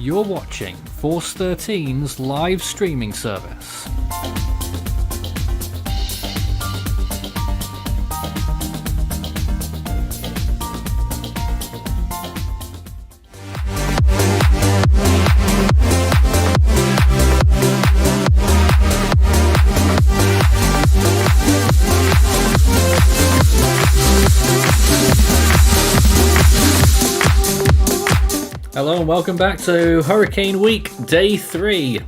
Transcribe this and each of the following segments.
You're watching Force 13's live streaming service. Hello and welcome back to Hurricane Week Day 3.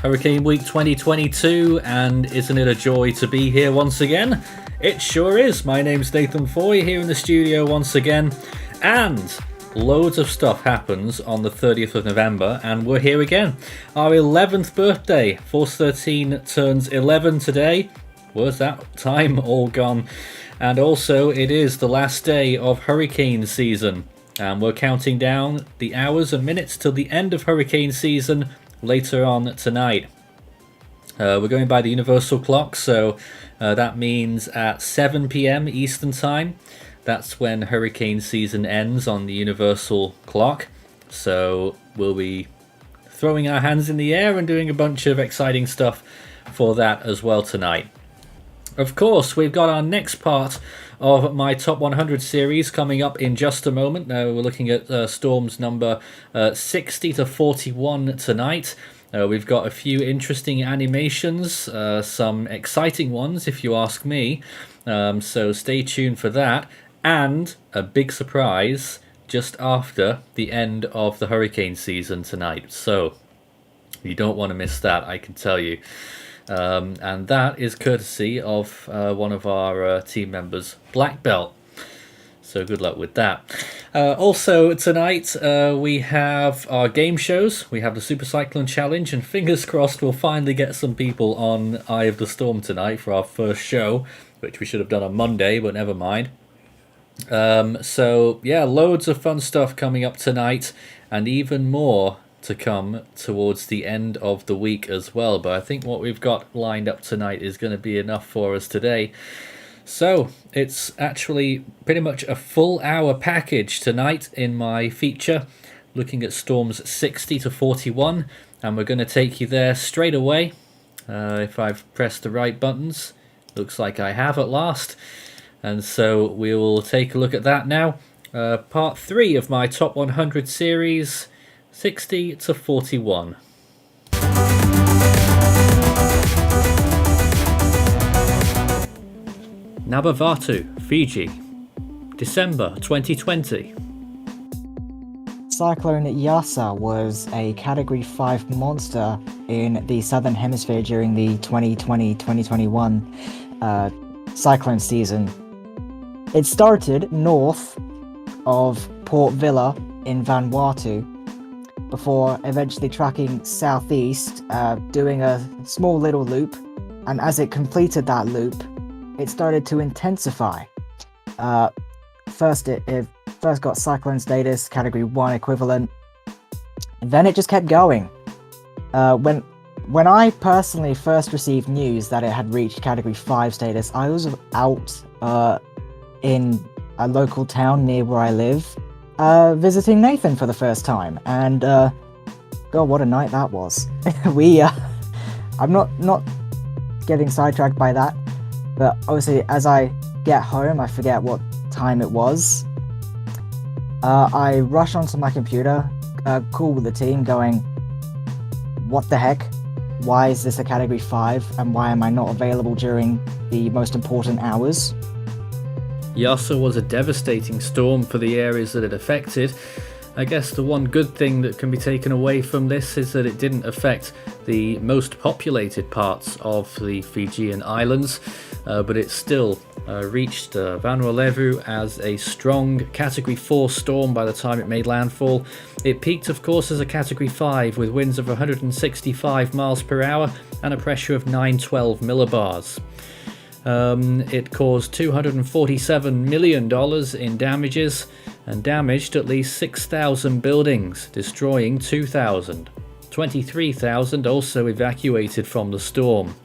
Hurricane Week 2022, and isn't it a joy to be here once again? It sure is. My name's Nathan Foy here in the studio once again, and loads of stuff happens on the 30th of November, and we're here again. Our 11th birthday. Force 13 turns 11 today. Where's that time all gone? And also, it is the last day of hurricane season. And we're counting down the hours and minutes till the end of hurricane season later on tonight. We're going by the universal clock, so that means at 7 p.m. Eastern time, that's when hurricane season ends on the universal clock. So we'll be throwing our hands in the air and doing a bunch of exciting stuff for that as well tonight. Of course, we've got our next part of my Top 100 series coming up in just a moment. We're looking at storms number 60 to 41 tonight. We've got a few interesting animations, some exciting ones if you ask me, so stay tuned for that, and a big surprise just after the end of the hurricane season tonight, so you don't want to miss that, I can tell you. And that is courtesy of one of our team members, Black Belt. So good luck with that. Also tonight we have our game shows. We have the Super Cyclone Challenge, and fingers crossed we'll finally get some people on Eye of the Storm tonight for our first show, which we should have done on Monday, but never mind. So yeah, loads of fun stuff coming up tonight, and even more to come towards the end of the week as well, but I think what we've got lined up tonight is going to be enough for us today. So it's actually pretty much a full hour package tonight in my feature, looking at storms 60 to 41, and we're going to take you there straight away. If I've pressed the right buttons, looks like I have at last, and so we will take a look at that now. Part 3 of my Top 100 series, 60 to 41. Nabavatu, Fiji, December 2020. Cyclone Yasa was a Category 5 monster in the Southern Hemisphere during the 2020-2021 cyclone season. It started north of Port Vila in Vanuatu, before eventually tracking southeast, doing a small little loop, and as it completed that loop, it started to intensify. First it got cyclone status, Category 1 equivalent, and then it just kept going. When I personally first received news that it had reached Category 5 status, I was out in a local town near where I live, visiting Nathan for the first time, and God, what a night that was. I'm not getting sidetracked by that, but obviously as I get home I forget what time it was. I rush onto my computer, call with the team going, what the heck, why is this a Category 5 and why am I not available during the most important hours? Yasa was a devastating storm for the areas that it affected. I guess the one good thing that can be taken away from this is that it didn't affect the most populated parts of the Fijian islands, but it still reached Vanuatu as a strong Category 4 storm by the time it made landfall. It peaked, of course, as a Category 5 with winds of 165 miles per hour and a pressure of 912 millibars. It caused $247 million in damages and damaged at least 6,000 buildings, destroying 2,000. 23,000 also evacuated from the storm.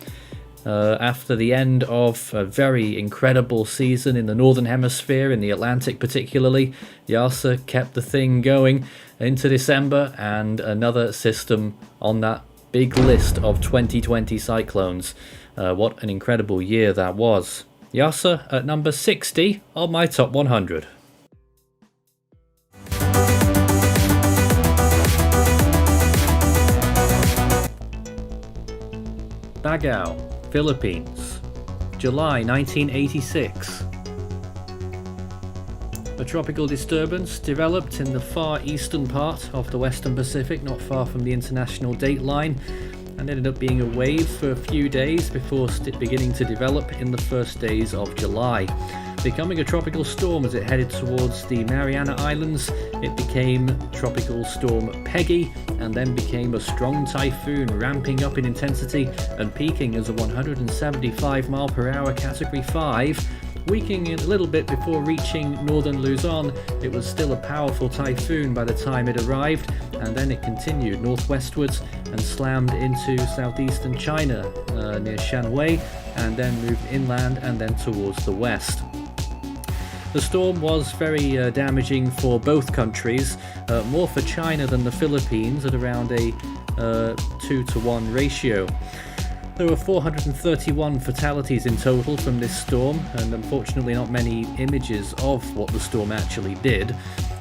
After the end of a very incredible season in the Northern Hemisphere, in the Atlantic particularly, Yasa kept the thing going into December, and another system on that big list of 2020 cyclones. What an incredible year that was. Yasa at number 60 on my top 100. Bagao, Philippines, July 1986. A tropical disturbance developed in the far eastern part of the Western Pacific, not far from the international date line, and ended up being a wave for a few days before beginning to develop in the first days of July. Becoming a tropical storm as it headed towards the Mariana Islands, it became Tropical Storm Peggy and then became a strong typhoon, ramping up in intensity and peaking as a 175 mile per hour Category 5. Weakening a little bit before reaching northern Luzon, it was still a powerful typhoon by the time it arrived, and then it continued northwestwards and slammed into southeastern China near Shanwei, and then moved inland and then towards the west. The storm was very damaging for both countries, more for China than the Philippines at around a 2-to-1 ratio. There were 431 fatalities in total from this storm, and unfortunately not many images of what the storm actually did.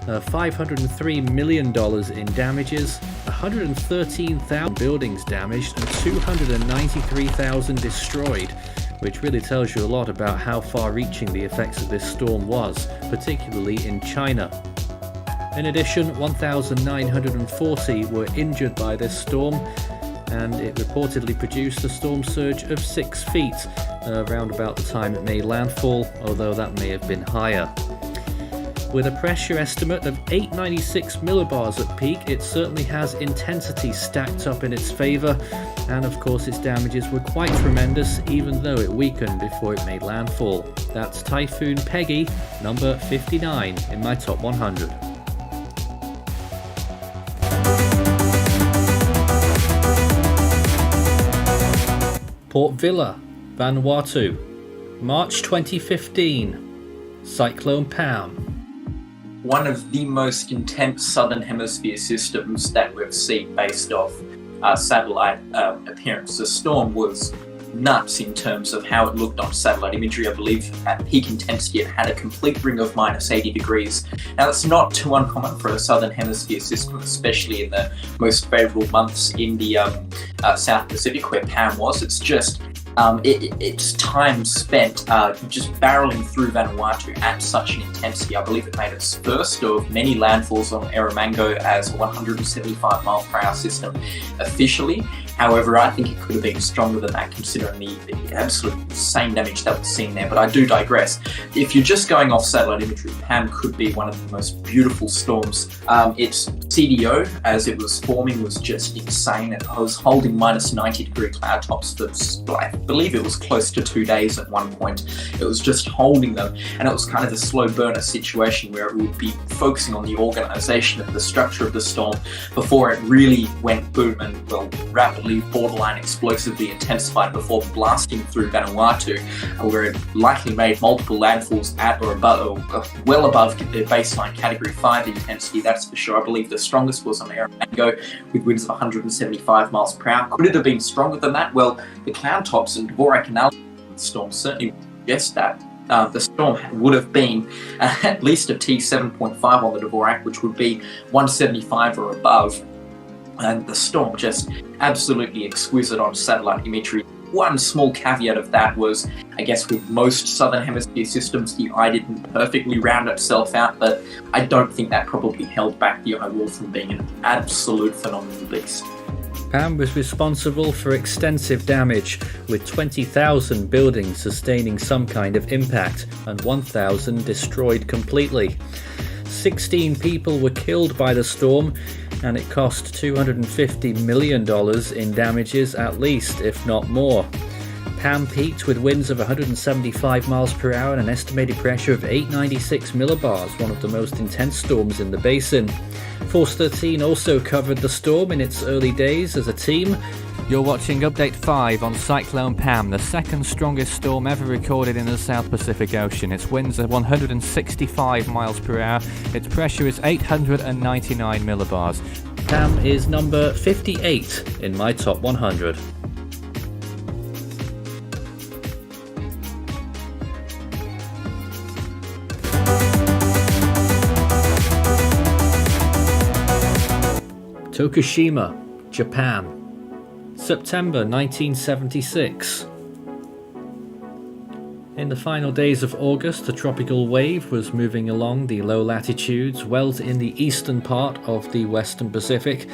$503 million in damages, 113,000 buildings damaged, and 293,000 destroyed, which really tells you a lot about how far-reaching the effects of this storm was, particularly in China. In addition, 1,940 were injured by this storm, and it reportedly produced a storm surge of 6 feet around about the time it made landfall, although that may have been higher. With a pressure estimate of 896 millibars at peak, it certainly has intensity stacked up in its favour, and of course its damages were quite tremendous even though it weakened before it made landfall. That's Typhoon Peggy, number 59 in my top 100. Port Vila, Vanuatu, March 2015, Cyclone Pam. One of the most intense southern hemisphere systems that we've seen based off satellite appearance. The storm was nuts in terms of how it looked on satellite imagery. I believe at peak intensity it had a complete ring of minus 80 degrees. Now that's not too uncommon for a southern hemisphere system, especially in the most favourable months in the South Pacific where Pam was. It's just it's time spent just barreling through Vanuatu at such an intensity. I believe it made its first of many landfalls on Erromango as a 175 mile per hour system officially. However, I think it could have been stronger than that considering the absolute insane damage that was seen there, but I do digress. If you're just going off satellite imagery, Pam could be one of the most beautiful storms. Its CDO, as it was forming, was just insane. It was holding minus 90 degree cloud tops for, I believe it was close to 2 days at one point. It was just holding them, and it was kind of a slow burner situation where it would be focusing on the organization of the structure of the storm before it really went boom and, well, rapidly borderline explosively intensified before blasting through Vanuatu, where it likely made multiple landfalls at or above, or well above the baseline Category 5 intensity, that's for sure. I believe the strongest was on Erromango with winds of 175 miles per hour. Could it have been stronger than that? Well, the cloud tops and Dvorak analysis of the storm certainly suggest that. The storm would have been at least a T7.5 on the Dvorak, which would be 175 or above. And the storm just absolutely exquisite on satellite imagery. One small caveat of that was, I guess with most southern hemisphere systems, the eye didn't perfectly round itself out, but I don't think that probably held back the eye wall from being an absolute phenomenal beast. Pam was responsible for extensive damage, with 20,000 buildings sustaining some kind of impact and 1,000 destroyed completely. 16 people were killed by the storm, and it cost $250 million in damages at least, if not more. Pam peaked with winds of 175 miles per hour and an estimated pressure of 896 millibars, one of the most intense storms in the basin. Force 13 also covered the storm in its early days as a team, You're watching Update 5 on Cyclone Pam, the second strongest storm ever recorded in the South Pacific Ocean. Its winds are 165 miles per hour. Its pressure is 899 millibars. Pam is number 58 in my top 100. Tokushima, Japan. September 1976. In the final days of August, a tropical wave was moving along the low latitudes, well in the eastern part of the Western Pacific,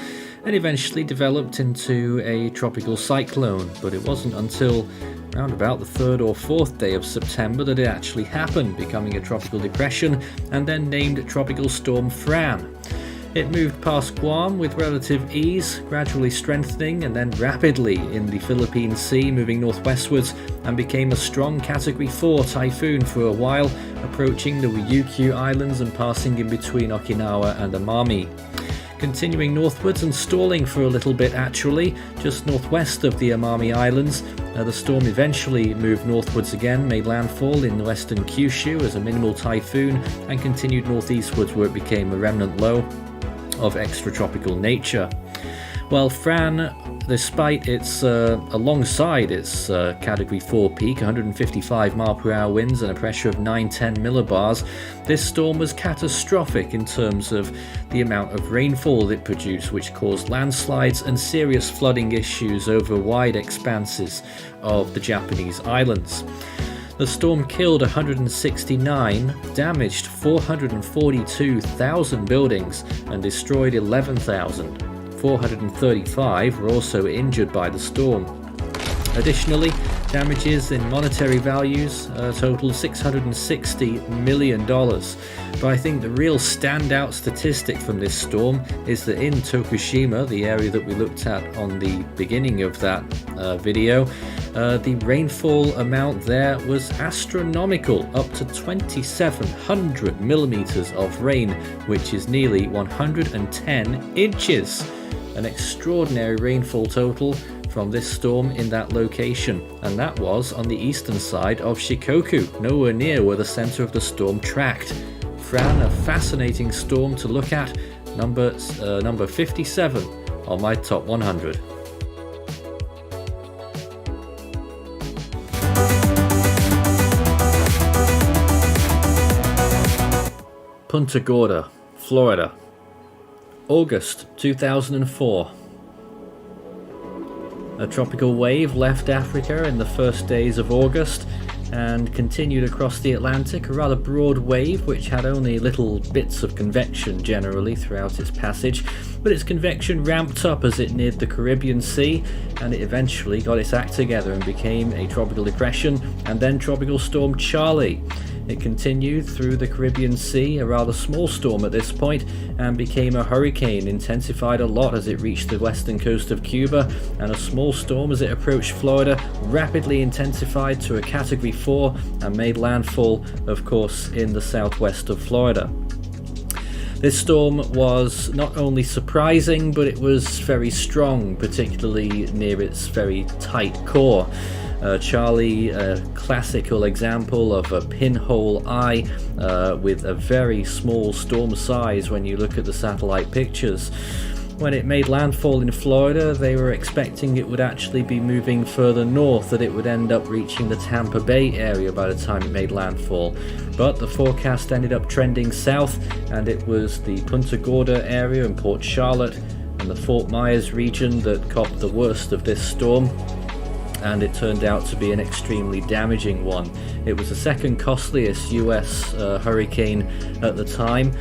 and eventually developed into a tropical cyclone. But it wasn't until around about the 3rd or 4th day of September that it actually happened, becoming a tropical depression and then named Tropical Storm Fran. It moved past Guam with relative ease, gradually strengthening and then rapidly in the Philippine Sea, moving northwestwards, and became a strong Category 4 typhoon for a while, approaching the Ryukyu Islands and passing in between Okinawa and Amami. Continuing northwards and stalling for a little bit actually, just northwest of the Amami Islands, the storm eventually moved northwards again, made landfall in western Kyushu as a minimal typhoon, and continued northeastwards where it became a remnant low of extratropical nature. Well, Fran, despite its alongside its Category 4 peak, 155 mile per hour winds and a pressure of 910 millibars, this storm was catastrophic in terms of the amount of rainfall it produced, which caused landslides and serious flooding issues over wide expanses of the Japanese islands. The storm killed 169, damaged 442,000 buildings, and destroyed 11,000. 435 were also injured by the storm. Additionally, damages in monetary values totaled $660 million. But I think the real standout statistic from this storm is that in Tokushima, the area that we looked at on the beginning of that video, the rainfall amount there was astronomical, up to 2,700 millimeters of rain, which is nearly 110 inches. An extraordinary rainfall total from this storm in that location, and that was on the eastern side of Shikoku, nowhere near where the center of the storm tracked. Fran, a fascinating storm to look at, number 57 on my top 100. Punta Gorda, Florida. August 2004. A tropical wave left Africa in the first days of August and continued across the Atlantic, a rather broad wave which had only little bits of convection generally throughout its passage, but its convection ramped up as it neared the Caribbean Sea, and it eventually got its act together and became a tropical depression and then Tropical Storm Charlie. It continued through the Caribbean Sea, a rather small storm at this point, and became a hurricane, intensified a lot as it reached the western coast of Cuba, and a small storm as it approached Florida, rapidly intensified to a Category 4 and made landfall, of course, in the southwest of Florida. This storm was not only surprising, but it was very strong, particularly near its very tight core. Charlie, a classical example of a pinhole eye with a very small storm size when you look at the satellite pictures. When it made landfall in Florida, they were expecting it would actually be moving further north, that it would end up reaching the Tampa Bay area by the time it made landfall. But the forecast ended up trending south, and it was the Punta Gorda area and Port Charlotte and the Fort Myers region that copped the worst of this storm. And it turned out to be an extremely damaging one. It was the second costliest US hurricane at the time,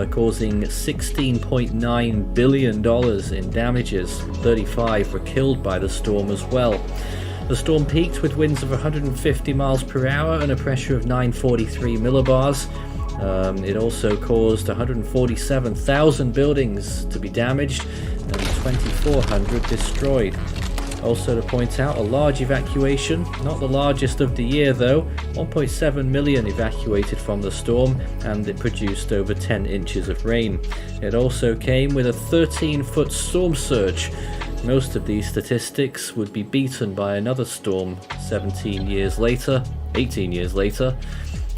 causing $16.9 billion in damages. 35 were killed by the storm as well. The storm peaked with winds of 150 miles per hour and a pressure of 943 millibars. It also caused 147,000 buildings to be damaged and 2,400 destroyed. Also to point out, a large evacuation, not the largest of the year though, 1.7 million evacuated from the storm, and it produced over 10 inches of rain. It also came with a 13-foot storm surge, most of these statistics would be beaten by another storm 18 years later,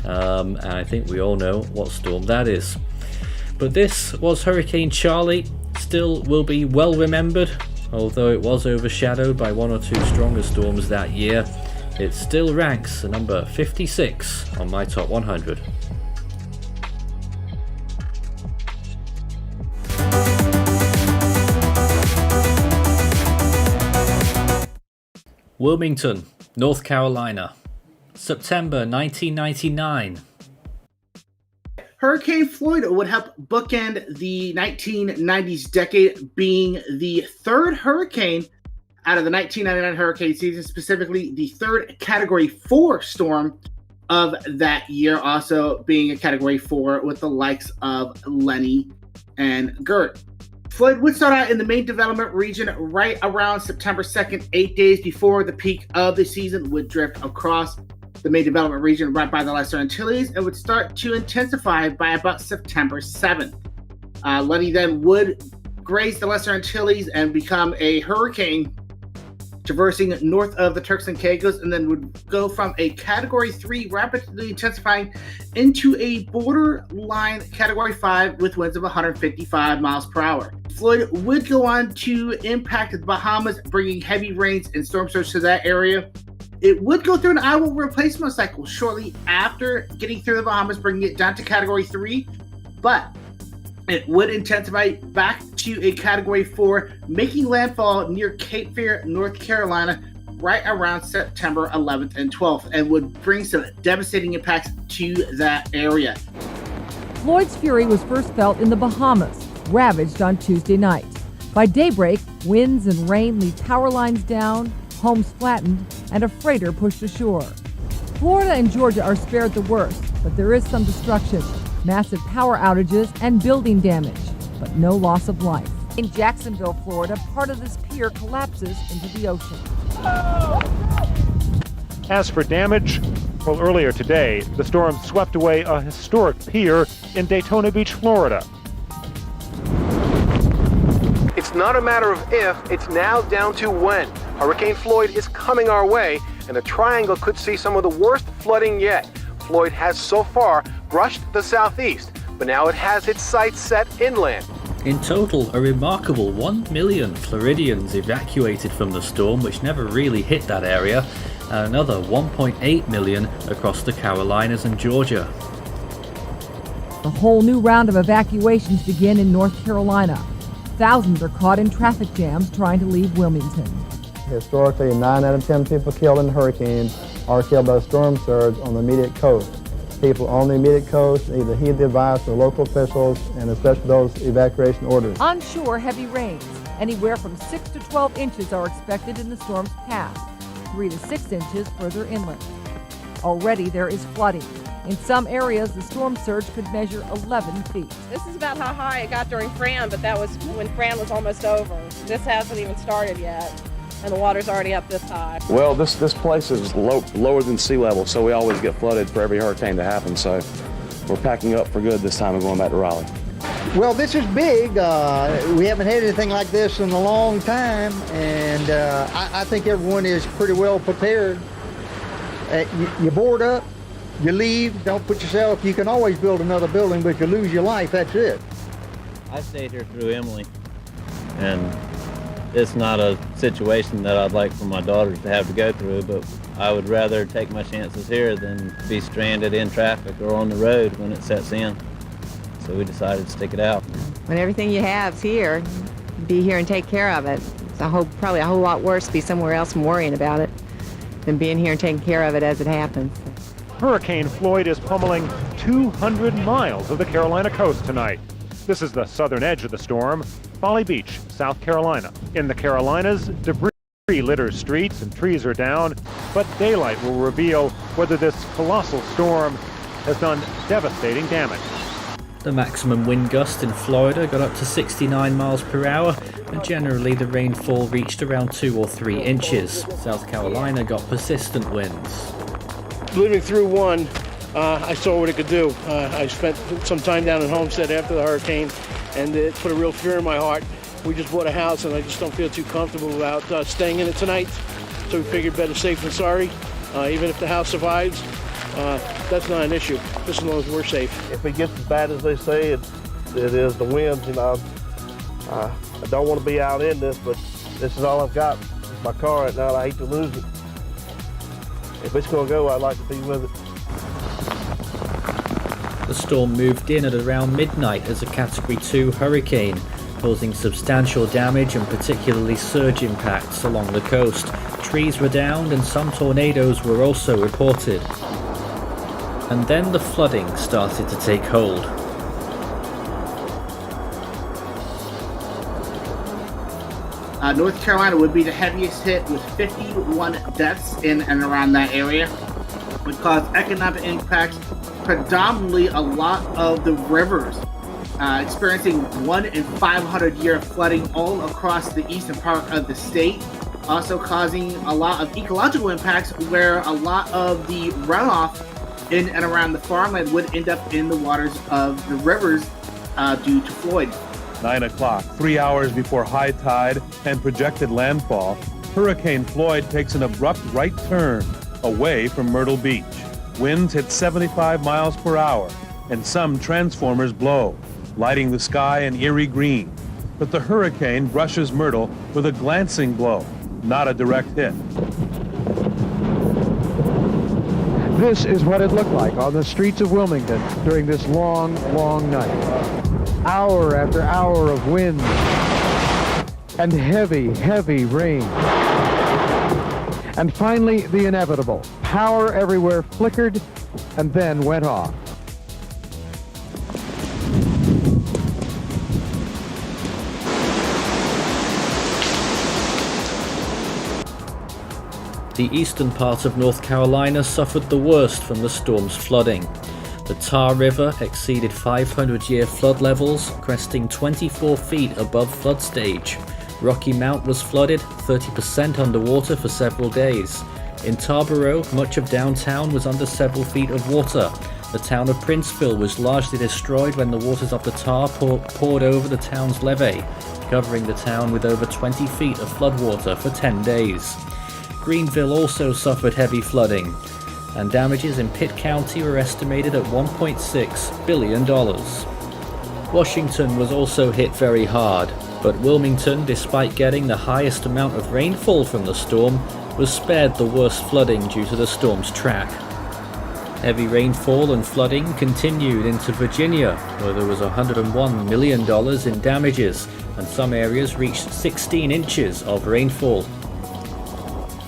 and I think we all know what storm that is. But this was Hurricane Charlie, still will be well remembered, although it was overshadowed by one or two stronger storms that year. It still ranks at number 56 on my top 100. Wilmington, North Carolina, September 1999. Hurricane Floyd would help bookend the 1990s decade, being the third hurricane out of the 1999 hurricane season, specifically the third Category 4 storm of that year, also being a Category 4 with the likes of Lenny and Gert. Floyd would start out in the main development region right around September 2nd, 8 days before the peak of the season, would drift across the main development region right by the Lesser Antilles and would start to intensify by about September 7th. Lenny then would graze the Lesser Antilles and become a hurricane traversing north of the Turks and Caicos, and then would go from a Category 3 rapidly intensifying into a borderline Category 5 with winds of 155 miles per hour. Floyd would go on to impact the Bahamas, bringing heavy rains and storm surge to that area. It would go through an annual replacement cycle shortly after getting through the Bahamas, bringing it down to Category 3, but it would intensify back to a Category 4, making landfall near Cape Fear, North Carolina, right around September 11th and 12th, and would bring some devastating impacts to that area. Floyd's fury was first felt in the Bahamas, ravaged on Tuesday night. By daybreak, winds and rain leave power lines down, homes flattened, and a freighter pushed ashore. Florida and Georgia are spared the worst, but there is some destruction, massive power outages, and building damage, but no loss of life. In Jacksonville, Florida, part of this pier collapses into the ocean. As for damage, well, earlier today, the storm swept away a historic pier in Daytona Beach, Florida. It's not a matter of if, it's now down to when. Hurricane Floyd is coming our way, and the Triangle could see some of the worst flooding yet. Floyd has so far brushed the southeast, but now it has its sights set inland. In total, a remarkable 1 million Floridians evacuated from the storm, which never really hit that area, and another 1.8 million across the Carolinas and Georgia. A whole new round of evacuations begin in North Carolina. Thousands are caught in traffic jams trying to leave Wilmington. Historically, 9 out of 10 people killed in hurricanes are killed by storm surge on the immediate coast. People on the immediate coast either heed the advice of local officials, and especially those evacuation orders. On shore, heavy rains. Anywhere from 6 to 12 inches are expected in the storm's path, 3 to 6 inches further inland. Already there is flooding. In some areas, the storm surge could measure 11 feet. This is about how high it got during Fran, but that was when Fran was almost over. This hasn't even started yet, and the water's already up this high. Well, this place is lower than sea level, so we always get flooded for every hurricane to happen. So we're packing up for good this time and going back to Raleigh. Well, this is big. We haven't had anything like this in a long time, and I think everyone is pretty well prepared. You board up, you leave, don't put yourself, you can always build another building, but if you lose your life, that's it. I stayed here through Emily, and it's not a situation that I'd like for my daughters to have to go through, but I would rather take my chances here than be stranded in traffic or on the road when it sets in. So we decided to stick it out. When everything you have's here, be here and take care of it. It's probably a whole lot worse to be somewhere else and worrying about it than being here and taking care of it as it happens. Hurricane Floyd is pummeling 200 miles of the Carolina coast tonight. This is the southern edge of the storm, Folly Beach, South Carolina. In the Carolinas, debris litters streets and trees are down, but daylight will reveal whether this colossal storm has done devastating damage. The maximum wind gust in Florida got up to 69 miles per hour, and generally the rainfall reached around 2 or 3 inches. South Carolina got persistent winds. Living through one, I saw what it could do. I spent some time down in Homestead after the hurricane, and it put a real fear in my heart We just bought a house, and I just don't feel too comfortable about staying in it tonight. So we figured better safe than sorry. Even if the house survives, that's not an issue, just as long as we're safe. If it gets as bad as they say it is, the winds, I don't want to be out in this, but this is all I've got. It's my car right now. I hate to lose it. If it's going to go, I'd like to be with it. The storm moved in at around midnight as a Category 2 hurricane, causing substantial damage and particularly surge impacts along the coast. Trees were downed and some tornadoes were also reported. And then the flooding started to take hold. North Carolina would be the heaviest hit with 51 deaths in and around that area. Would cause economic impacts, predominantly a lot of the rivers, experiencing 1 in 500 year flooding all across the eastern part of the state. Also causing a lot of ecological impacts where a lot of the runoff in and around the farmland would end up in the waters of the rivers due to Floyd. 9 o'clock, 3 hours before high tide and projected landfall, Hurricane Floyd takes an abrupt right turn away from Myrtle Beach. Winds hit 75 miles per hour, and some transformers blow, lighting the sky an eerie green. But the hurricane brushes Myrtle with a glancing blow, not a direct hit. This is what it looked like on the streets of Wilmington during this long, long night. Hour after hour of wind and heavy, heavy rain. And finally, the inevitable. Power everywhere flickered and then went off. The eastern part of North Carolina suffered the worst from the storm's flooding. The Tar River exceeded 500-year flood levels, cresting 24 feet above flood stage. Rocky Mount was flooded, 30% underwater for several days. In Tarboro, much of downtown was under several feet of water. The town of Princeville was largely destroyed when the waters of the Tar poured over the town's levee, covering the town with over 20 feet of floodwater for 10 days. Greenville also suffered heavy flooding, and damages in Pitt County were estimated at $1.6 billion. Washington was also hit very hard, but Wilmington, despite getting the highest amount of rainfall from the storm, was spared the worst flooding due to the storm's track. Heavy rainfall and flooding continued into Virginia, where there was $101 million in damages, and some areas reached 16 inches of rainfall.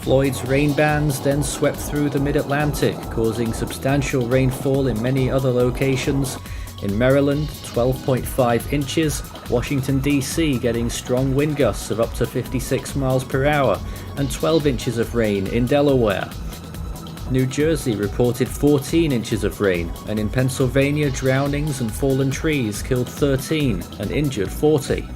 Floyd's rain bands then swept through the mid-Atlantic, causing substantial rainfall in many other locations. In Maryland, 12.5 inches, Washington D.C. getting strong wind gusts of up to 56 miles per hour, and 12 inches of rain in Delaware. New Jersey reported 14 inches of rain, and in Pennsylvania, drownings and fallen trees killed 13 and injured 40.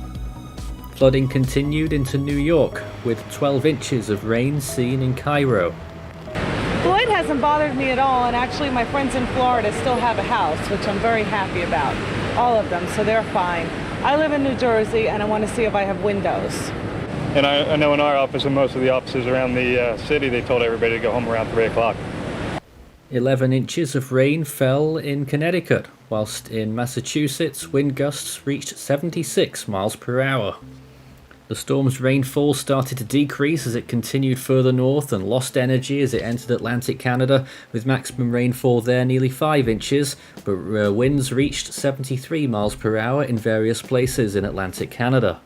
Flooding continued into New York, with 12 inches of rain seen in Cairo. Floyd hasn't bothered me at all, and actually my friends in Florida still have a house, which I'm very happy about. All of them, so they're fine. I live in New Jersey, and I want to see if I have windows. And I know in our office and most of the offices around the city, they told everybody to go home around 3 o'clock. 11 inches of rain fell in Connecticut, whilst in Massachusetts, wind gusts reached 76 miles per hour. The storm's rainfall started to decrease as it continued further north and lost energy as it entered Atlantic Canada, with maximum rainfall there nearly 5 inches, but winds reached 73 miles per hour in various places in Atlantic Canada.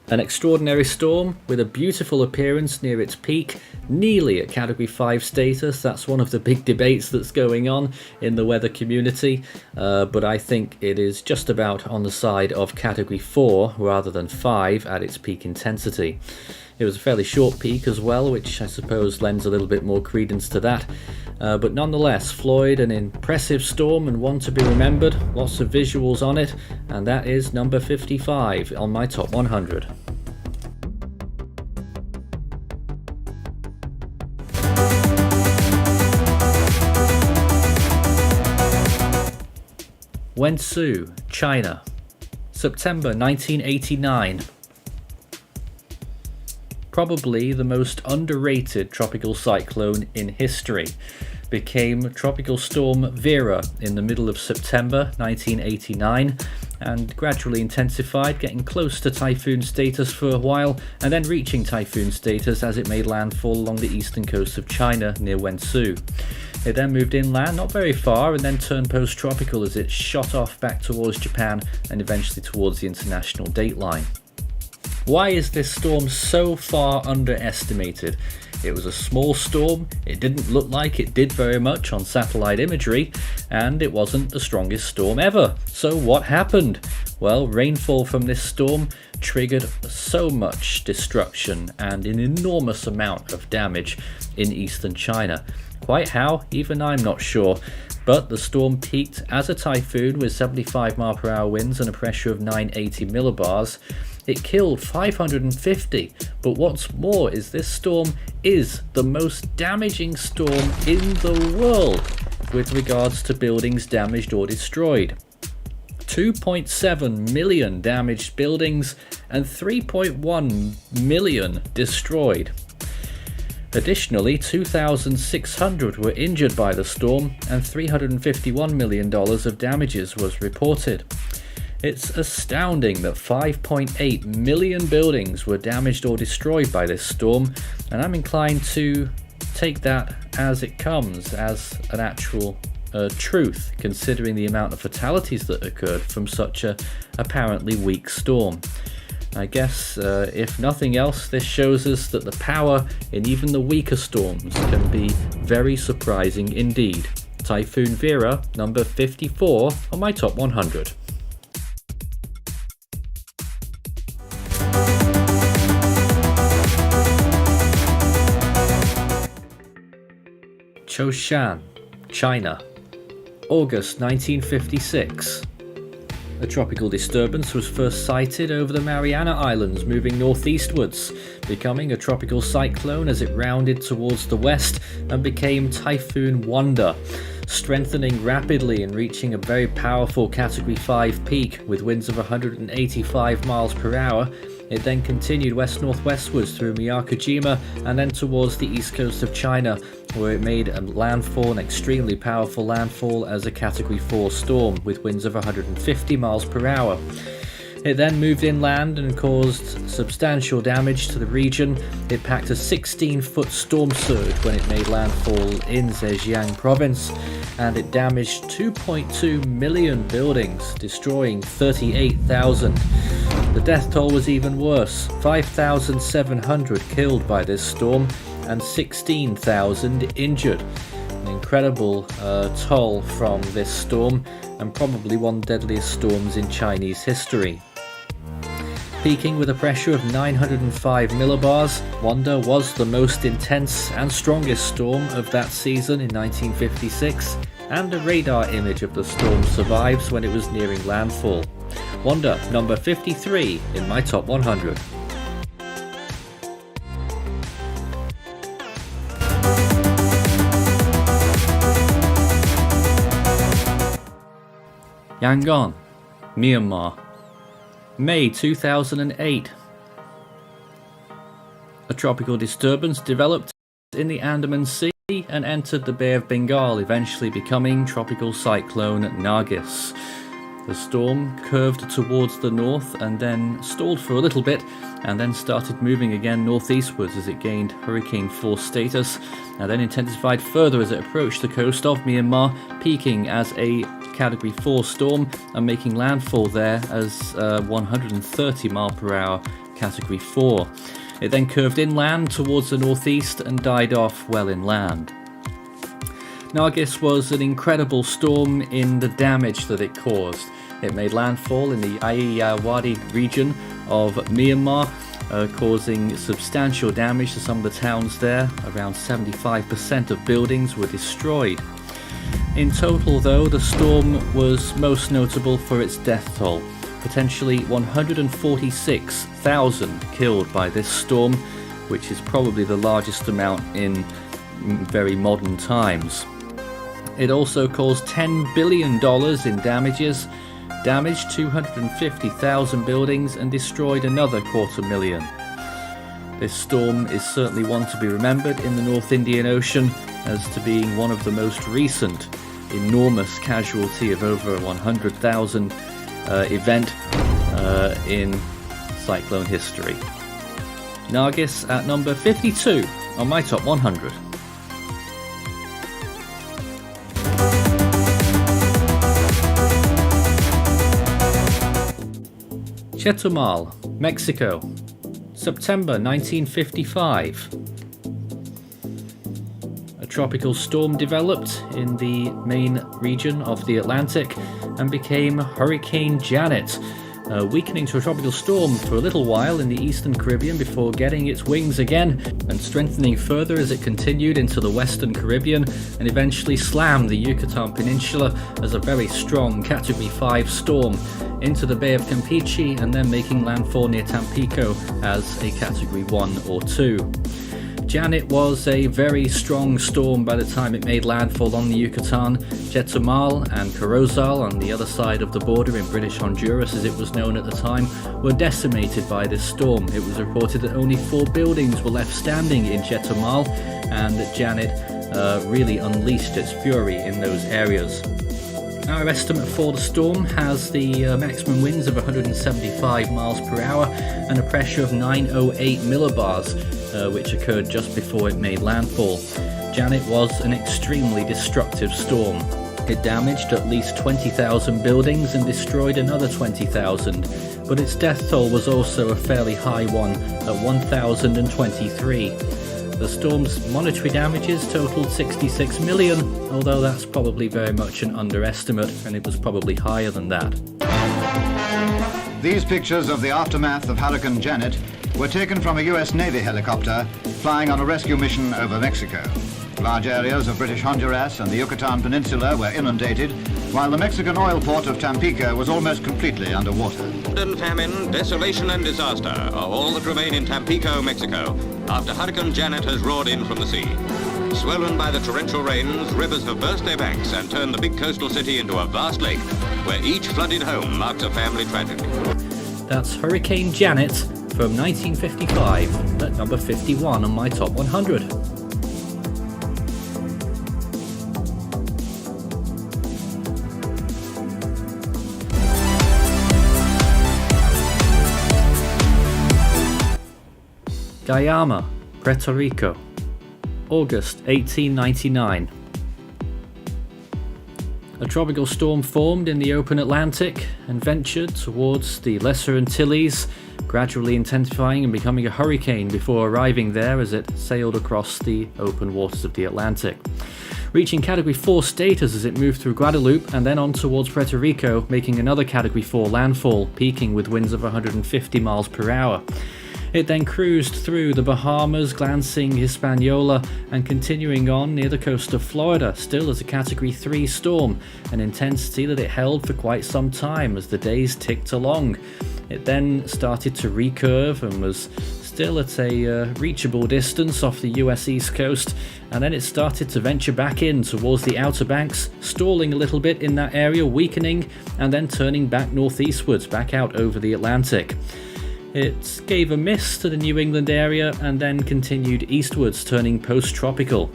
An extraordinary storm with a beautiful appearance near its peak, nearly at Category 5 status. That's one of the big debates that's going on in the weather community, but I think it is just about on the side of Category 4 rather than 5 at its peak intensity. It was a fairly short peak as well, which I suppose lends a little bit more credence to that. But nonetheless, Floyd, an impressive storm and one to be remembered. Lots of visuals on it, and that is number 55 on my top 100. Wenzhou, China. September 1989. probably the most underrated tropical cyclone in history, became Tropical Storm Vera in the middle of September 1989 and gradually intensified, getting close to typhoon status for a while and then reaching typhoon status as it made landfall along the eastern coast of China near Wensu. It then moved inland, not very far, and then turned post-tropical as it shot off back towards Japan and eventually towards the international dateline. Why is this storm so far underestimated? It was a small storm, it didn't look like it did very much on satellite imagery, and it wasn't the strongest storm ever. So what happened? Well, rainfall from this storm triggered so much destruction and an enormous amount of damage in eastern China. Quite how, even I'm not sure. But the storm peaked as a typhoon with 75 mph winds and a pressure of 980 millibars. It killed 550, but what's more is this storm is the most damaging storm in the world with regards to buildings damaged or destroyed. 2.7 million damaged buildings and 3.1 million destroyed. Additionally, 2,600 were injured by the storm and $351 million of damages was reported. It's astounding that 5.8 million buildings were damaged or destroyed by this storm, and I'm inclined to take that as it comes, as an actual truth, considering the amount of fatalities that occurred from such a apparently weak storm. I guess, if nothing else, this shows us that the power in even the weaker storms can be very surprising indeed. Typhoon Vera, number 54 on my top 100. Choshan, China, August 1956. A tropical disturbance was first sighted over the Mariana Islands, moving northeastwards, becoming a tropical cyclone as it rounded towards the west and became Typhoon Wanda, strengthening rapidly and reaching a very powerful Category 5 peak with winds of 185 miles per hour. It then continued west-northwestwards through Miyakojima and then towards the east coast of China, where it made a landfall, an extremely powerful landfall, as a Category 4 storm with winds of 150 miles per hour. It then moved inland and caused substantial damage to the region. It packed a 16-foot storm surge when it made landfall in Zhejiang province, and it damaged 2.2 million buildings, destroying 38,000. The death toll was even worse, 5,700 killed by this storm and 16,000 injured. An incredible toll from this storm, and probably one of the deadliest storms in Chinese history. Peaking with a pressure of 905 millibars, Wanda was the most intense and strongest storm of that season in 1956, and a radar image of the storm survives when it was nearing landfall. Wanda, number 53 in my top 100. Yangon, Myanmar, May 2008. A tropical disturbance developed in the Andaman Sea and entered the Bay of Bengal, eventually becoming Tropical Cyclone Nargis. The storm curved towards the north and then stalled for a little bit and then started moving again northeastwards as it gained Hurricane Force status and then intensified further as it approached the coast of Myanmar, peaking as a Category 4 storm and making landfall there as 130 mile per hour Category 4. It then curved inland towards the northeast and died off well inland. Nargis was an incredible storm in the damage that it caused. It made landfall in the Ayeyarwady region of Myanmar, causing substantial damage to some of the towns there. Around 75% of buildings were destroyed. In total, though, the storm was most notable for its death toll. Potentially 146,000 killed by this storm, which is probably the largest amount in very modern times. It also caused $10 billion in damages, damaged 250,000 buildings and destroyed another 250,000. This storm is certainly one to be remembered in the North Indian Ocean as to being one of the most recent enormous casualty of over 100,000 event in cyclone history. Nargis at number 52 on my top 100. Chetumal, Mexico, September 1955. A tropical storm developed in the main region of the Atlantic and became Hurricane Janet, weakening to a tropical storm for a little while in the eastern Caribbean before getting its wings again and strengthening further as it continued into the western Caribbean and eventually slammed the Yucatan Peninsula as a very strong Category 5 storm into the Bay of Campeche and then making landfall near Tampico as a Category 1 or 2. Janet was a very strong storm by the time it made landfall on the Yucatan. Chetumal and Corozal on the other side of the border in British Honduras, as it was known at the time, were decimated by this storm. It was reported that only 4 buildings were left standing in Chetumal and that Janet really unleashed its fury in those areas. Our estimate for the storm has the maximum winds of 175 miles per hour and a pressure of 908 millibars, which occurred just before it made landfall. Janet was an extremely destructive storm. It damaged at least 20,000 buildings and destroyed another 20,000, but its death toll was also a fairly high one at 1,023. The storm's monetary damages totaled 66 million, although that's probably very much an underestimate, and it was probably higher than that. These pictures of the aftermath of Hurricane Janet were taken from a US Navy helicopter flying on a rescue mission over Mexico. Large areas of British Honduras and the Yucatan Peninsula were inundated, while the Mexican oil port of Tampico was almost completely underwater. Famine, desolation and disaster are all that remain in Tampico, Mexico, after Hurricane Janet has roared in from the sea. Swollen by the torrential rains, rivers have burst their banks and turned the big coastal city into a vast lake, where each flooded home marks a family tragedy. That's Hurricane Janet from 1955 at number 51 on my top 100. Guayama, Puerto Rico, August 1899. A tropical storm formed in the open Atlantic and ventured towards the Lesser Antilles, gradually intensifying and becoming a hurricane before arriving there as it sailed across the open waters of the Atlantic. Reaching Category 4 status as it moved through Guadeloupe and then on towards Puerto Rico, making another Category 4 landfall, peaking with winds of 150 miles per hour. It then cruised through the Bahamas, glancing Hispaniola and continuing on near the coast of Florida, still as a Category 3 storm, an intensity that it held for quite some time as the days ticked along. It then started to recurve and was still at a reachable distance off the US East Coast, and then it started to venture back in towards the Outer Banks, stalling a little bit in that area, weakening, and then turning back northeastwards, back out over the Atlantic. It gave a miss to the New England area and then continued eastwards, turning post-tropical.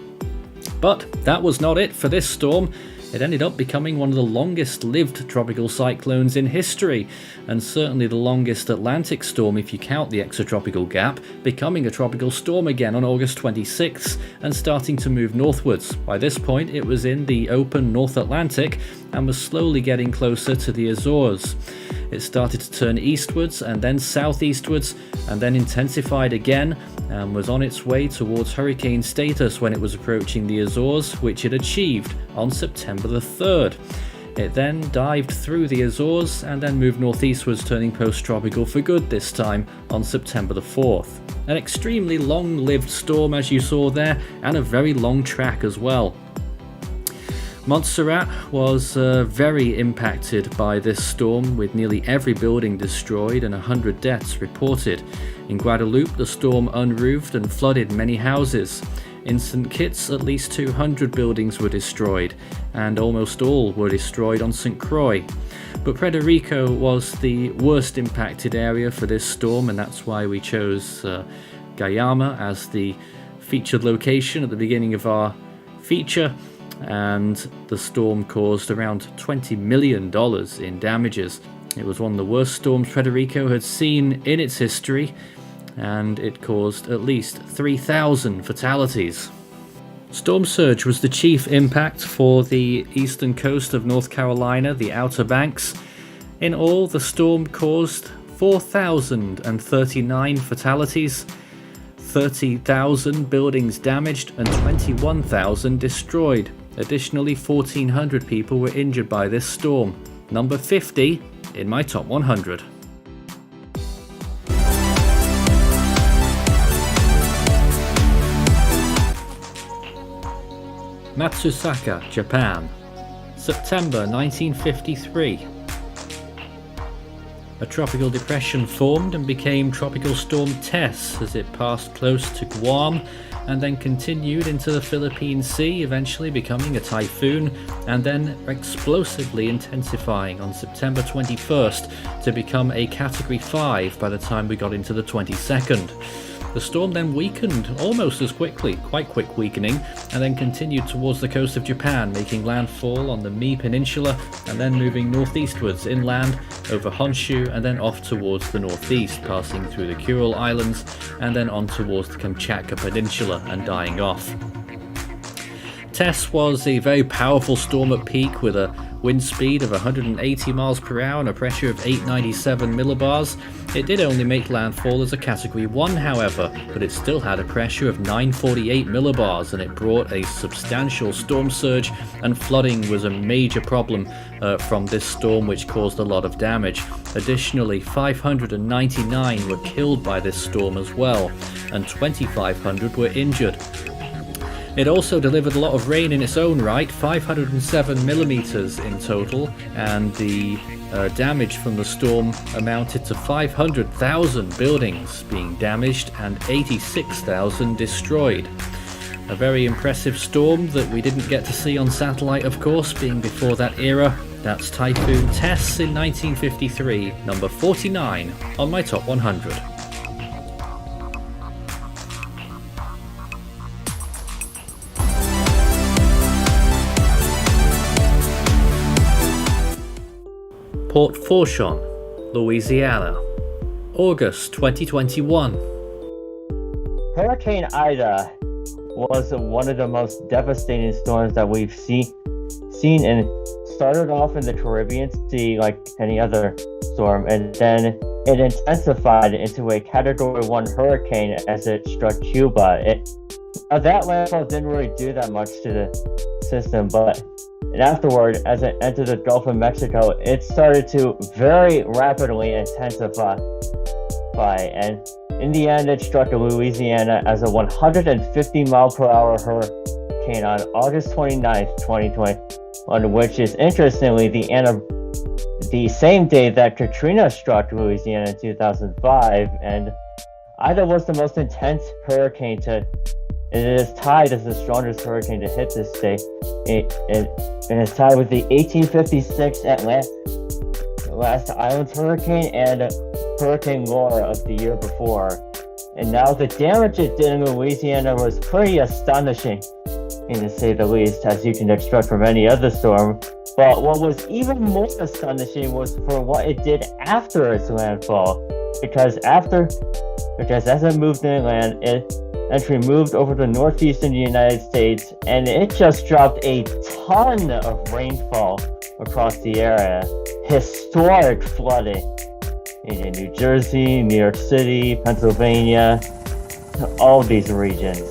But that was not it for this storm. It ended up becoming one of the longest-lived tropical cyclones in history, and certainly the longest Atlantic storm if you count the extratropical gap, becoming a tropical storm again on August 26th and starting to move northwards. By this point, it was in the open North Atlantic and was slowly getting closer to the Azores. It started to turn eastwards and then southeastwards and then intensified again and was on its way towards hurricane status when it was approaching the Azores, which it achieved on September the 3rd. It then dived through the Azores and then moved northeastwards, turning post-tropical for good this time on September the 4th. An extremely long-lived storm, as you saw there, and a very long track as well. Montserrat was very impacted by this storm, with nearly every building destroyed and 100 deaths reported. In Guadeloupe, the storm unroofed and flooded many houses. In St. Kitts, at least 200 buildings were destroyed, and almost all were destroyed on St. Croix. But Puerto Rico was the worst impacted area for this storm, and that's why we chose Guayama as the featured location at the beginning of our feature, and the storm caused around $20 million in damages. It was one of the worst storms Puerto Rico had seen in its history, and it caused at least 3,000 fatalities. Storm surge was the chief impact for the eastern coast of North Carolina, the Outer Banks. In all, the storm caused 4,039 fatalities, 30,000 buildings damaged, and 21,000 destroyed. Additionally, 1,400 people were injured by this storm. Number 50 in my top 100. Matsusaka, Japan, September 1953. A tropical depression formed and became Tropical Storm Tess as it passed close to Guam and then continued into the Philippine Sea, eventually becoming a typhoon and then explosively intensifying on September 21st to become a Category 5 by the time we got into the 22nd. The storm then weakened almost as quickly, quite quick weakening, and then continued towards the coast of Japan, making landfall on the Mie Peninsula and then moving northeastwards inland over Honshu and then off towards the northeast, passing through the Kuril Islands and then on towards the Kamchatka Peninsula and dying off. Tess was a very powerful storm at peak with a wind speed of 180 miles per hour and a pressure of 897 millibars. It did only make landfall as a Category 1, however, but it still had a pressure of 948 millibars, and it brought a substantial storm surge, and flooding was a major problem from this storm, which caused a lot of damage. Additionally, 599 were killed by this storm as well, and 2,500 were injured. It also delivered a lot of rain in its own right, 507 millimeters in total, and the damage from the storm amounted to 500,000 buildings being damaged and 86,000 destroyed. A very impressive storm that we didn't get to see on satellite, of course, being before that era. That's Typhoon Tess in 1953, number 49 on my top 100. Port Fourchon, Louisiana, August 2021. Hurricane Ida was one of the most devastating storms that we've seen, and started off in the Caribbean Sea like any other storm, and then it intensified into a Category 1 hurricane as it struck Cuba. Now that landfall didn't really do that much to the system, but afterward, as it entered the Gulf of Mexico, it started to very rapidly intensify, and in the end, it struck Louisiana as a 150 mile per hour hurricane on August 29th, 2020, which is interestingly the same day that Katrina struck Louisiana in 2005, and Ida was the most intense hurricane it is tied as the strongest hurricane to hit this state. It is tied with the 1856 Atlantic Islands hurricane and Hurricane Laura of the year before. And now the damage it did in Louisiana was pretty astonishing, to say the least, as you can expect from any other storm. But what was even more astonishing was for what it did after its landfall. Because as it moved inland, it actually moved over the northeastern United States, and it just dropped a ton of rainfall across the area. Historic flooding in New Jersey, New York City, Pennsylvania, all of these regions.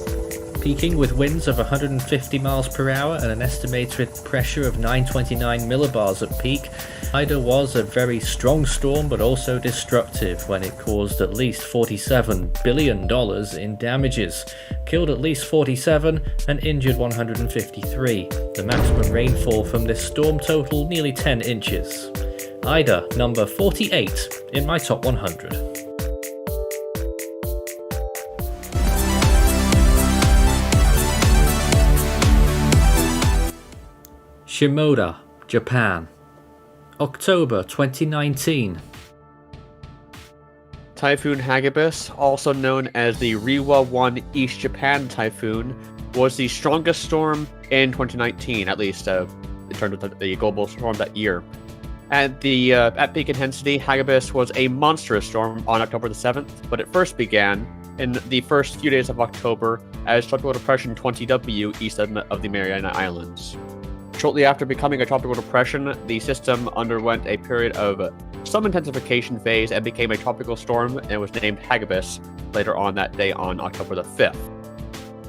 Peaking with winds of 150 miles per hour and an estimated pressure of 929 millibars at peak, Ida was a very strong storm, but also destructive when it caused at least $47 billion in damages, killed at least 47 and injured 153. The maximum rainfall from this storm totaled nearly 10 inches. Ida, number 48 in my top 100. Shimoda, Japan, October 2019. Typhoon Hagibis, also known as the Riwa 1 East Japan Typhoon, was the strongest storm in 2019, at least in terms of the global storm that year. At peak intensity, Hagibis was a monstrous storm on October the 7th, but it first began in the first few days of October as Tropical Depression 20W east of the Mariana Islands. Shortly after becoming a tropical depression, the system underwent a period of some intensification phase and became a tropical storm and was named Hagibis later on that day on October the 5th.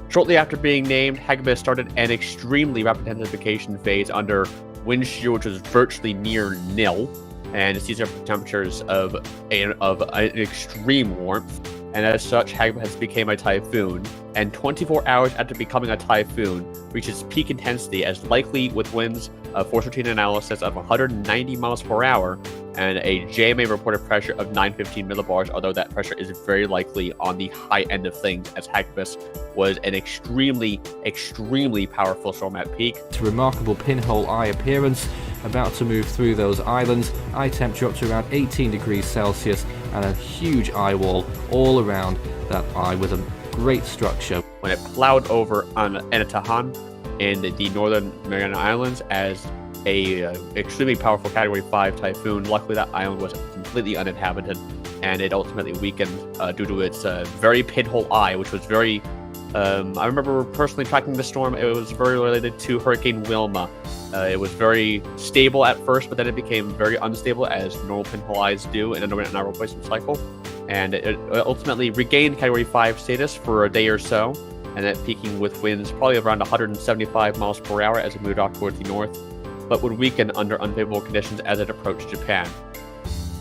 Shortly after being named, Hagibis started an extremely rapid intensification phase under wind shear, which was virtually near nil, and seasonal temperatures of an extreme warmth. And as such, Hagibis became a typhoon, and 24 hours after becoming a typhoon, reaches peak intensity as likely with winds of force routine analysis of 190 miles per hour and a JMA reported pressure of 915 millibars, although that pressure is very likely on the high end of things, as Hagibis was an extremely, extremely powerful storm at peak. It's a remarkable pinhole eye appearance, about to move through those islands. Eye temperature up to around 18 degrees Celsius and a huge eye wall all around that eye with a great structure. When it plowed over on Enatahan in the northern Mariana Islands as a extremely powerful Category 5 typhoon, luckily that island was completely uninhabited, and it ultimately weakened due to its very pinhole eye, which was very... I remember personally tracking the storm. It was very related to Hurricane Wilma. It was very stable at first, but then it became very unstable, as normal pinhole eyes do, and underwent an eye replacement cycle. And it ultimately regained Category 5 status for a day or so, and then peaking with winds probably around 175 miles per hour as it moved off towards the north, but would weaken under unfavorable conditions as it approached Japan.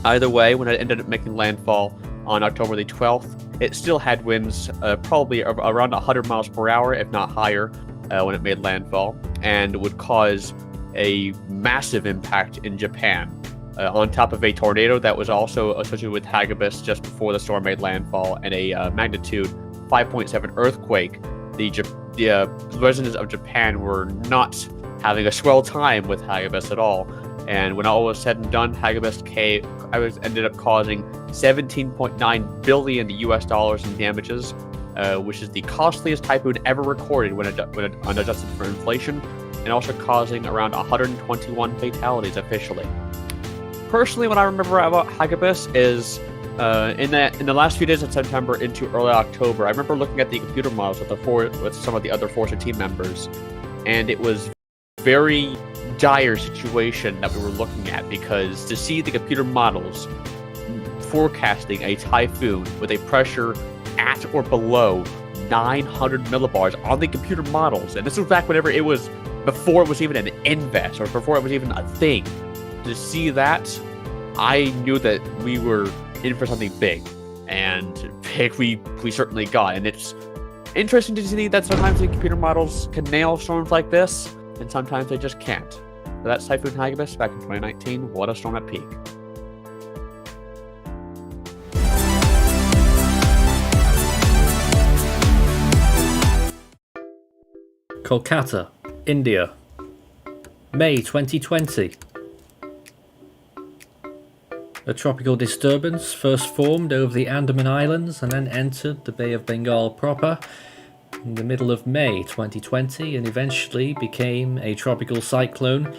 Either way, when it ended up making landfall on October the 12th, it still had winds probably around 100 miles per hour, if not higher, when it made landfall, and would cause a massive impact in Japan. On top of a tornado that was also associated with Hagibis just before the storm made landfall, and a magnitude 5.7 earthquake, the residents of Japan were not having a swell time with Hagibis at all. And when all was said and done, Hagibis ended up causing $17.9 billion US dollars in damages, which is the costliest typhoon ever recorded when unadjusted for inflation, and also causing around 121 fatalities officially. Personally, what I remember about Hagibis is in the last few days of September into early October, I remember looking at the computer models with some of the other Forza team members, and it was very dire situation that we were looking at, because to see the computer models forecasting a typhoon with a pressure at or below 900 millibars on the computer models, and this was back whenever it was before it was even an invest or before it was even a thing. To see that, I knew that we were in for something big, and big we certainly got. And it's interesting to see that sometimes the computer models can nail storms like this, and sometimes they just can't. So that's Typhoon Hagibis back in 2019. What a storm at peak. Kolkata, India, May 2020. A tropical disturbance first formed over the Andaman Islands and then entered the Bay of Bengal proper in the middle of May 2020 and eventually became a tropical cyclone.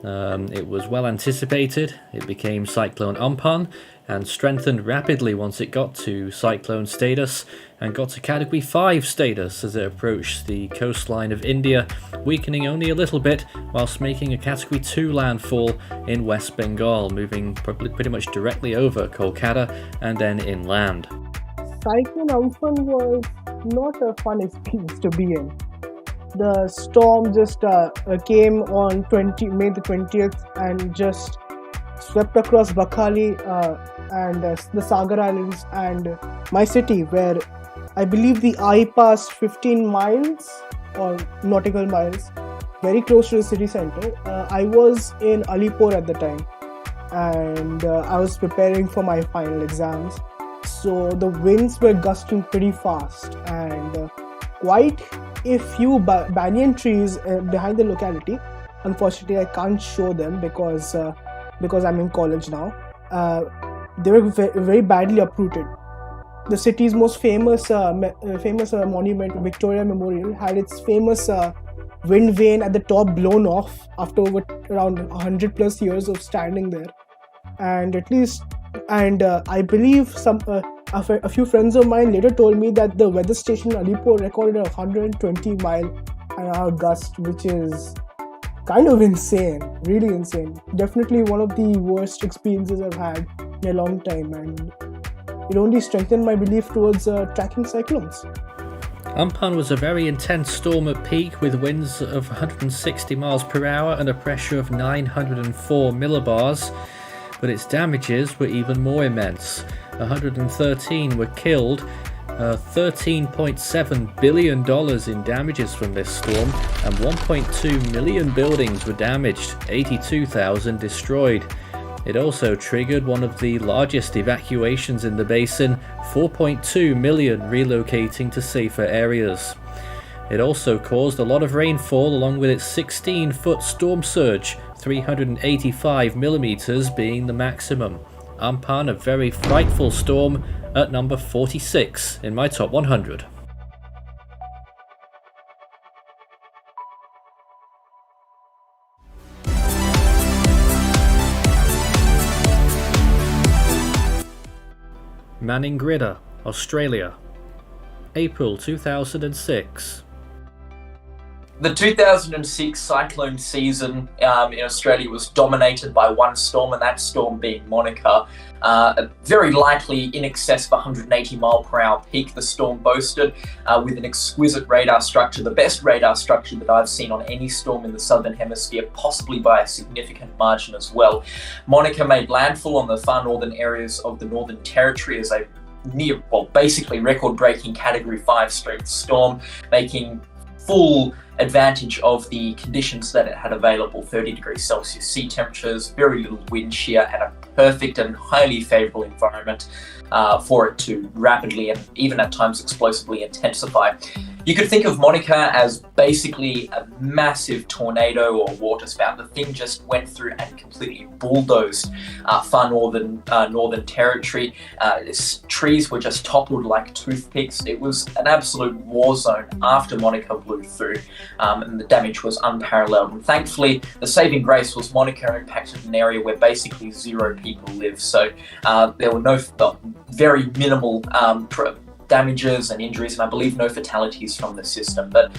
It was well anticipated. It became Cyclone Amphan and strengthened rapidly once it got to cyclone status and got to Category 5 status as it approached the coastline of India, weakening only a little bit whilst making a Category 2 landfall in West Bengal, moving pretty much directly over Kolkata and then inland. Cyclone Amphan was not a fun experience to be in. The storm just came on May the 20th and just swept across Bakhali and the Sagar Islands and my city, where I believe the eye passed 15 miles or nautical miles, very close to the city center. I was in Alipur at the time, and I was preparing for my final exams. So the winds were gusting pretty fast, and quite a few banyan trees behind the locality. Unfortunately, I can't show them because I'm in college now. they were very badly uprooted. The city's most famous monument, Victoria Memorial, had its famous wind vane at the top blown off after around 100 plus years of standing there. And I believe a few friends of mine later told me that the weather station in Alipur recorded a 120-mile-an-hour gust, which is kind of insane, really insane. Definitely one of the worst experiences I've had in a long time, and it only strengthened my belief towards tracking cyclones. Amphan was a very intense storm at peak with winds of 160 miles per hour and a pressure of 904 millibars, but its damages were even more immense. 113 were killed, $13.7 billion in damages from this storm, and 1.2 million buildings were damaged, 82,000 destroyed. It also triggered one of the largest evacuations in the basin, 4.2 million relocating to safer areas. It also caused a lot of rainfall along with its 16-foot storm surge, 385 millimeters being the maximum. Amphan, a very frightful storm, at number 46 in my top 100. Maningrida, Australia, April 2006. The 2006 cyclone season in Australia was dominated by one storm, and that storm being Monica. Very likely in excess of 180 mile per hour peak the storm boasted, with an exquisite radar structure, the best radar structure that I've seen on any storm in the Southern Hemisphere, possibly by a significant margin as well. Monica made landfall on the far northern areas of the Northern Territory as a basically record-breaking Category 5 strength storm, making full advantage of the conditions that it had available: 30 degrees Celsius sea temperatures, very little wind shear, and a perfect and highly favourable environment for it to rapidly and even at times explosively intensify. You could think of Monica as basically a massive tornado or waterspout. The thing just went through and completely bulldozed far northern territory. Trees were just toppled like toothpicks. It was an absolute war zone after Monica blew through, and the damage was unparalleled. And thankfully, the saving grace was Monica impacted an area where basically 0 people live. So there were very minimal damages and injuries, and I believe no fatalities from the system, but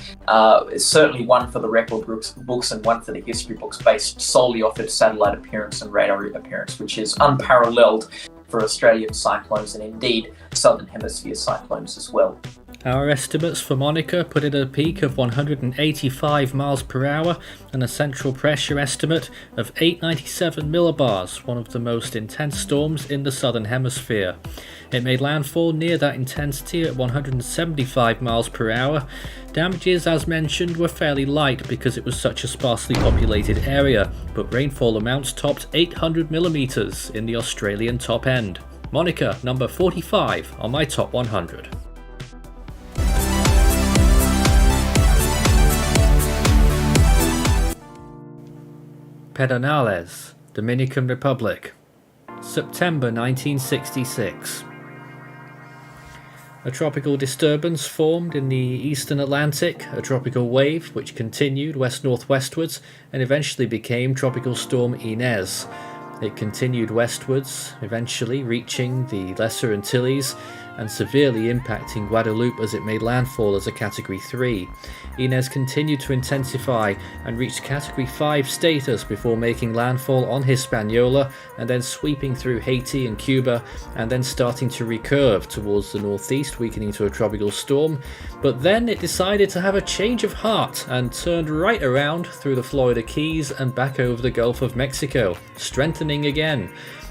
it's certainly one for the record books and one for the history books, based solely off its satellite appearance and radar appearance, which is unparalleled for Australian cyclones and indeed Southern Hemisphere cyclones as well. Our estimates for Monica put it at a peak of 185 miles per hour and a central pressure estimate of 897 millibars, one of the most intense storms in the Southern Hemisphere. It made landfall near that intensity at 175 miles per hour. Damages, as mentioned, were fairly light because it was such a sparsely populated area, but rainfall amounts topped 800 millimeters in the Australian top end. Monica, number 45 on my top 100. Pedernales, Dominican Republic, September 1966. A tropical disturbance formed in the eastern Atlantic, a tropical wave which continued west-northwestwards and eventually became Tropical Storm Inez. It continued westwards, eventually reaching the Lesser Antilles and severely impacting Guadeloupe as it made landfall as a Category 3. Inez continued to intensify and reached Category 5 status before making landfall on Hispaniola and then sweeping through Haiti and Cuba and then starting to recurve towards the northeast, weakening to a tropical storm. But then it decided to have a change of heart and turned right around through the Florida Keys and back over the Gulf of Mexico, strengthening again,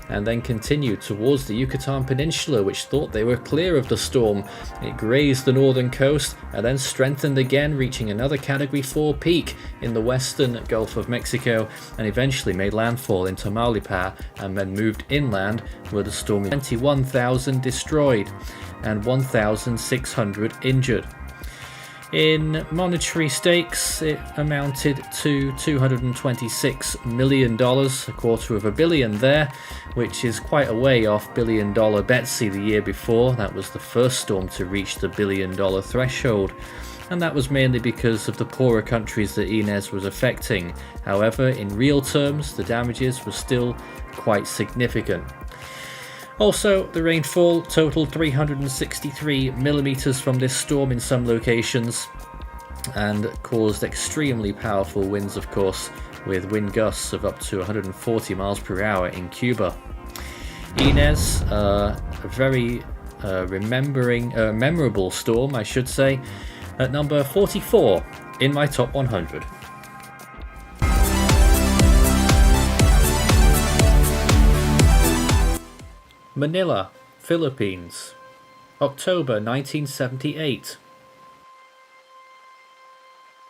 and then continued towards the Yucatan Peninsula, which thought they were clear of the storm. It grazed the northern coast and then strengthened again, reaching another Category 4 peak in the western Gulf of Mexico, and eventually made landfall in Tamaulipas and then moved inland, where the storm 21,000 destroyed and 1,600 injured. In monetary stakes, it amounted to $226 million, $250 million there, which is quite a way off $1 billion Betsy the year before. That was the first storm to reach the $1 billion threshold, and that was mainly because of the poorer countries that Inez was affecting. However, in real terms, the damages were still quite significant. Also, the rainfall totaled 363 millimeters from this storm in some locations and caused extremely powerful winds, of course, with wind gusts of up to 140 miles per hour in Cuba. Inez, a very memorable storm, I should say, at number 44 in my top 100. Manila, Philippines, October 1978.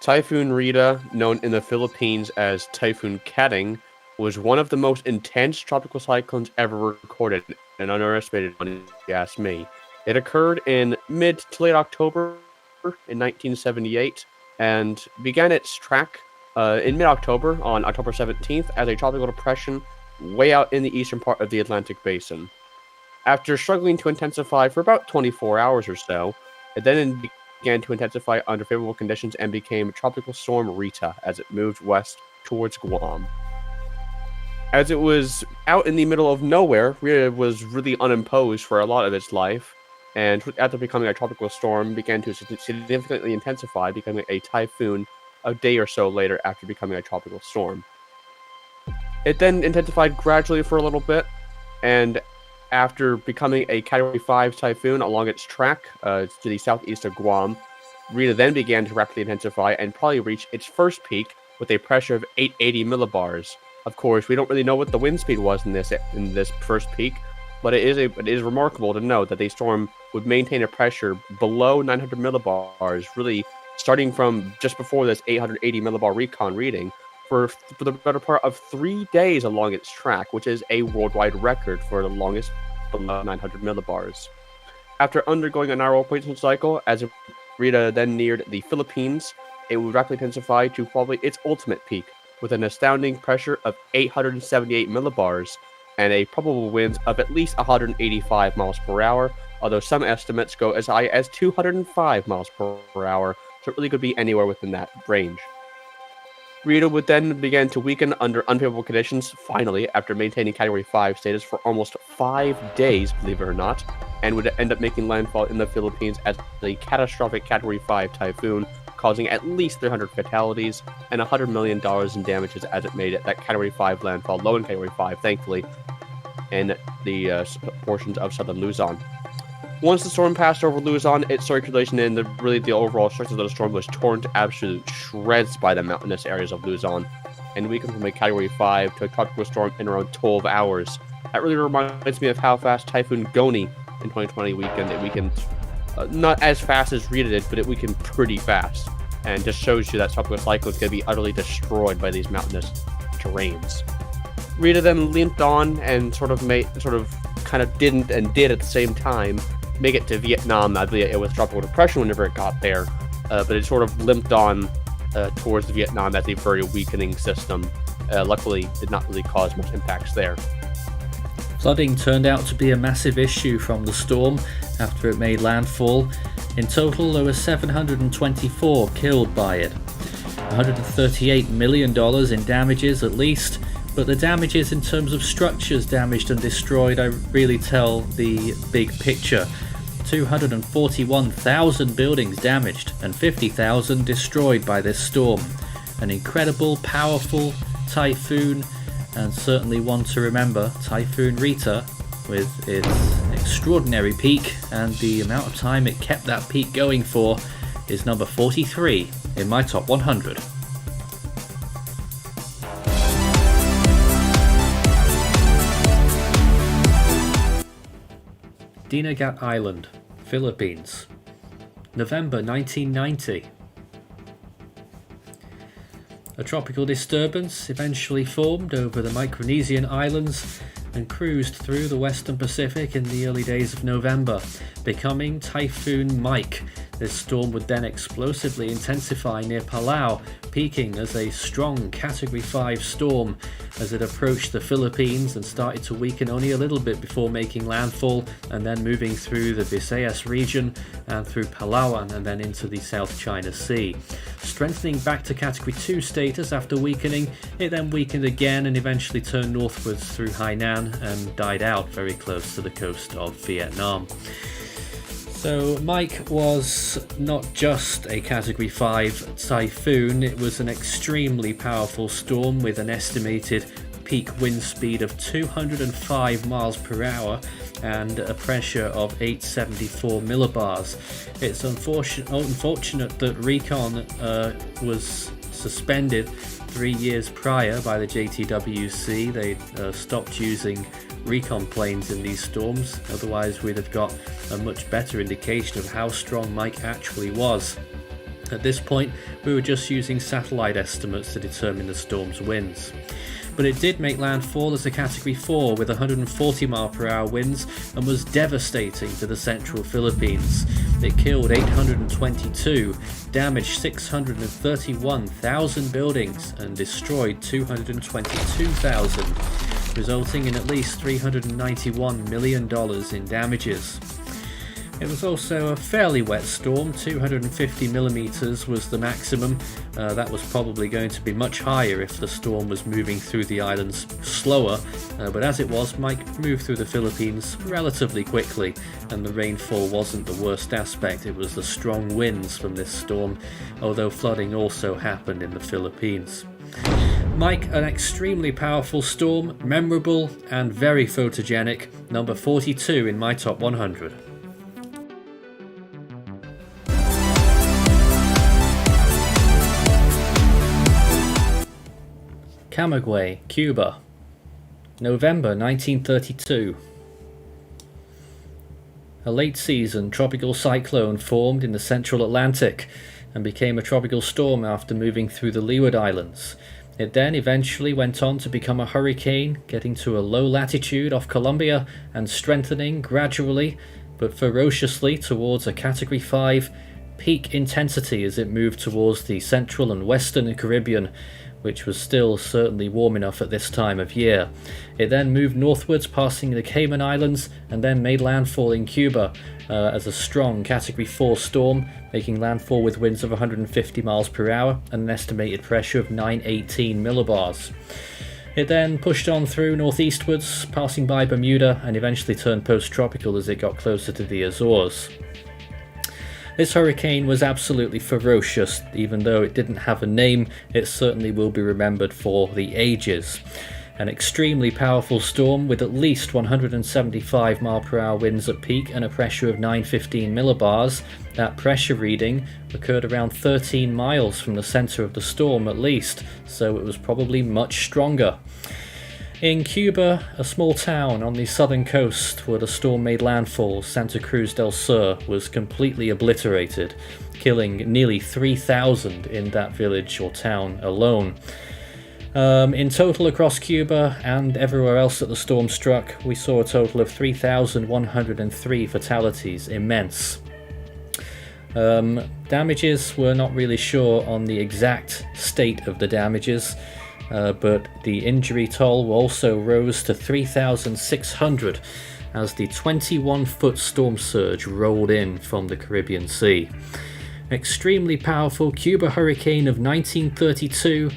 Typhoon Rita, known in the Philippines as Typhoon Kating, was one of the most intense tropical cyclones ever recorded, and underestimated one, if you ask me. It occurred in mid to late October in 1978, and began its track in mid-October on October 17th as a tropical depression way out in the eastern part of the Atlantic Basin. After struggling to intensify for about 24 hours or so, it then began to intensify under favorable conditions and became Tropical Storm Rita as it moved west towards Guam. As it was out in the middle of nowhere, Rita was really unimposed for a lot of its life, and after becoming a tropical storm, began to significantly intensify, becoming a typhoon a day or so later after becoming a tropical storm. It then intensified gradually for a little bit, and after becoming a Category 5 typhoon along its track to the southeast of Guam, Rita then began to rapidly intensify and probably reach its first peak with a pressure of 880 millibars. Of course, we don't really know what the wind speed was in this first peak, but it is remarkable to note that the storm would maintain a pressure below 900 millibars, really starting from just before this 880 millibar recon reading, for the better part of 3 days along its track, which is a worldwide record for the longest below 900 millibars. After undergoing a narrow replacement cycle, as Rita then neared the Philippines, it would rapidly intensify to probably its ultimate peak, with an astounding pressure of 878 millibars and a probable winds of at least 185 miles per hour, although some estimates go as high as 205 miles per hour, so it really could be anywhere within that range. Rita would then begin to weaken under unfavorable conditions, finally, after maintaining Category 5 status for almost 5 days, believe it or not, and would end up making landfall in the Philippines as a catastrophic Category 5 typhoon, causing at least 300 fatalities and $100 million in damages as it made that Category 5 landfall, low in Category 5, thankfully, in the portions of southern Luzon. Once the storm passed over Luzon, its circulation and the overall structure of the storm was torn to absolute shreds by the mountainous areas of Luzon, and weakened from a Category 5 to a tropical storm in around 12 hours. That really reminds me of how fast Typhoon Goni in 2020 weakened. It weakened not as fast as Rita did, but it weakened pretty fast, and just shows you that tropical cyclone is going to be utterly destroyed by these mountainous terrains. Rita then limped on and kind of didn't and did at the same time make it to Vietnam. I believe it was tropical depression whenever it got there, but it sort of limped on towards Vietnam as a very weakening system. Luckily, did not really cause much impacts there. Flooding turned out to be a massive issue from the storm after it made landfall. In total, there were 724 killed by it. $138 million in damages at least, but the damages in terms of structures damaged and destroyed don't really tell the big picture. 241,000 buildings damaged and 50,000 destroyed by this storm. An incredible, powerful typhoon, and certainly one to remember, Typhoon Rita, with its extraordinary peak and the amount of time it kept that peak going for, is number 43 in my top 100. Dinagat Island, Philippines, November 1990. A tropical disturbance eventually formed over the Micronesian islands and cruised through the western Pacific in the early days of November, becoming Typhoon Mike, This storm would then explosively intensify near Palau, peaking as a strong Category 5 storm as it approached the Philippines and started to weaken only a little bit before making landfall and then moving through the Visayas region and through Palawan and then into the South China Sea. Strengthening back to Category 2 status after weakening, it then weakened again and eventually turned northwards through Hainan and died out very close to the coast of Vietnam. So Mike was not just a Category 5 typhoon, it was an extremely powerful storm with an estimated peak wind speed of 205 miles per hour and a pressure of 874 millibars. It's unfortunate that recon was suspended 3 years prior by the JTWC. They stopped using recon planes in these storms, otherwise we'd have got a much better indication of how strong Mike actually was. At this point we were just using satellite estimates to determine the storm's winds. But it did make landfall as a Category 4 with 140 mph winds and was devastating to the central Philippines. It killed 822, damaged 631,000 buildings and destroyed 222,000, resulting in at least $391 million in damages. It was also a fairly wet storm. 250 millimeters was the maximum. That was probably going to be much higher if the storm was moving through the islands slower, but as it was, Mike moved through the Philippines relatively quickly, and the rainfall wasn't the worst aspect. It was the strong winds from this storm, although flooding also happened in the Philippines. Mike, an extremely powerful storm, memorable and very photogenic, number 42 in my top 100. Camagüey, Cuba, November 1932. A late-season tropical cyclone formed in the central Atlantic and became a tropical storm after moving through the Leeward Islands. It then eventually went on to become a hurricane, getting to a low latitude off Colombia and strengthening gradually but ferociously towards a Category 5 peak intensity as it moved towards the central and western Caribbean, which was still certainly warm enough at this time of year. It then moved northwards, passing the Cayman Islands, and then made landfall in Cuba as a strong Category 4 storm, making landfall with winds of 150 miles per hour and an estimated pressure of 918 millibars. It then pushed on through northeastwards, passing by Bermuda, and eventually turned post-tropical as it got closer to the Azores. This hurricane was absolutely ferocious. Even though it didn't have a name, it certainly will be remembered for the ages. An extremely powerful storm with at least 175 mph winds at peak and a pressure of 915 millibars. That pressure reading occurred around 13 miles from the center of the storm at least, so it was probably much stronger. In Cuba, a small town on the southern coast where the storm made landfall, Santa Cruz del Sur, was completely obliterated, killing nearly 3,000 in that village or town alone. In total across Cuba and everywhere else that the storm struck, we saw a total of 3,103 fatalities, immense. Damages, we're not really sure on the exact state of the damages. But the injury toll also rose to 3,600 as the 21-foot storm surge rolled in from the Caribbean Sea. Extremely powerful Cuba hurricane of 1932,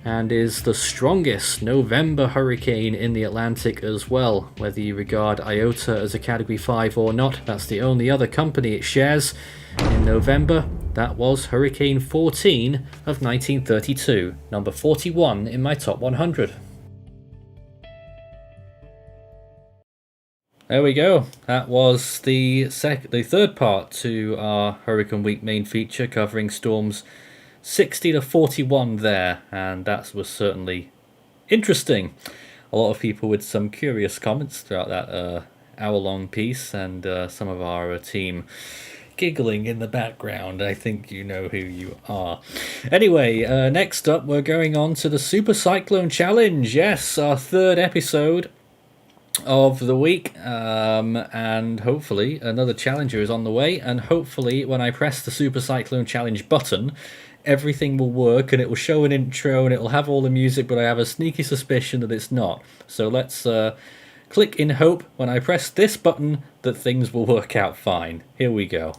and is the strongest November hurricane in the Atlantic as well. Whether you regard Iota as a Category 5 or not, that's the only other company it shares. In November, that was Hurricane 14 of 1932, number 41 in my top 100. There we go. That was the third part to our Hurricane Week main feature, covering storms 60 to 41 there, and that was certainly interesting. A lot of people with some curious comments throughout that hour-long piece, and some of our team giggling in the background. I think you know who you are. Anyway, next up we're going on to the Super Cyclone Challenge. Yes, our third episode of the week, and hopefully another challenger is on the way, and hopefully when I press the Super Cyclone Challenge button, everything will work and it will show an intro and it will have all the music, but I have a sneaky suspicion that it's not. So let's click in hope when I press this button that things will work out fine. Here we go.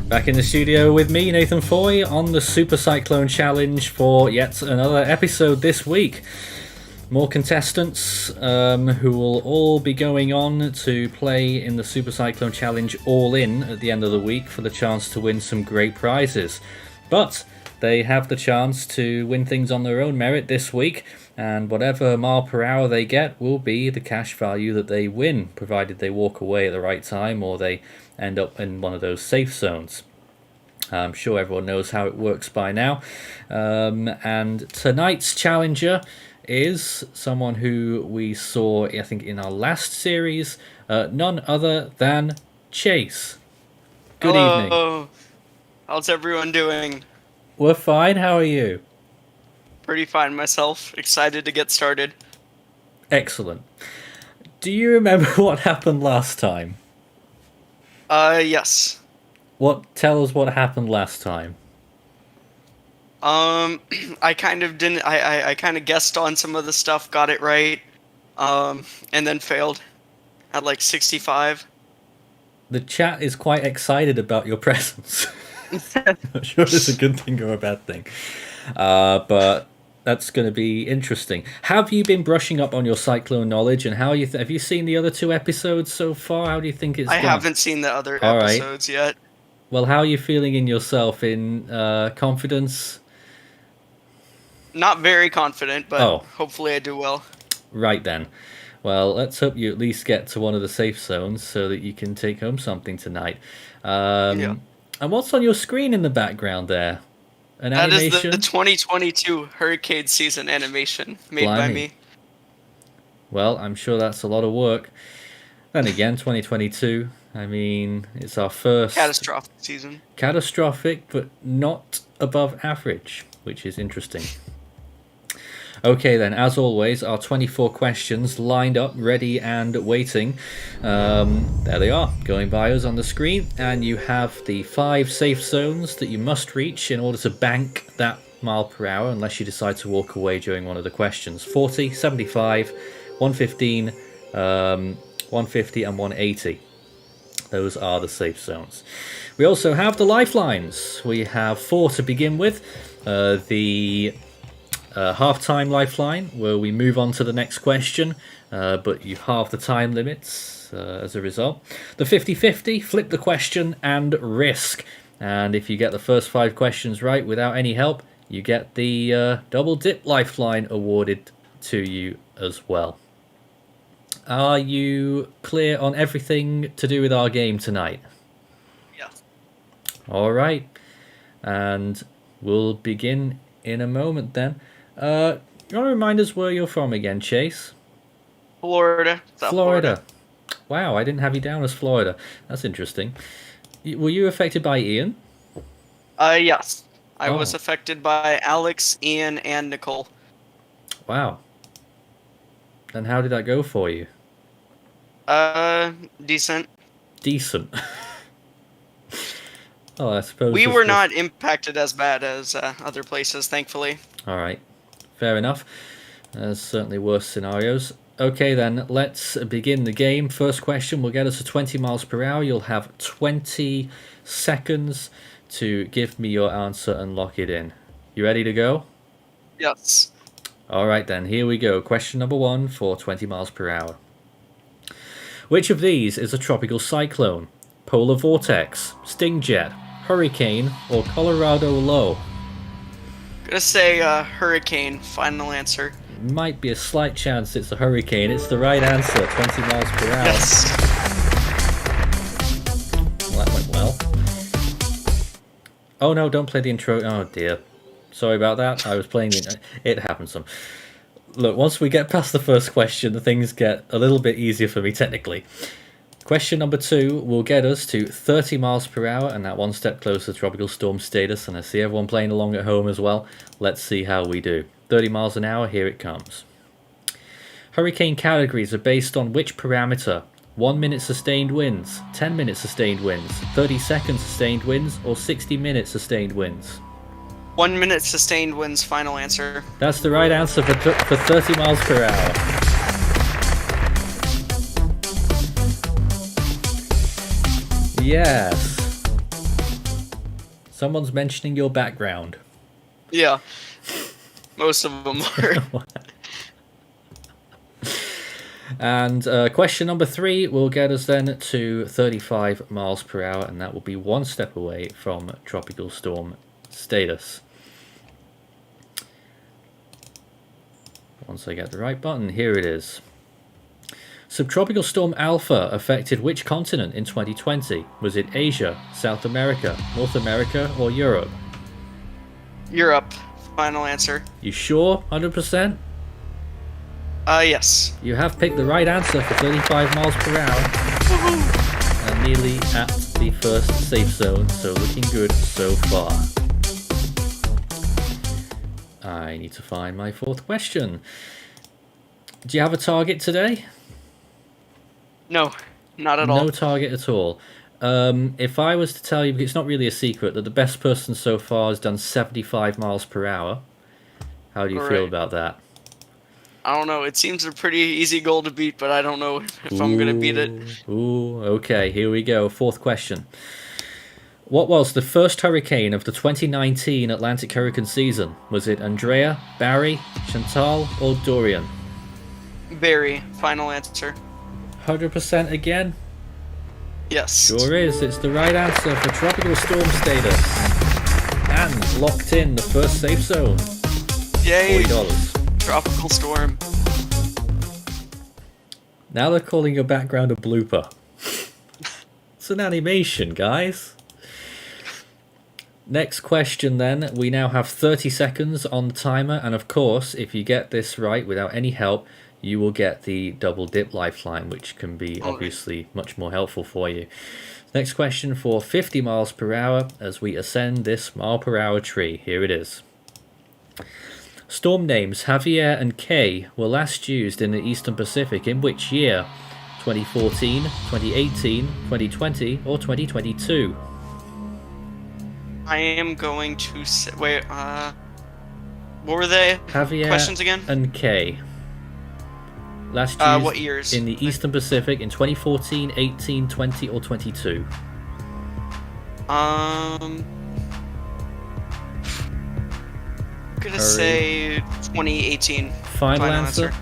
Back in the studio with me, Nathan Foy, on the Super Cyclone Challenge for yet another episode this week. More contestants who will all be going on to play in the Super Cyclone Challenge all in at the end of the week for the chance to win some great prizes. But they have the chance to win things on their own merit this week, and whatever mile per hour they get will be the cash value that they win, provided they walk away at the right time or they end up in one of those safe zones. I'm sure everyone knows how it works by now. And tonight's challenger is someone who we saw, I think, in our last series, none other than Chase. Good evening. Hello. How's everyone doing? We're fine. How are you? Pretty fine myself. Excited to get started. Excellent. Do you remember what happened last time? Yes. Tell us what happened last time. I kind of didn't. I kind of guessed on some of the stuff, got it right, and then failed at like 65. The chat is quite excited about your presence. Not sure it's a good thing or a bad thing, but that's going to be interesting. Have you been brushing up on your Cyclone knowledge, and how have you seen the other 2 episodes so far? How do you think it's? I haven't seen the other episodes yet. Well, how are you feeling in yourself? In confidence? Not very confident, but hopefully I do well. Right then. Well, let's hope you at least get to one of the safe zones so that you can take home something tonight. And what's on your screen in the background there? An animation? That is the 2022 hurricane season animation made by me. Well, I'm sure that's a lot of work. Then again, 2022, I mean, it's our first... catastrophic season. Catastrophic, but not above average, which is interesting. Okay then, as always, our 24 questions lined up, ready and waiting. There they are, going by us on the screen, and you have the 5 safe zones that you must reach in order to bank that mile per hour, unless you decide to walk away during one of the questions. 40, 75, 115, 150 and 180. Those are the safe zones. We also have the lifelines. We have 4 to begin with. The half-time lifeline, where we move on to the next question, but you halve the time limits as a result. The 50-50, flip the question and risk. And if you get the first 5 questions right without any help, you get the double dip lifeline awarded to you as well. Are you clear on everything to do with our game tonight? Yeah. All right. And we'll begin in a moment then. You want to remind us where you're from again, Chase? Florida. Florida. Wow, I didn't have you down as Florida. That's interesting. Were you affected by Ian? Yes. I was affected by Alex, Ian, and Nicole. Wow. And how did that go for you? Decent. Decent. Oh, I suppose we were not impacted as bad as other places, thankfully. All right. Fair enough. There's certainly worse scenarios. Okay, then, let's begin the game. First question will get us to 20 miles per hour. You'll have 20 seconds to give me your answer and lock it in. You ready to go? Yes. All right, then. Here we go. Question number 1 for 20 miles per hour. Which of these is a tropical cyclone? Polar vortex, sting jet, hurricane, or Colorado low? gonna say hurricane. Final answer. Might be a slight chance it's a hurricane. It's the right answer. 20 miles per hour. Yes. Well, that went well. Oh no! Don't play the intro. Oh dear. Sorry about that. I was playing the. It happens. Some. Look, once we get past the first question, things get a little bit easier for me technically. Question number 2 will get us to 30 miles per hour, and that one step closer to tropical storm status. And I see everyone playing along at home as well. Let's see how we do. 30 miles an hour, here it comes. Hurricane categories are based on which parameter? 1 minute sustained winds, 10 minute sustained winds, 30 second sustained winds, or 60 minute sustained winds? 1 minute sustained winds. Final answer. That's the right answer for 30 miles per hour. Yes. Someone's mentioning your background. Yeah. Most of them are. And question number 3 will get us then to 35 miles per hour, and that will be one step away from tropical storm status. Once I get the right button, here it is. Subtropical storm Alpha affected which continent in 2020? Was it Asia, South America, North America, or Europe? Europe. Final answer. You sure? 100%? Yes. You have picked the right answer for 35 miles per hour. And nearly at the first safe zone, so looking good so far. I need to find my 4th question. Do you have a target today? No, not at all. No target at all. If I was to tell you, it's not really a secret, that the best person so far has done 75 miles per hour. How do you feel about that? I don't know. It seems a pretty easy goal to beat, but I don't know if I'm going to beat it. Ooh, okay, here we go. 4th question. What was the first hurricane of the 2019 Atlantic hurricane season? Was it Andrea, Barry, Chantal, or Dorian? Barry. Final answer. 100% again? Yes. Sure is. It's the right answer for tropical storm status. And locked in the first safe zone. Yay. $40. Tropical storm. Now they're calling your background a blooper. It's an animation, guys. Next question then. We now have 30 seconds on the timer. And of course, if you get this right without any help, you will get the double dip lifeline, which can be obviously much more helpful for you. Next question for 50 miles per hour as we ascend this mile per hour tree. Here it is. Storm names Javier and Kay were last used in the Eastern Pacific in which year? 2014, 2018, 2020, or 2022? I am going to say... Wait, what were they? Javier questions again? And Kay. Last used what years? in the Eastern Pacific in 2014, 18, 20, or 22? I'm gonna say 2018. Final answer?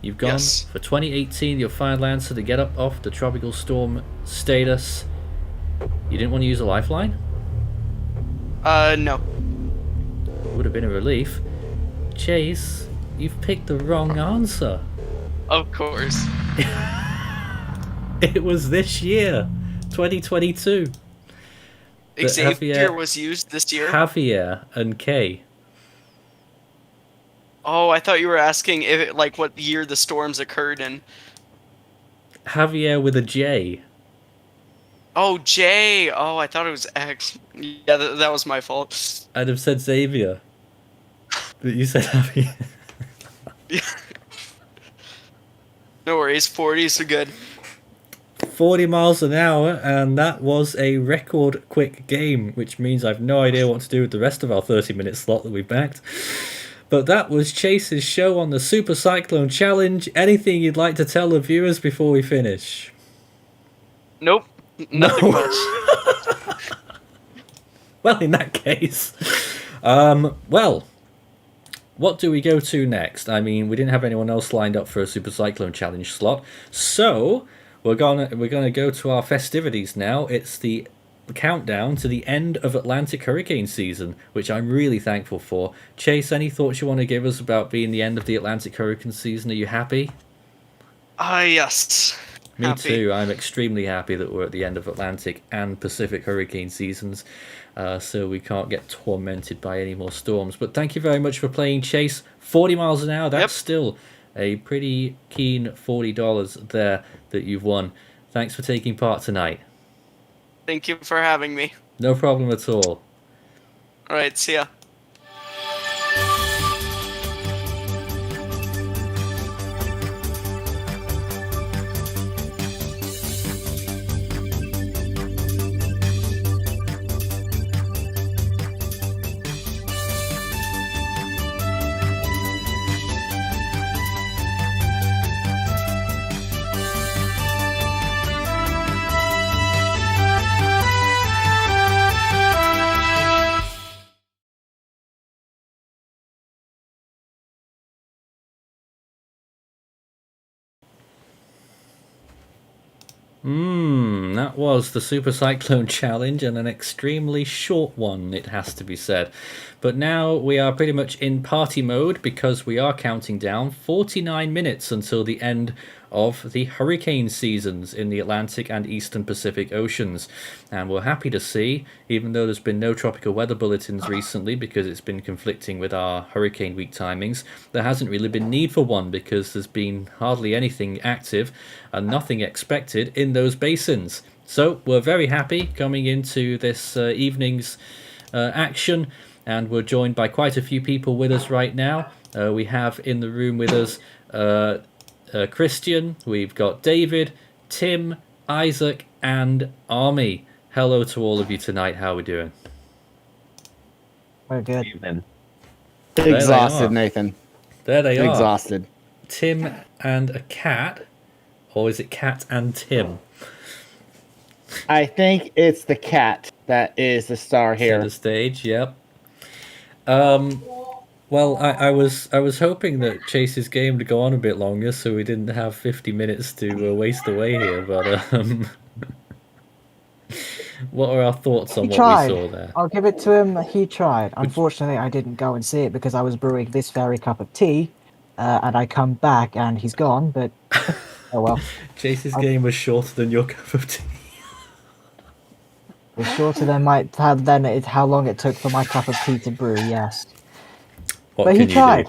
You've gone Yes. for 2018, your final answer to get up off the tropical storm status. You didn't want to use a lifeline? No. Would have been a relief. Chase, you've picked the wrong answer. Of course. It was this year, 2022. that Xavier was used this year? Javier and Kay. Oh, I thought you were asking if it, like what year the storms occurred in. Javier with a J. Oh, J. Oh, I thought it was X. Yeah, that was my fault. I'd have said Xavier. But you said Javier. No worries, 40s are good. 40 miles an hour, and that was a record quick game, which means I've no idea what to do with the rest of our 30-minute slot that we backed. But that was Chase's show on the Super Cyclone Challenge. Anything you'd like to tell the viewers before we finish? Nope, nothing much. Well, in that case, well, what do we go to next? I mean, we didn't have anyone else lined up for a Super Cyclone Challenge slot, so we're gonna go to our festivities now. It's the countdown to the end of Atlantic hurricane season, which I'm really thankful for. Chase, any thoughts you want to give us about being the end of the Atlantic hurricane season? Are you happy? Yes. Me Happy. too. I'm extremely happy that we're at the end of Atlantic and Pacific hurricane seasons, so we can't get tormented by any more storms. But thank you very much for playing, Chase. 40 miles an hour, that's still a pretty keen $40 there that you've won. Thanks for taking part tonight. Thank you for having me. No problem at all. All right, see ya. That was the Super Cyclone Challenge, and an extremely short one, it has to be said. But now we are pretty much in party mode because we are counting down 49 minutes until the end of the hurricane seasons in the Atlantic and Eastern Pacific Oceans. And we're happy to see, even though there's been no tropical weather bulletins recently because it's been conflicting with our hurricane week timings, there hasn't really been need for one because there's been hardly anything active and nothing expected in those basins. So we're very happy coming into this evening's action, and we're joined by quite a few people with us right now. We have in the room with us Christian, we've got David, Tim, Isaac, and Army. Hello to all of you tonight. How are we doing? We're good. Exhausted, Nathan. There they are. Exhausted. Tim and a cat, or is it cat and Tim? I think it's the cat that is the star here. Center stage, yep. Well, I was hoping that Chase's game would go on a bit longer, so we didn't have 50 minutes to waste away here. But what are our thoughts on what we saw there? I'll give it to him. He tried. Unfortunately, I didn't go and see it because I was brewing this very cup of tea, and I come back and he's gone. But oh well. Chase's game was shorter than your cup of tea. It's shorter than how long it took for my cup of tea to brew. Yes. But he tried.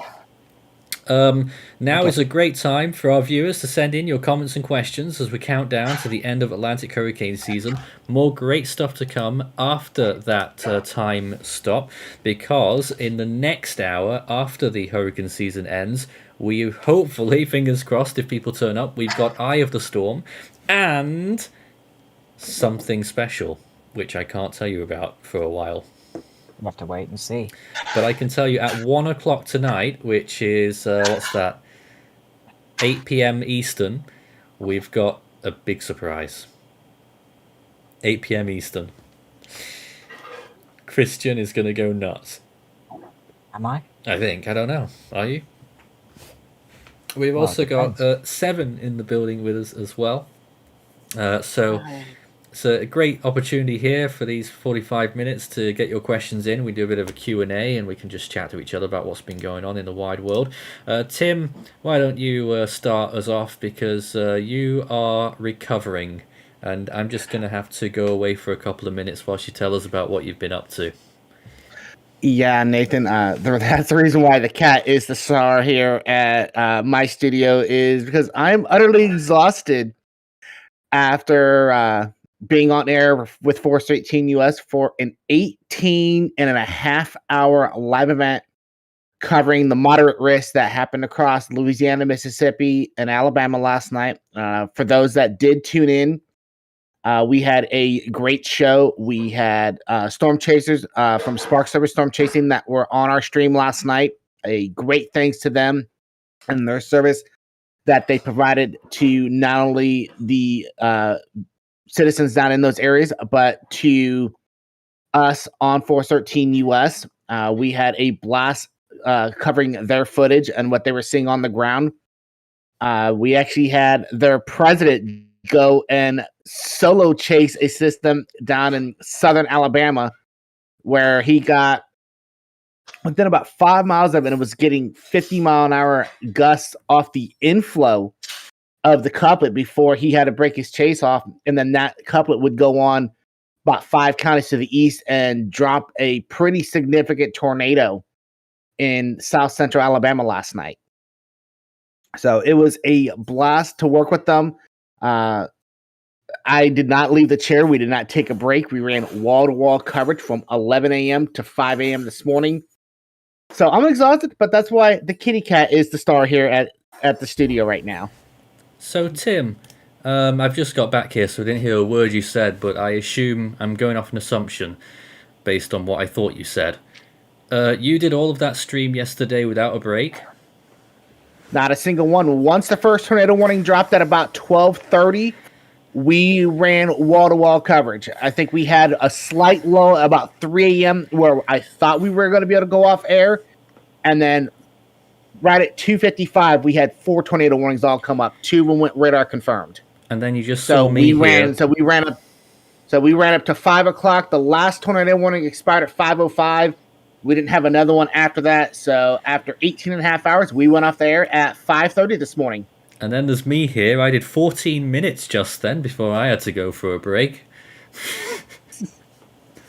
Now is a great time for our viewers to send in your comments and questions as we count down to the end of Atlantic hurricane season. More great stuff to come after that time stop, because in the next hour after the hurricane season ends, we hopefully, fingers crossed if people turn up, we've got Eye of the Storm and something special, which I can't tell you about for a while. We'll have to wait and see. But I can tell you at 1 o'clock tonight, which is, what's that, 8 p.m. Eastern, we've got a big surprise. 8 p.m. Eastern. Christian is going to go nuts. Am I? I think. I don't know. Are you? We've also got Seven in the building with us as well. So it's a great opportunity here for these 45 minutes to get your questions in. We do a bit of a Q&A and we can just chat to each other about what's been going on in the wide world. Tim, why don't you start us off, because you are recovering and I'm just going to have to go away for a couple of minutes whilst you tell us about what you've been up to. Yeah, Nathan, that's the reason why the cat is the star here at my studio, is because I'm utterly exhausted after being on air with 413 US for an 18.5-hour live event covering the moderate risk that happened across Louisiana, Mississippi, and Alabama last night. For those that did tune in, we had a great show. We had storm chasers from Spark Service Storm Chasing that were on our stream last night. A great thanks to them and their service that they provided to not only the citizens down in those areas, but to us on 413 US. We had a blast covering their footage and what they were seeing on the ground. We actually had their president go and solo chase a system down in southern Alabama where he got within about 5 miles of it and was getting 50-mile-an-hour gusts off the inflow of the couplet before he had to break his chase off. And then that couplet would go on about 5 counties to the east and drop a pretty significant tornado in south central Alabama last night. So it was a blast to work with them. I did not leave the chair. We did not take a break. We ran wall-to-wall coverage from 11 a.m. to 5 a.m. this morning. So I'm exhausted, but that's why the kitty cat is the star here at the studio right now. So, Tim, I've just got back here, so I didn't hear a word you said, but I assume I'm going off an assumption based on what I thought you said. You did all of that stream yesterday without a break? Not a single one. Once the first tornado warning dropped at about 12:30, we ran wall-to-wall coverage. I think we had a slight lull about 3 a.m. where I thought we were going to be able to go off air, and then right at 2:55, we had 4 tornado warnings all come up. 2 of them went radar confirmed. And then you just saw me here. So we ran up to 5 o'clock. The last tornado warning expired at 5:05. We didn't have another one after that. So after 18 and a half hours, we went off the air at 5:30 this morning. And then there's me here. I did 14 minutes just then before I had to go for a break.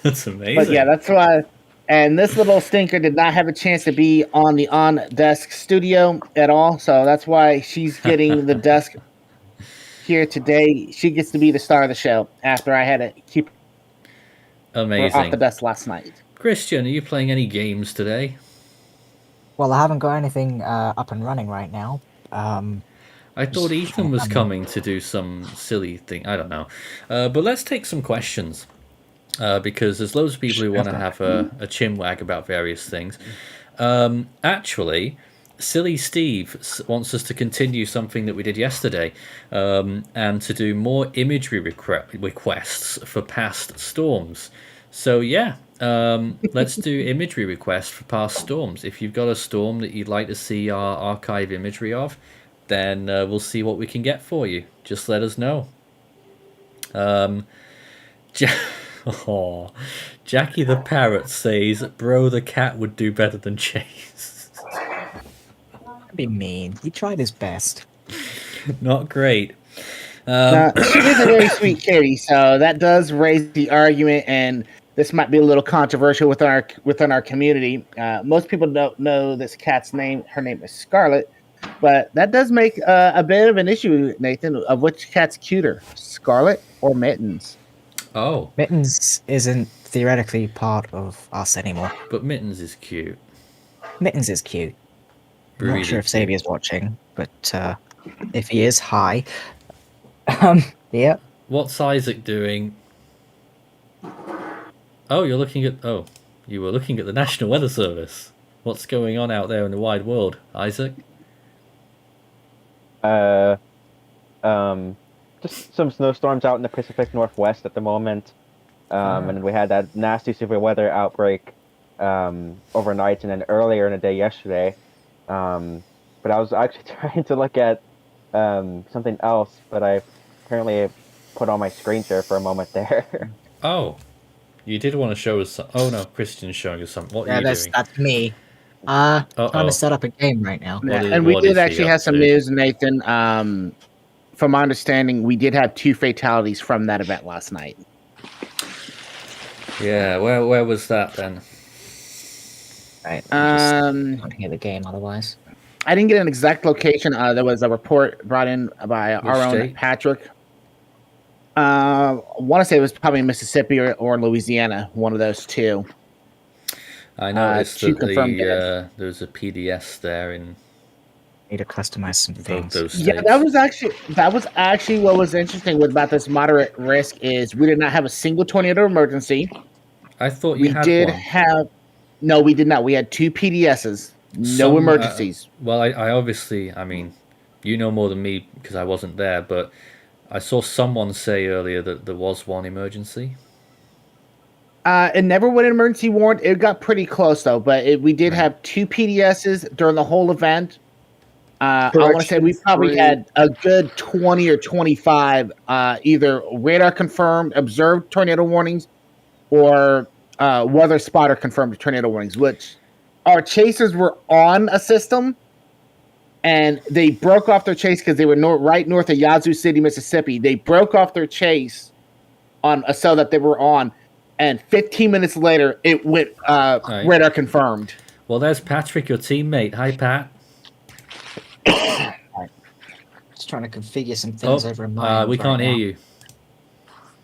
That's amazing. But yeah, that's why. And this little stinker did not have a chance to be on the on-desk studio at all. So that's why she's getting the desk here today. She gets to be the star of the show after I had to keep her off the desk last night. Christian, are you playing any games today? Well, I haven't got anything up and running right now. I thought Ethan was coming to do some silly thing. I don't know. But let's take some questions. Because there's loads of people who want to have a chinwag about various things. Actually, Silly Steve wants us to continue something that we did yesterday, and to do more imagery requests for past storms. So yeah, let's do imagery requests for past storms. If you've got a storm that you'd like to see our archive imagery of, then we'll see what we can get for you. Just let us know. Oh, Jackie the Parrot says, "Bro, the cat would do better than Chase." That'd be mean. He tried his best. Not great. She is a very sweet kitty, so that does raise the argument, and this might be a little controversial within our community. Most people don't know this cat's name. Her name is Scarlet, but that does make a bit of an issue, Nathan, of which cat's cuter, Scarlet or Mittens. Oh. Mittens isn't theoretically part of us anymore. But Mittens is cute. Mittens is cute. I'm Really not sure if cute. Xavier's watching, but if he is, hi. Yeah. What's Isaac doing? Oh, you're looking at... Oh, you were looking at the National Weather Service. What's going on out there in the wide world, Isaac? Just some snowstorms out in the Pacific Northwest at the moment. And we had that nasty severe weather outbreak overnight and then earlier in the day yesterday. But I was actually trying to look at something else, but I apparently put on my screen share for a moment there. Oh, you did want to show us some... Oh no, Christian's showing us something. What are you doing? That's me. Trying to set up a game right now. And we did actually have some news, Nathan. From my understanding, we did have 2 fatalities from that event last night. Yeah, where was that then? Right. Looking at the game otherwise. I didn't get an exact location. There was a report brought in by our own state? Patrick. I want to say it was probably Mississippi or Louisiana, one of those two. I noticed to that confirm there's a PDS there in... Need to customize some things. Those states. Yeah, that was actually what was interesting about this moderate risk is we did not have a single tornado emergency. I thought you had one. No, we did not. We had 2 PDSs, no emergencies. Well, I obviously, I mean, you know more than me because I wasn't there, but I saw someone say earlier that there was one emergency. It never went an emergency warrant. It got pretty close though, but we did have 2 PDSs during the whole event. I want to say we probably had a good 20 or 25 either radar confirmed observed tornado warnings or weather spotter confirmed tornado warnings, which our chasers were on a system and they broke off their chase because they were right north of Yazoo City, Mississippi. They broke off their chase on a cell that they were on, and 15 minutes later it went radar confirmed. Well, there's Patrick, your teammate. Hi, Pat. Just trying to configure some things over in my we can't hear you.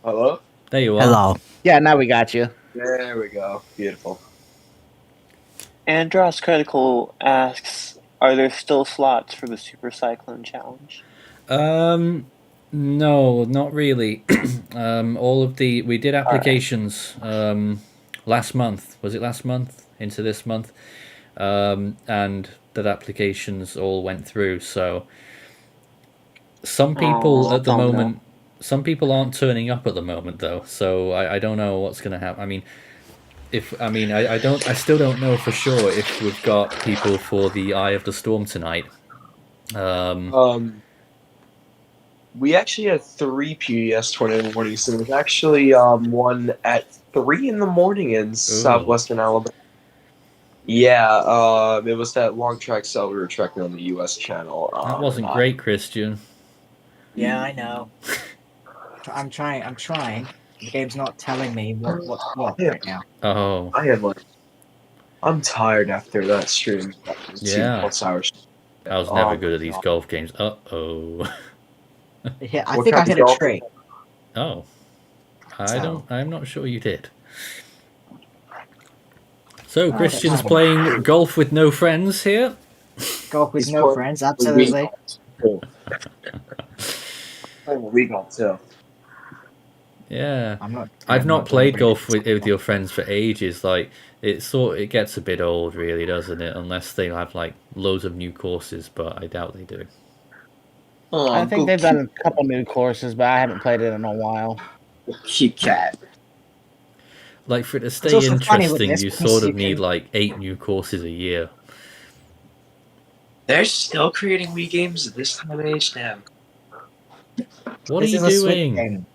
Hello? There you are. Hello. Yeah, now we got you. There we go. Beautiful. Andros Critical asks, are there still slots for the Super Cyclone Challenge? No, not really. We did applications last month. Was it last month? Into this month, and that applications all went through. So some people at the moment, some people aren't turning up at the moment though. So I don't know what's going to happen. I mean, I still don't know for sure if we've got people for the Eye of the Storm tonight. We actually had 3 PDS tornado warnings. There was actually one at 3 in the morning in southwestern Alabama. Yeah, it was that long track cell we were tracking on the U.S. channel. That wasn't great, Christian. Yeah, I know. I'm trying. The game's not telling me what's what right now. Oh. I'm tired after that stream. Yeah. 2+ hours. I was never good at these golf games. Uh-oh. Yeah, I think I hit a tree. Oh. I'm not sure you did. So Christian's playing golf with no friends here. Golf with no friends, absolutely. We got too. Yeah, I've not played golf with your friends for ages. Like it gets a bit old, really, doesn't it? Unless they have like loads of new courses, but I doubt they do. I think they've done a couple new courses, but I haven't played it in a while. Kit Kat. Like for it to stay interesting, you sort of need like 8 new courses a year. They're still creating Wii games at this time of age now. What are you doing?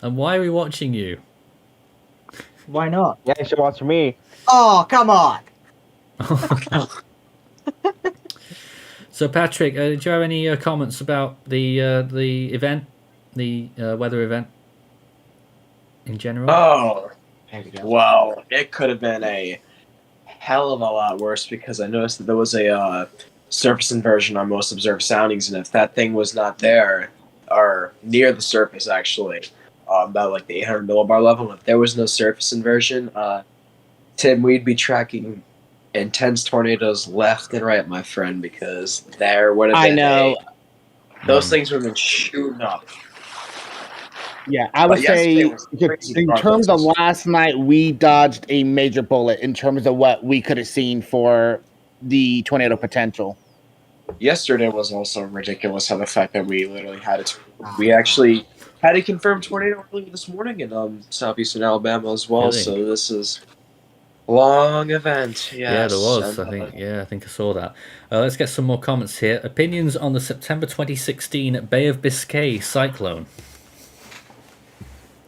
And why are we watching you? Why not? Yeah, you should watch me. Oh, come on! So Patrick, did you have any comments about the event, the weather event in general? Oh, well, it could have been a hell of a lot worse because I noticed that there was a surface inversion on most observed soundings, and if that thing was not there, or near the surface actually, about like the 800 millibar level, if there was no surface inversion, Tim, we'd be tracking intense tornadoes left and right, my friend, because there would have been those things would have been shooting up. Yeah, I would say in terms of last night, we dodged a major bullet in terms of what we could have seen for the tornado potential. Yesterday was also ridiculous. How the fact that we literally we actually had a confirmed tornado earlier this morning in southeastern Alabama as well. Really? So this is a long event. Yes. Yeah, there was. I think I saw that. Let's get some more comments here. Opinions on the September 2016 Bay of Biscay cyclone.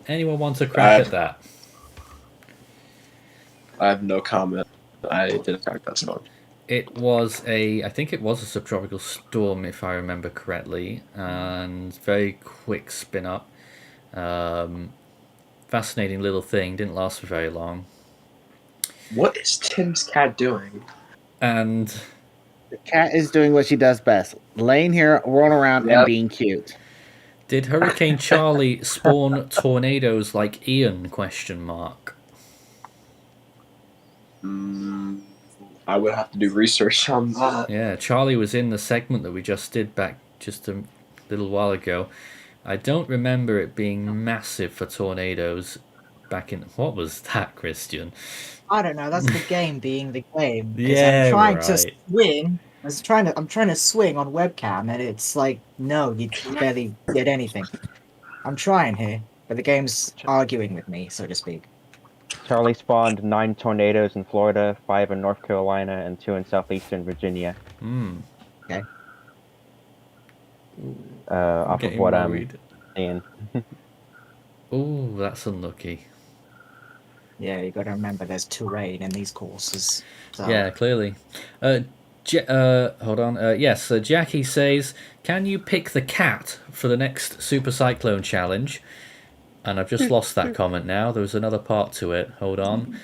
Anyone want to crack at that? I have no comment. I didn't crack that storm. It was I think it was a subtropical storm, if I remember correctly, and very quick spin up. Fascinating little thing, didn't last for very long. What is Tim's cat doing? And the cat is doing what she does best, laying here, rolling around, and being cute. Did Hurricane Charlie spawn tornadoes like Ian? ? I would have to do research on that. Yeah, Charlie was in the segment that we just did back just a little while ago. I don't remember it being massive for tornadoes back in... What was that, Christian? I don't know. That's the game being the game. Yeah, I'm trying right. to swing. I'm trying to swing on webcam, and it's like, no, you barely did anything. I'm trying here, but the game's arguing with me, so to speak. Charlie spawned 9 tornadoes in Florida, 5 in North Carolina, and 2 in southeastern Virginia. Okay. Off of what I'm seeing. Oh, that's unlucky. Yeah, you got to remember there's terrain in these courses. So. Yeah, clearly. Hold on. Yes, Jackie says, can you pick the cat for the next Super Cyclone challenge? And I've just lost that comment now. There was another part to it. Hold on.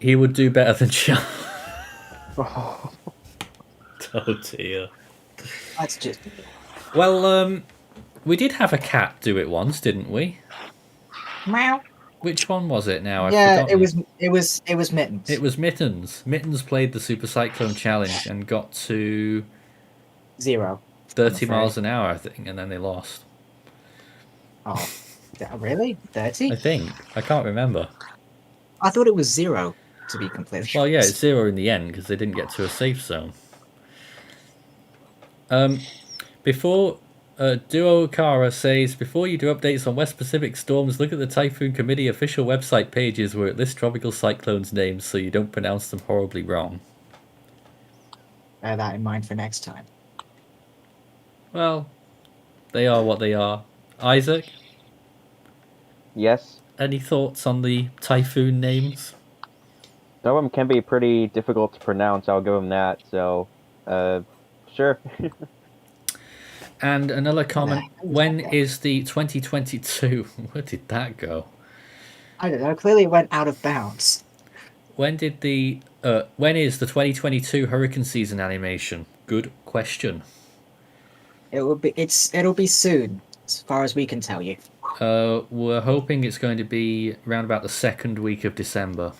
He would do better than Charlie. Oh dear. That's just... Well, we did have a cat do it once, didn't we? Meow. Which one was it now? I've Yeah, forgotten. it was Mittens. It was Mittens. Mittens played the Super Cyclone Challenge and got to 0. 30 miles an hour, I think, and then they lost. Oh, really? 30? I think. I can't remember. I thought it was 0, to be completely Well, yeah, it's 0 in the end because they didn't get to a safe zone. Before Duo Kara says, before you do updates on West Pacific storms, look at the Typhoon Committee official website pages where it lists tropical cyclones names so you don't pronounce them horribly wrong. Bear that in mind for next time. Well, they are what they are. Isaac? Yes? Any thoughts on the typhoon names? Some of them can be pretty difficult to pronounce, I'll give them that, so, sure. And another comment, when is the 2022... Where did that go? I don't know, clearly it went out of bounds. When is the 2022 hurricane season animation? Good question. It'll be soon, as far as we can tell you. We're hoping it's going to be around about the second week of December.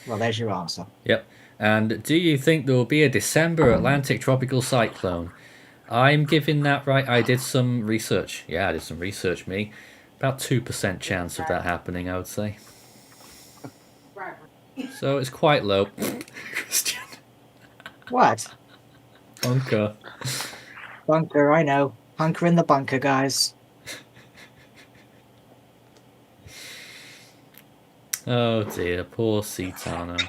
Well, there's your answer. Yep. And do you think there will be a December Atlantic tropical cyclone? I'm giving that right. I did some research. Yeah, I did some research, me. About 2% chance of that happening, I would say. So it's quite low. Christian. What? Bunker. Bunker, I know. Hunker in the bunker, guys. Oh dear, poor Citano.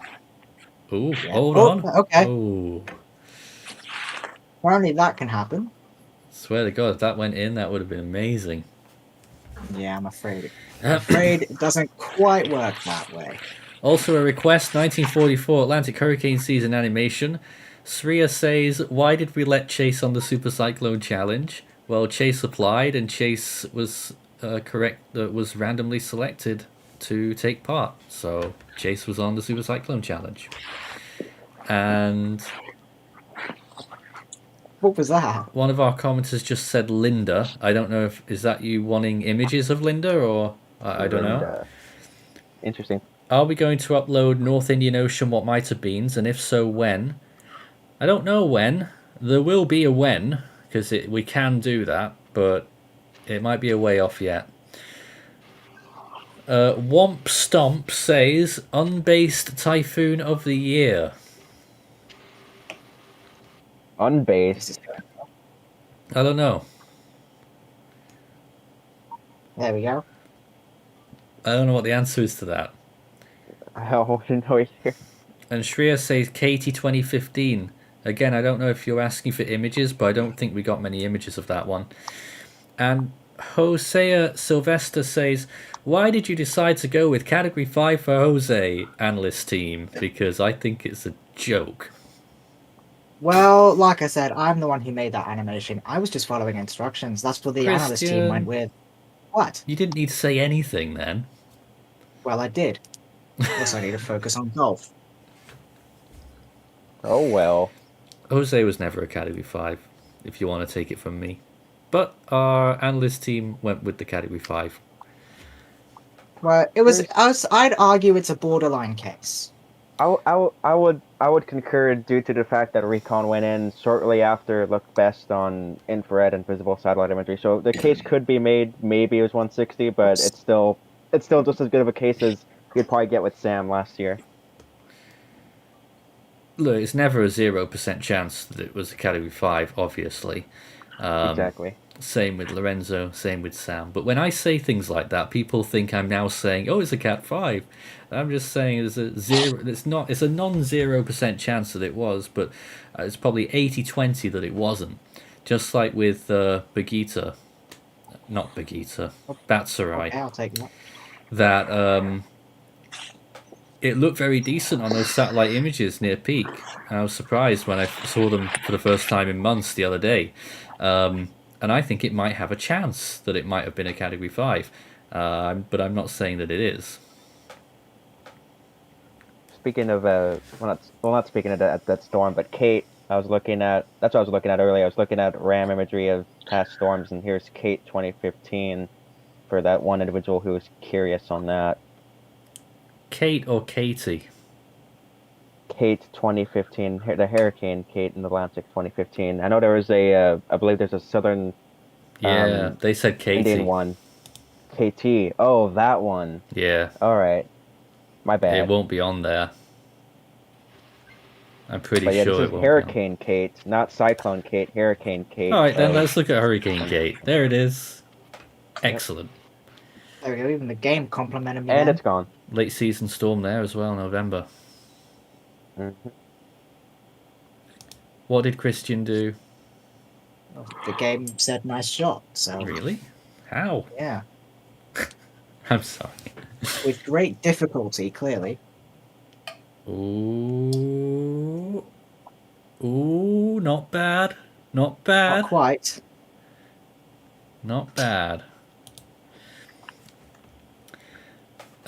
Ooh, hold Oh, on. okay. Ooh. Apparently that can happen. Swear to God, if that went in, that would have been amazing. Yeah, I'm afraid. It doesn't quite work that way. Also a request, 1944 Atlantic Hurricane Season animation. Sriya says, why did we let Chase on the Super Cyclone Challenge? Well, Chase applied and Chase was was randomly selected to take part. So Chase was on the Super Cyclone Challenge. And what was that? One of our commenters just said Linda. I don't know if is that you wanting images of Linda or I don't know. Interesting. Are we going to upload North Indian Ocean What Might Have Beens, and if so, when? I don't know when. There will be a when, because we can do that, but it might be a way off yet. Womp Stomp says, unbased Typhoon of the Year. Unbased? I don't know. There we go. I don't know what the answer is to that. I wouldn't know either. And Shreya says Katie 2015. Again, I don't know if you're asking for images, but I don't think we got many images of that one. And Hosea Sylvester says, why did you decide to go with Category 5 for Jose, analyst team? Because I think it's a joke. Well, like I said, I'm the one who made that animation. I was just following instructions. That's what the analyst team went with. What? You didn't need to say anything then. Well, I did. Guess I need to focus on golf. Oh well. Jose was never a Category 5, if you want to take it from me. But our analyst team went with the Category 5. Well, it was. I'd argue it's a borderline case. I would concur due to the fact that Recon went in shortly after it looked best on infrared and visible satellite imagery. So the case could be made. Maybe it was 160, but it's still just as good of a case as you'd probably get with Sam last year. Look, it's never a 0% chance that it was a Category 5, obviously. Exactly. Same with Lorenzo, same with Sam. But when I say things like that, people think I'm now saying, "Oh, it's a Cat 5." I'm just saying it's a zero. It's not. It's a non-0% chance that it was, but it's probably 80-20 that it wasn't. Just like with Bagheeta, not Bagheeta, Batsarai. Okay, I'll take that. That it looked very decent on those satellite images near peak. And I was surprised when I saw them for the first time in months the other day. And I think it might have a chance that it might have been a Category 5. But I'm not saying that it is. Speaking of, not speaking of that storm, but Kate, that's what I was looking at earlier. I was looking at RAM imagery of past storms, and here's Kate 2015 for that one individual who was curious on that. Kate or Katie? Kate 2015, the Hurricane Kate in the Atlantic 2015. I know there was I believe there's a southern. Yeah, they said Katie. Indian one. KT. Oh, that one. Yeah. All right. My bad. It won't be on there. I'm pretty but yeah, sure this it is won't. Hurricane Kate, not Cyclone Kate. Hurricane Kate. All right, then let's look at Hurricane Kate. There it is. Excellent. There we go. Even the game complimented me. And then. it's gone. Late season storm there as well, November. Mm-hmm. What did Christian do? Well, the game said nice shot. So Really? How? Yeah. I'm sorry. With great difficulty, clearly. Ooh. Ooh, not bad. Not bad. Not quite. Not bad.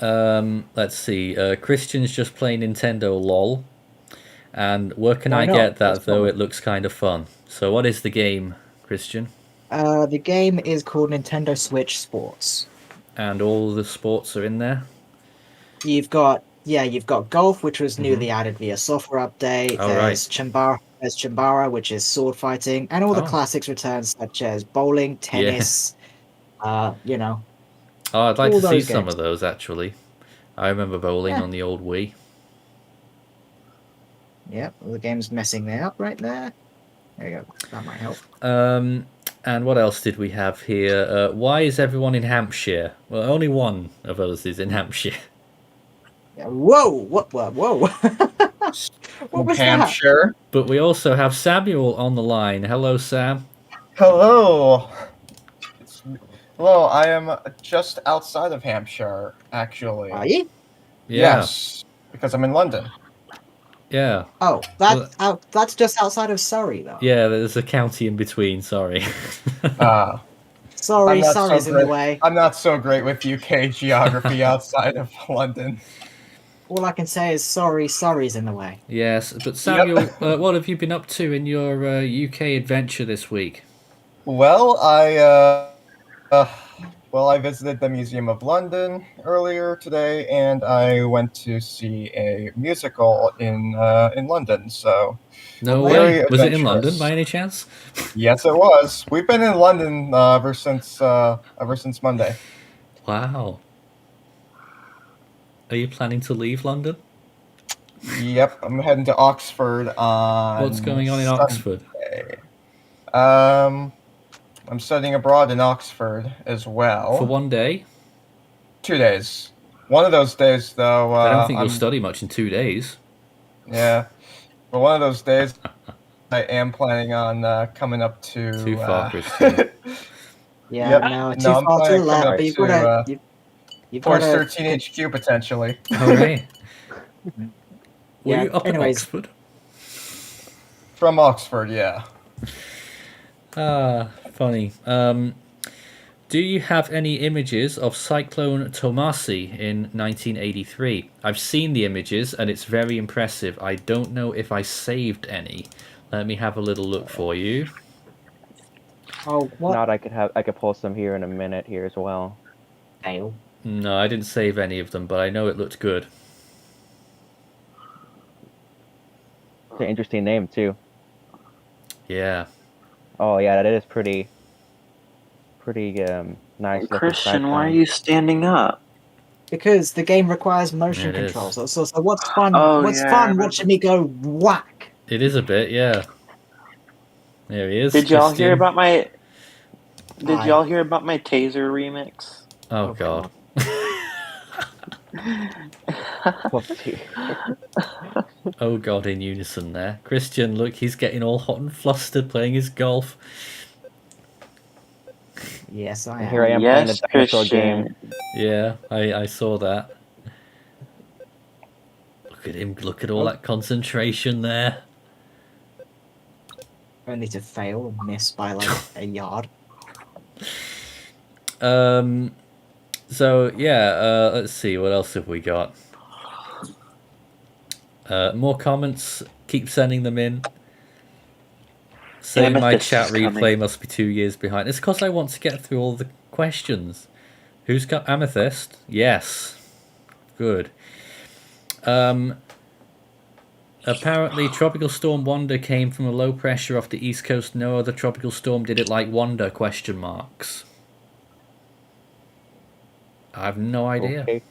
Let's see. Christian's just playing Nintendo LOL. And where can I get that, though? It looks kind of fun. So what is the game, Christian? The game is called Nintendo Switch Sports. And all the sports are in there? You've got golf, which was newly added via software update. Oh, there's Chimbara, which is sword fighting, and all the Oh. classics returns such as bowling, tennis. You know. Oh, I'd like all to see those some games. of those, actually. I remember bowling Yeah. on the old Wii. Yep, the game's messing me up right there. There you go. That might help. And what else did we have here? Why is everyone in Hampshire? Well, only one of us is in Hampshire. Yeah, whoa! What? Whoa! What was Hampshire. But we also have Samuel on the line. Hello, Sam. Hello. Hello, I am just outside of Hampshire, actually. Are you? Yeah. Yes, because I'm in London. Yeah. Oh, that's just outside of Surrey, though. Yeah, there's a county in between, sorry. Sorry, I'm not Surrey's so in the great- way. I'm not so great with UK geography outside of London. All I can say is sorry, Surrey's in the way. Yes, but Samuel, what have you been up to in your UK adventure this week? Well, I visited the Museum of London earlier today, and I went to see a musical in London. So, No very way. Was it in adventurous. London by any chance? Yes, it was. We've been in London ever since Monday. Wow. Are you planning to leave London? Yep, I'm heading to Oxford on. What's going on in Oxford? Sunday. I'm studying abroad in Oxford as well. For 1 day? 2 days. One of those days, though. I don't think I'm- you'll study much in 2 days. Yeah, but one of those days, I am planning on coming up to. Too far, Christian. Yeah, Yep. no, too I'm far to planning the on coming left. up But you've to, got to. You've got Force to. 13 HQ potentially. All right. Were Yeah, you up anyways. in Oxford? From Oxford, yeah. Ah, funny. Do you have any images of Cyclone Tomasi in 1983? I've seen the images and it's very impressive. I don't know if I saved any. Let me have a little look for you. Oh, what? Not, I could pull some here in a minute here as well. Fail. No, I didn't save any of them, but I know it looked good. It's an interesting name too. Yeah. Oh yeah, that is pretty nice. looking Christian, why are Cyclone. you standing up? Because the game requires motion It is. control. So what's fun? Oh, what's yeah, I fun remember. watching me go whack? It is a bit, yeah. There he is. Did y'all hear Christian. about my? Did Hi. y'all hear about my Taser remix? Oh God. Oh God, in unison there. Christian, look, he's getting all hot and flustered playing his golf. Yes, I And am. here I am playing the dinosaur game. Yeah, I saw that. Look at him, look at all that concentration there. Only to fail and miss by like a yard. So yeah, let's see, what else have we got? More comments, keep sending them in. Saying my Amethyst chat is replay coming. must be 2 years behind. It's because I want to get through all the questions. Who's got Amethyst? Yes. Good. Apparently, Tropical Storm Wanda came from a low pressure off the east coast. No other tropical storm did it like Wanda? Question marks. I have no idea. Okay.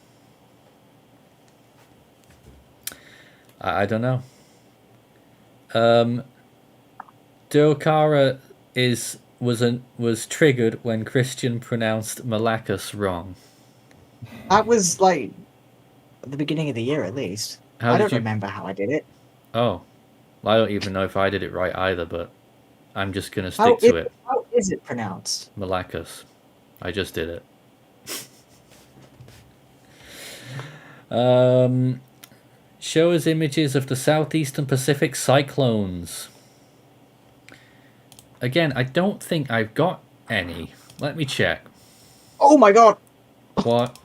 I don't know. Dokara was triggered when Christian pronounced Malacus wrong. That was like at the beginning of the year, at least. How I did don't you- remember how I did it. Oh, I don't even know if I did it right either, but I'm just gonna stick to it. How is it pronounced? Malacus. I just did it. Show us images of the southeastern Pacific cyclones. Again, I don't think I've got any. Let me check. Oh my God! What?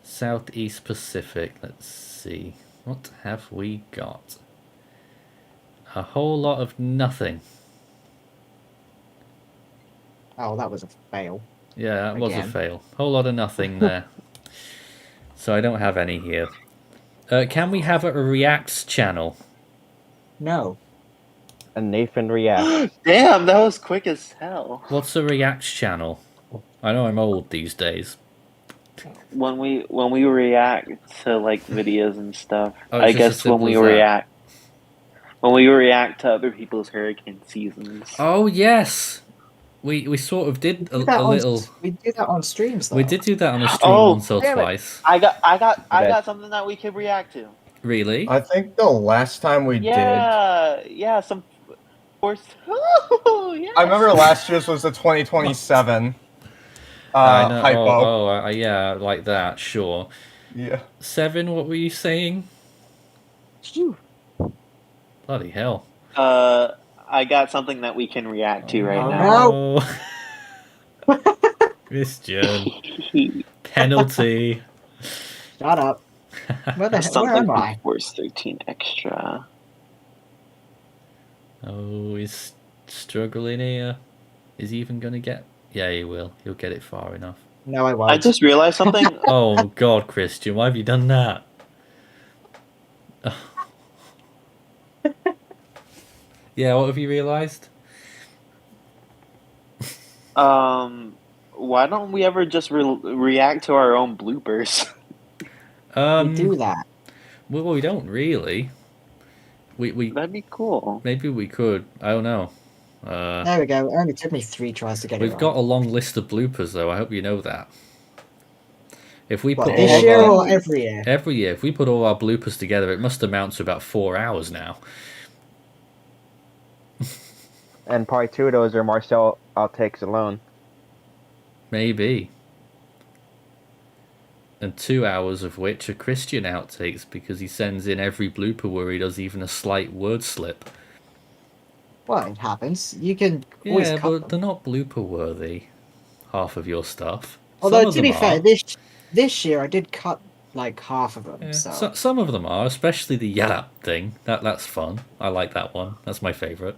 Southeast Pacific. Let's see. What have we got? A whole lot of nothing. Oh, that was a fail. Yeah, that was a Again. fail. Whole lot of nothing there. So I don't have any here. Can we have a Reacts channel? No. A Nathan reacts. Damn, that was quick as hell. What's a Reacts channel? I know I'm old these days. When we react to like videos and stuff, Oh, it's I just guess as simple when we as that. react to other people's hurricane seasons. Oh yes, we sort of did a little. We did that on streams though. We did do that on a stream Oh, once or damn it. twice. I got something that we could react to. Really? I think the last time we did. Yeah, some force. Yeah. I remember last year's was the 2027 I know. hypo. Yeah, like that. Sure. Yeah. 7. What were you saying? Bloody hell. I got something that we can react to right now. Oh. Christian. Penalty. Shut up. Where Something am I? Force 13 extra. Oh, he's struggling here. Is he even going to get... Yeah, he will. He'll get it far enough. No, I won't. I just realized something. Oh, God, Christian. Why have you done that? Yeah, what have you realised? Why don't we ever just react to our own bloopers? We do that. Well, we don't really. We That'd be cool. Maybe we could. I don't know. There we go. It only took me 3 tries to get it We've right. got a long list of bloopers, though. I hope you know that. If we What, put this all of year our- or every year? Every year. If we put all our bloopers together, it must amount to about 4 hours now. And probably 2 of those are Marcel outtakes alone. Maybe. And 2 hours of which are Christian outtakes because he sends in every blooper where he does even a slight word slip. Well, it happens. You can always Yeah, cut but them. they're not blooper worthy. Half of your stuff. Although, Some of to be them fair, are. this year I did cut like half of them. Yeah, So. some of them are, especially the yap thing. That's fun. I like that one. That's my favourite.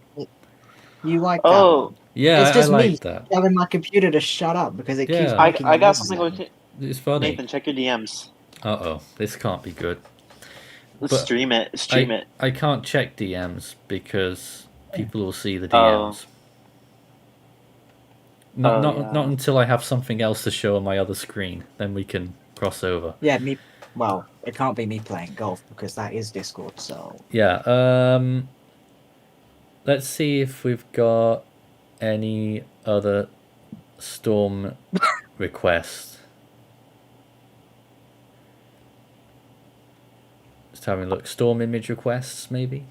You like that? Oh, one. Yeah, It's just I like me that. telling my computer to shut up because it keeps Yeah. making I got noises something at we me. can. It's funny. Nathan, check your DMs. Uh-oh, this can't be good. Let's But stream it. I can't check DMs because people will see the Oh. DMs. Not yeah. not until I have something else to show on my other screen. Then we can cross over. Yeah, me. Well, it can't be me playing golf because that is Discord. So Yeah. Let's see if we've got any other storm requests. Just having a look. Storm image requests, maybe?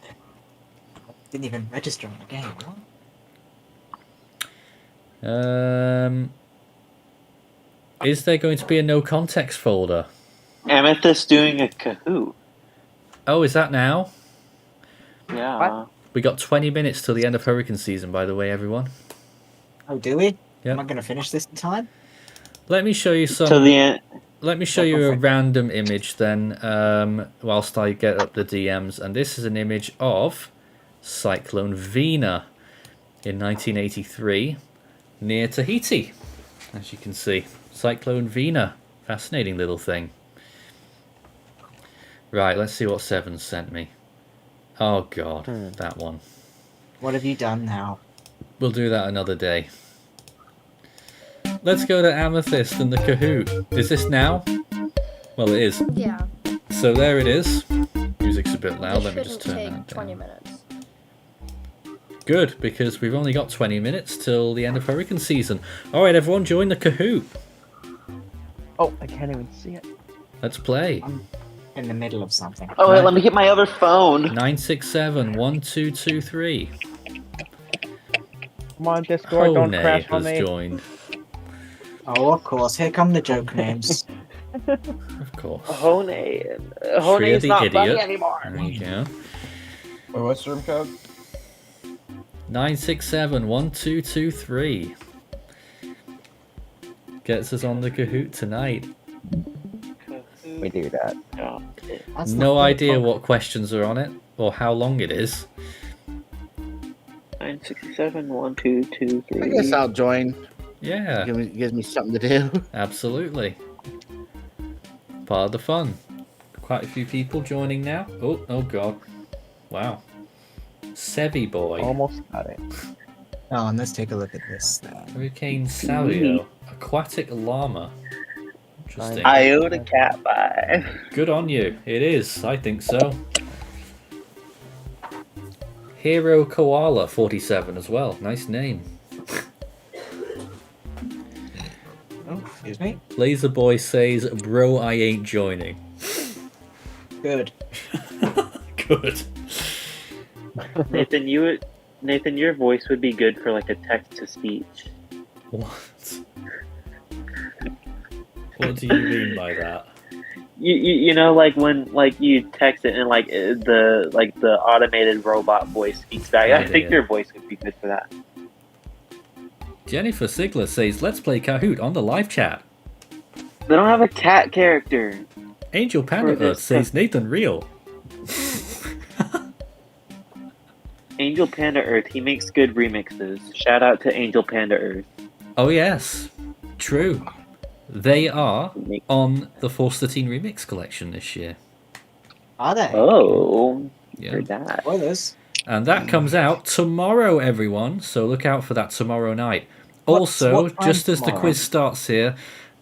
Didn't even register on the game. What? Is there going to be a no context folder? Amethyst doing a Kahoot. Oh, is that now? Yeah. We got 20 minutes till the end of hurricane season, by the way, everyone. Oh, do we? Yep. Am I going to finish this in time? Let me show you some. Till the end. Let me show you a random image then, whilst I get up the DMs. And this is an image of Cyclone Vina in 1983 near Tahiti, as you can see. Cyclone Vina. Fascinating little thing. Right, let's see what Seven sent me. Oh god, that one. What have you done now? We'll do that another day. Let's go to Amethyst and the Kahoot. Is this now? Well, it is. Yeah. So there it is. Music's a bit loud. Let me just turn take that down. 20 minutes. Good, because we've only got 20 minutes till the end of hurricane season. Alright, everyone, join the Kahoot. Oh, I can't even see it. Let's play. I'm in the middle of something. Oh, wait, let me get my other phone. 967-1223. Come on, Discord, don't Hone crash on has me. joined. Oh, of course. Here come the joke names. Of course. Hone Shreya is the not funny idiot. anymore. There you go. Wait, what's the room code? 967-1223. Gets us on the Kahoot tonight. We do that. No idea what questions are on it or how long it is. 967, 1, 2, 2, 3. I guess I'll join. Yeah. Gives me something to do. Absolutely. Part of the fun. Quite a few people joining now. Oh god. Wow. Sevi boy. Almost got it. Oh, and let's take a look at this. Hurricane Savio. Aquatic llama. Interesting. Iota Cat 5. Good on you. It is. I think so. Hero Koala 47 as well. Nice name. Oh, excuse me. Laser Boy says, "Bro, I ain't joining." Good. Good. Nathan, your voice would be good for like a text to speech. What? What do you mean by that? You know, like when like you text it and like the automated robot voice speaks back. I think your voice would be good for that. Jennifer Sigler says, "Let's play Kahoot on the live chat." They don't have a cat character. Angel Panda Earth says, "Nathan Real." Angel Panda Earth, he makes good remixes. Shout out to Angel Panda Earth. Oh yes, true. They are on the Force 13 Remix collection this year. Are they? Oh, yeah. For that. Spoilers. And that comes out tomorrow, everyone. So look out for that tomorrow night. Also, what time just as the tomorrow? quiz starts here,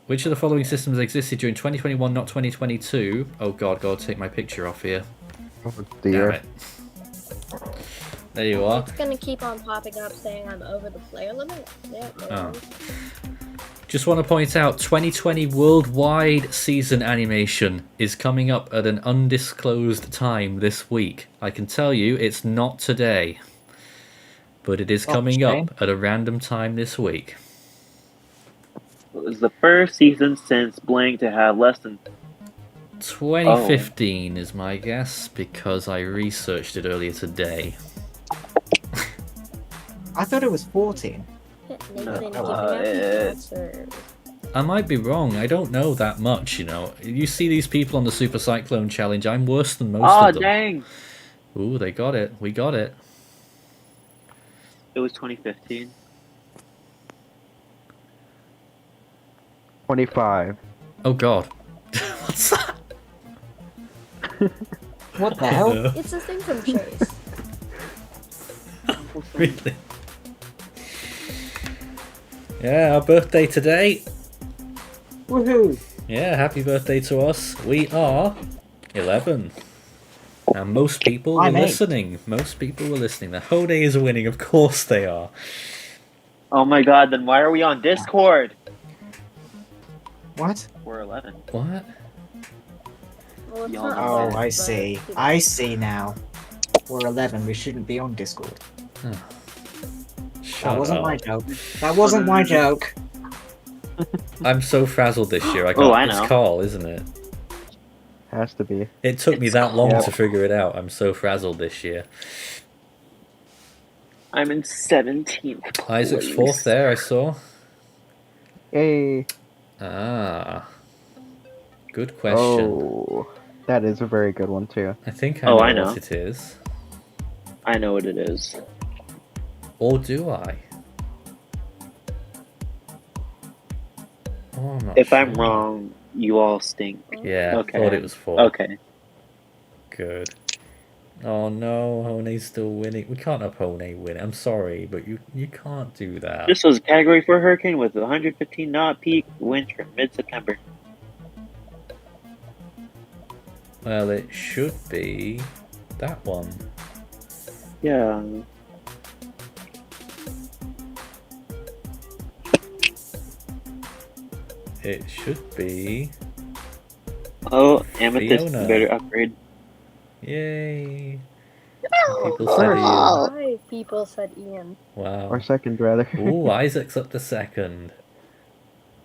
which of the following systems existed during 2021, not 2022? Oh god, gotta take my picture off here. Oh Damn dear. it. There you are. It's gonna keep on popping up saying I'm over the player limit. Yeah, no Oh. worries. Just want to point out, 2020 worldwide season animation is coming up at an undisclosed time this week. I can tell you it's not today, but it is coming up at a random time this week. It was the first season since blank to have less than 2015 is my guess, because I researched it earlier today. I thought it was 14. I might be wrong. I don't know that much, you know. You see these people on the Super Cyclone Challenge. I'm worse than most of them. dang! Ooh, they got it. We got it. It was 2015. 25. Oh god. What's that? What the hell? No. It's a thing from Chase. Really? Yeah, our birthday today. Woohoo! Yeah, happy birthday to us. We are 11. And most people were I'm 8th. listening. Most people were listening. The whole day is winning. Of course they are. Oh my god, then why are we on Discord? What? We're 11. What? Well, it's Y'all not know. Oh, bad, I but, see. you know. I see now. We're 11. We shouldn't be on Discord. Shut That wasn't up. my joke. That wasn't my joke. I'm so frazzled this year. I can't. Oh, I It's know. Carl, isn't it? Has to be. It took me It's that long Carl. to figure it out. I'm so frazzled this year. I'm in 17th. Isaac's place. 4th there, I saw. Hey. Ah. Good question. Oh, that is a very good one too. I think Oh, I know know. what it is. I know what it is. Or do I? Oh, I'm not If sure. I'm wrong, you all stink. Yeah, Okay. thought it was 4. Okay. Good. Oh no, Hone's still winning. We can't have Hone win. I'm sorry, but you can't do that. This was a Category 4 hurricane with 115 knot peak winds from mid-September. Well, it should be that one. Yeah. It should be. Oh, Amethyst Fiona. better upgrade. Yay. People said Ian. Why people said Ian? Wow. Or second, rather. Ooh, Isaac's up to 2nd.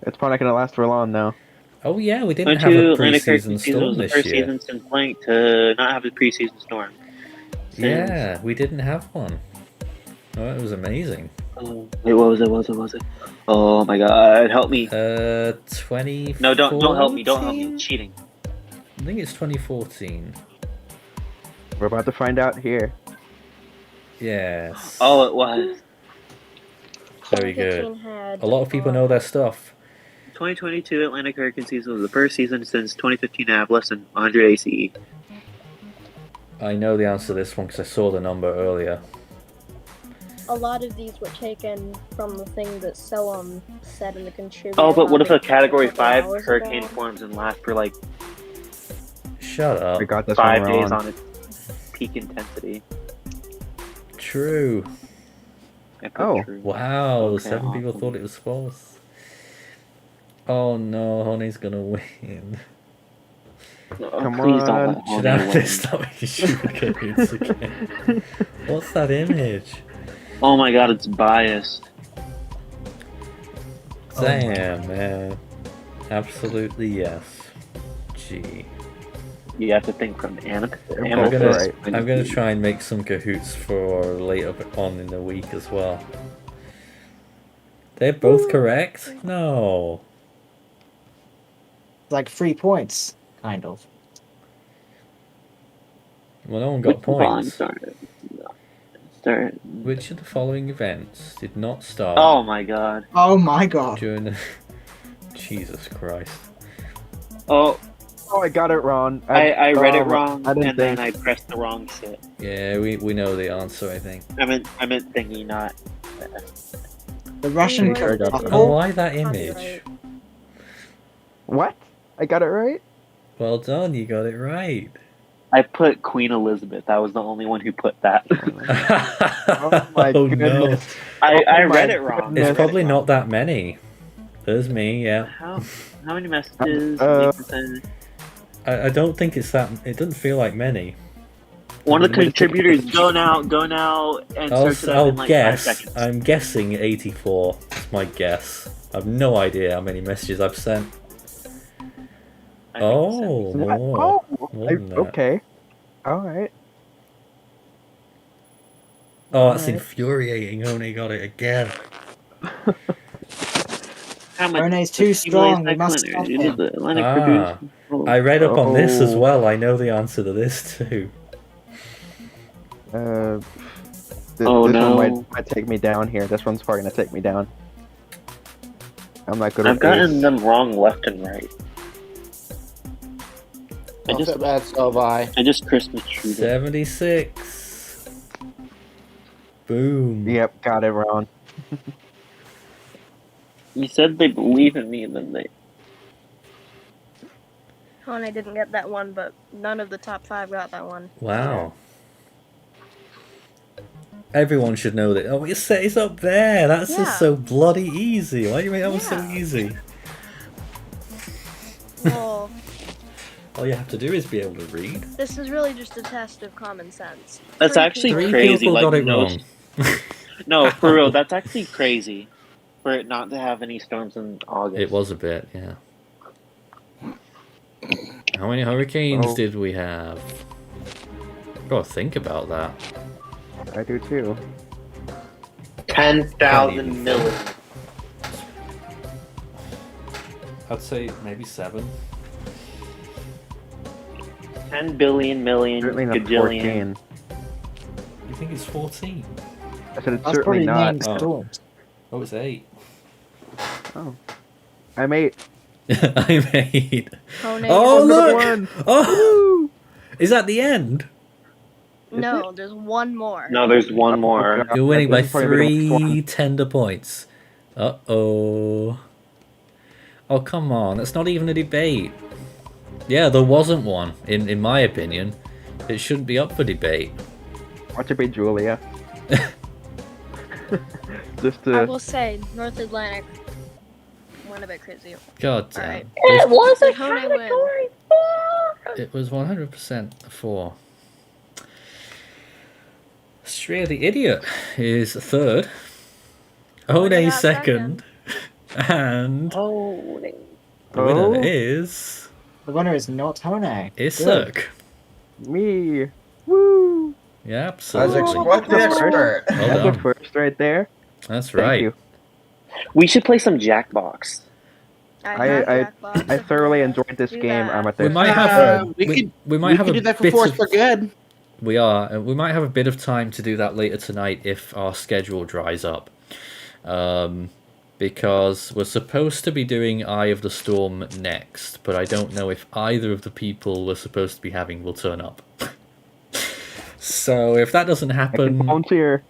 It's probably not going to last for long now. Oh yeah, we didn't have a Atlantic pre-season Hurricane season storm was the this first year. season since blank to not have a preseason storm. Yeah, we didn't have one. Oh, it was amazing. Wait, what was it? Oh my god, help me. 2014? No, don't help me, don't help me, it's cheating. I think it's 2014. We're about to find out here. Yes. Oh, it was. Very good. 2015 had, A lot of people know their stuff. 2022 Atlantic Hurricane season was the first season since 2015 to have less than 100 ACE. I know the answer to this one because I saw the number earlier. a lot of these were taken from the thing that Selim said in the contributor. Oh, but what if a Category 5 hours hurricane ago? forms and lasts for like Shut up. I got this 5 one days wrong. on its peak intensity? True. I put Oh. true. Wow, Okay, 7 people awesome. thought it was false. Oh no, Honey's gonna win. Oh, Come please don't on. let Should Honey I win. this stop making stupid cahoots again? What's that image? Oh my god, it's biased. Damn, man. Absolutely yes. Gee. You have to think from I'm Amethyst. gonna try and make some cahoots for later on in the week as well. They're both correct? No. Like 3 points, kind of. Well, no one got points. Start. Which of the following events did not start Oh my god. Oh my god. during the... Jesus Christ. Oh, Oh, I got it wrong. I read it oh, wrong, I didn't and then think. I pressed the wrong shit. Yeah, we know the answer, I think. I meant thingy, not. The Russian Sure, I got it. Oh, couple. why that image? Copyright. What? I got it right? Well done, you got it right. I put Queen Elizabeth. I was the only one who put that. Oh my Oh, goodness. I Oh my read it wrong. goodness. It's probably not that many. There's me, yeah. How many messages? I don't think it's that... It doesn't feel like many. One of the contributors, go now, and I'll, search it up I'll in like 5 guess. seconds. I'm guessing 84. That's my guess. I've no idea how many messages I've sent. I think Oh, so. more. Oh, More than that. okay. Alright. Oh, that's Alright. infuriating. Only got it again. How much? Rene's too strong. We must Cyclone stop energy him. did the Atlantic Ah, produce? I read up on this as Oh. well. I know the answer to this too. Uh, Oh, this no. one might take me down here. This one's probably gonna take me down. I'm not good I've at gotten these. them wrong left and right. I Not just so bad, so have I. Christmas treated. 76. Boom. Yep, got it wrong. You said they believe in me, and then they. Hone didn't get that one, but none of the top 5 got that one. Wow. Everyone should know that. Oh, it's up there. That's just so bloody easy. Why do you make that one so easy? Well, all you have to do is be able to read. This is really just a test of common sense. That's actually Three crazy. people Like, got it wrong. No, for real, that's actually crazy. For it not to have any storms in August. It was a bit, yeah. How many hurricanes did we have? Gotta think about that. I do too. 10,000 million. I'd say maybe 7. 10 billion million Certainly not gajillion. 14. You think it's 14? I said it's certainly not. Oh, it's 8. Oh. I'm 8. I'm 8. Oh, look! Oh! Is that the end? No, there's one more. No, there's one more. You're winning by 3 tender points. Uh-oh. Oh, come on. That's not even a debate. Yeah, there wasn't one, in my opinion. It shouldn't be up for debate. Watch it be Julia. I will say, North Atlantic went a bit crazy. God damn. It was a category 4! It was 100% a 4. Shreya the Idiot is third. Hone second. And the winner is... The winner is not Hone. Isuk. Me. Woo! Yeah, absolutely. Isaac's quite the expert. Well That's done. a first right there. That's Thank right. you. We should play some Jackbox. I thoroughly enjoyed this game. We might have we might have could a do that for bit Force of, for Good. We are, and we might have a bit of time to do that later tonight if our schedule dries up, because we're supposed to be doing Eye of the Storm next, but I don't know if either of the people we're supposed to be having will turn up. So if that doesn't happen, volunteer.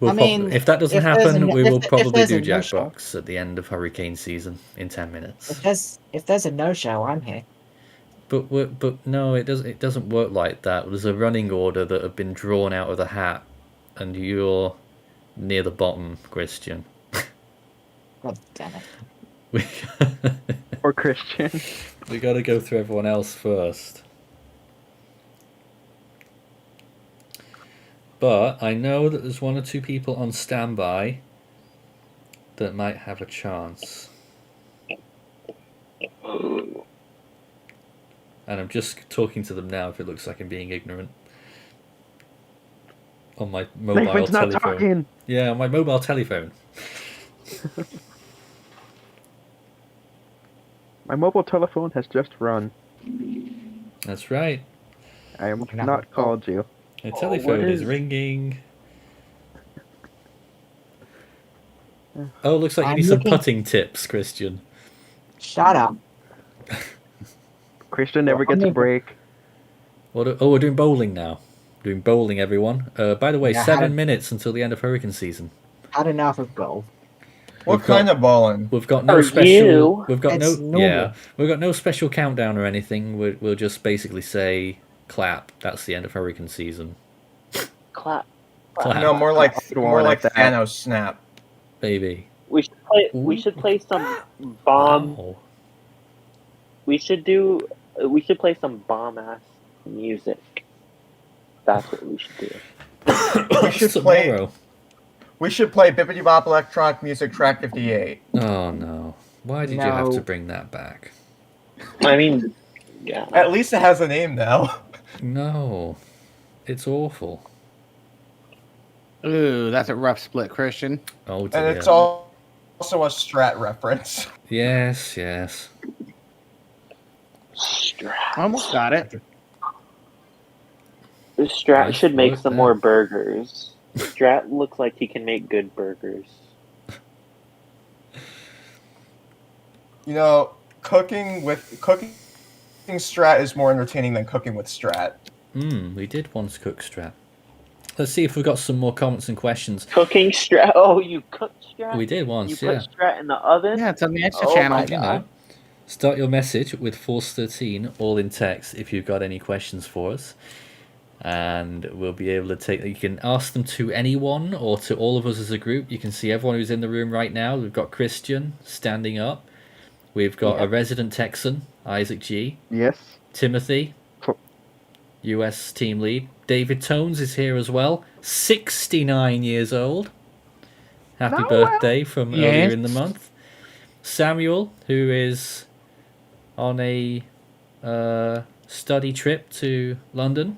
if that doesn't if there's happen, a- we if- will if probably there's do a no-show. Jackbox at the end of hurricane season in 10 minutes. If there's a no-show, I'm here. But no, it doesn't work like that. There's a running order that have been drawn out of the hat, and you're near the bottom, Christian. God damn it. Or Christian. We got to go through everyone else first. But I know that there's 1 or 2 people on standby that might have a chance. And I'm just talking to them now if it looks like I'm being ignorant. On my mobile Nathan's not telephone. talking. Yeah, on my mobile telephone. My mobile telephone has just run. That's right. I am not called you. My telephone is ringing. Oh, looks like you I'm need some looking- putting tips, Christian. Shut up. Christian never gets a break. Oh, we're doing bowling now. Doing bowling, everyone. By the way, Yeah, 7 minutes until the end of hurricane season. Had enough of golf. What kind of bowling? We've got no For special. you, We've got it's no. normal. Yeah, we've got no special countdown or anything. We'll just basically say clap. That's the end of hurricane season. Clap. Clap. No, more like that. Thanos snap. Baby. We should play. We should play some bomb. Wow. We should play some bomb ass music. That's what we should do. We should play. We should play Bippity Bop Electronic Music Track 58. Oh no! Why did you have to No. bring that back? I mean, yeah. At least it has a name now. No, it's awful. Ooh, that's a rough split, Christian. Oh dear. And it's also a Strat reference. Yes, yes. Almost got it. Strat Nice should make work some there. more burgers. Strat looks like he can make good burgers. You know, cooking Strat is more entertaining than cooking with Strat. We did once cook Strat. Let's see if we've got some more comments and questions. Cooking Strat. Oh, you cooked Strat? We did once, You yeah. put Strat in the oven? Yeah, it's on the Extra Oh channel. my You know. God. Start your message with Force 13, all in text, if you've got any questions for us. And we'll be able to take... You can ask them to anyone or to all of us as a group. You can see everyone who's in the room right now. We've got Christian standing up. We've got a resident Texan, Isaac G. Yes. Timothy, US team lead. David Tones is here as well. 69 years old. Happy birthday from earlier in the month. Samuel, who is on a study trip to London.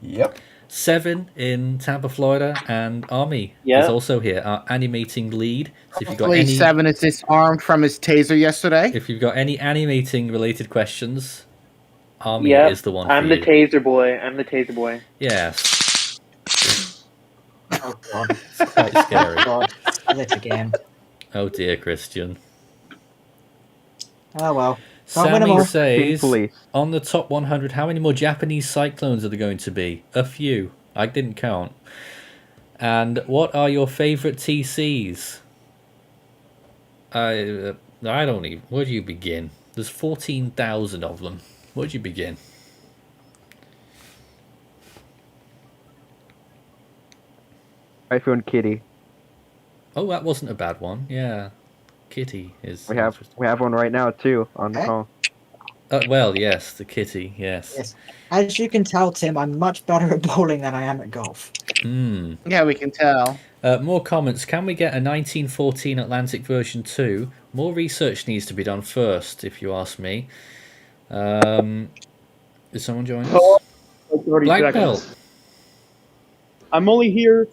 Yep. Seven in Tampa, Florida, and Army is also here, our animating lead. So if you've got Hopefully any, Seven is disarmed from his taser yesterday. if you've got any animating related questions, Army is the one. I'm for the you. taser boy. I'm the taser boy. Yes. Oh god. It's quite scary. God. Lit again. Oh dear, Christian. Oh well. Can't win 'em Sammy all. says, on the top 100, how many more Japanese cyclones are there going to be? A few. I didn't count. And what are your favourite TCs? I don't even... Where do you begin? There's 14,000 of them. Where do you begin? Typhoon Kitty. Oh, that wasn't a bad one. Yeah. Kitty is... We have one right now too on the call. well, yes, the kitty, yes. Yes. As you can tell, Tim, I'm much better at bowling than I am at golf. Hmm. Yeah, we can tell. More comments. Can we get a 1914 Atlantic version 2? More research needs to be done first, if you ask me. Is someone joining us? 30 Black seconds. Belt. I'm only here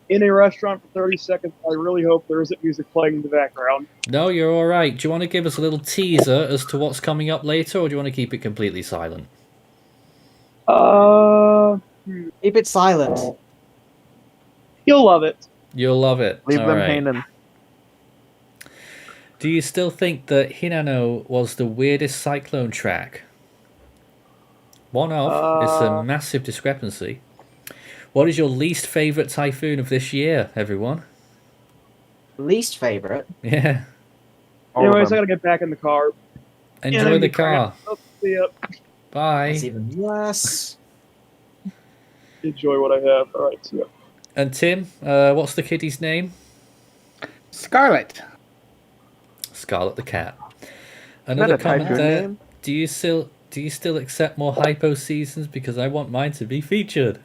in a restaurant for 30 seconds. I really hope there isn't music playing in the background. No, you're all right. Do you want to give us a little teaser as to what's coming up later, or do you want to keep it completely silent? Keep it silent. You'll love it. You'll love it. Leave All them right. hanging. Do you still think that Hinano was the weirdest Cyclone track? One of. It's a massive discrepancy. What is your least favourite Typhoon of this year, everyone? Least favourite? Yeah. Anyways, I gotta get back in the car. Enjoy the car. I'll see ya. Bye. That's even worse. Enjoy what I have. All right, see ya. And Tim, what's the kitty's name? Scarlet. Scarlet the cat. that Another a comment Typhoon there. name? Do you still accept more hypo seasons? Because I want mine to be featured.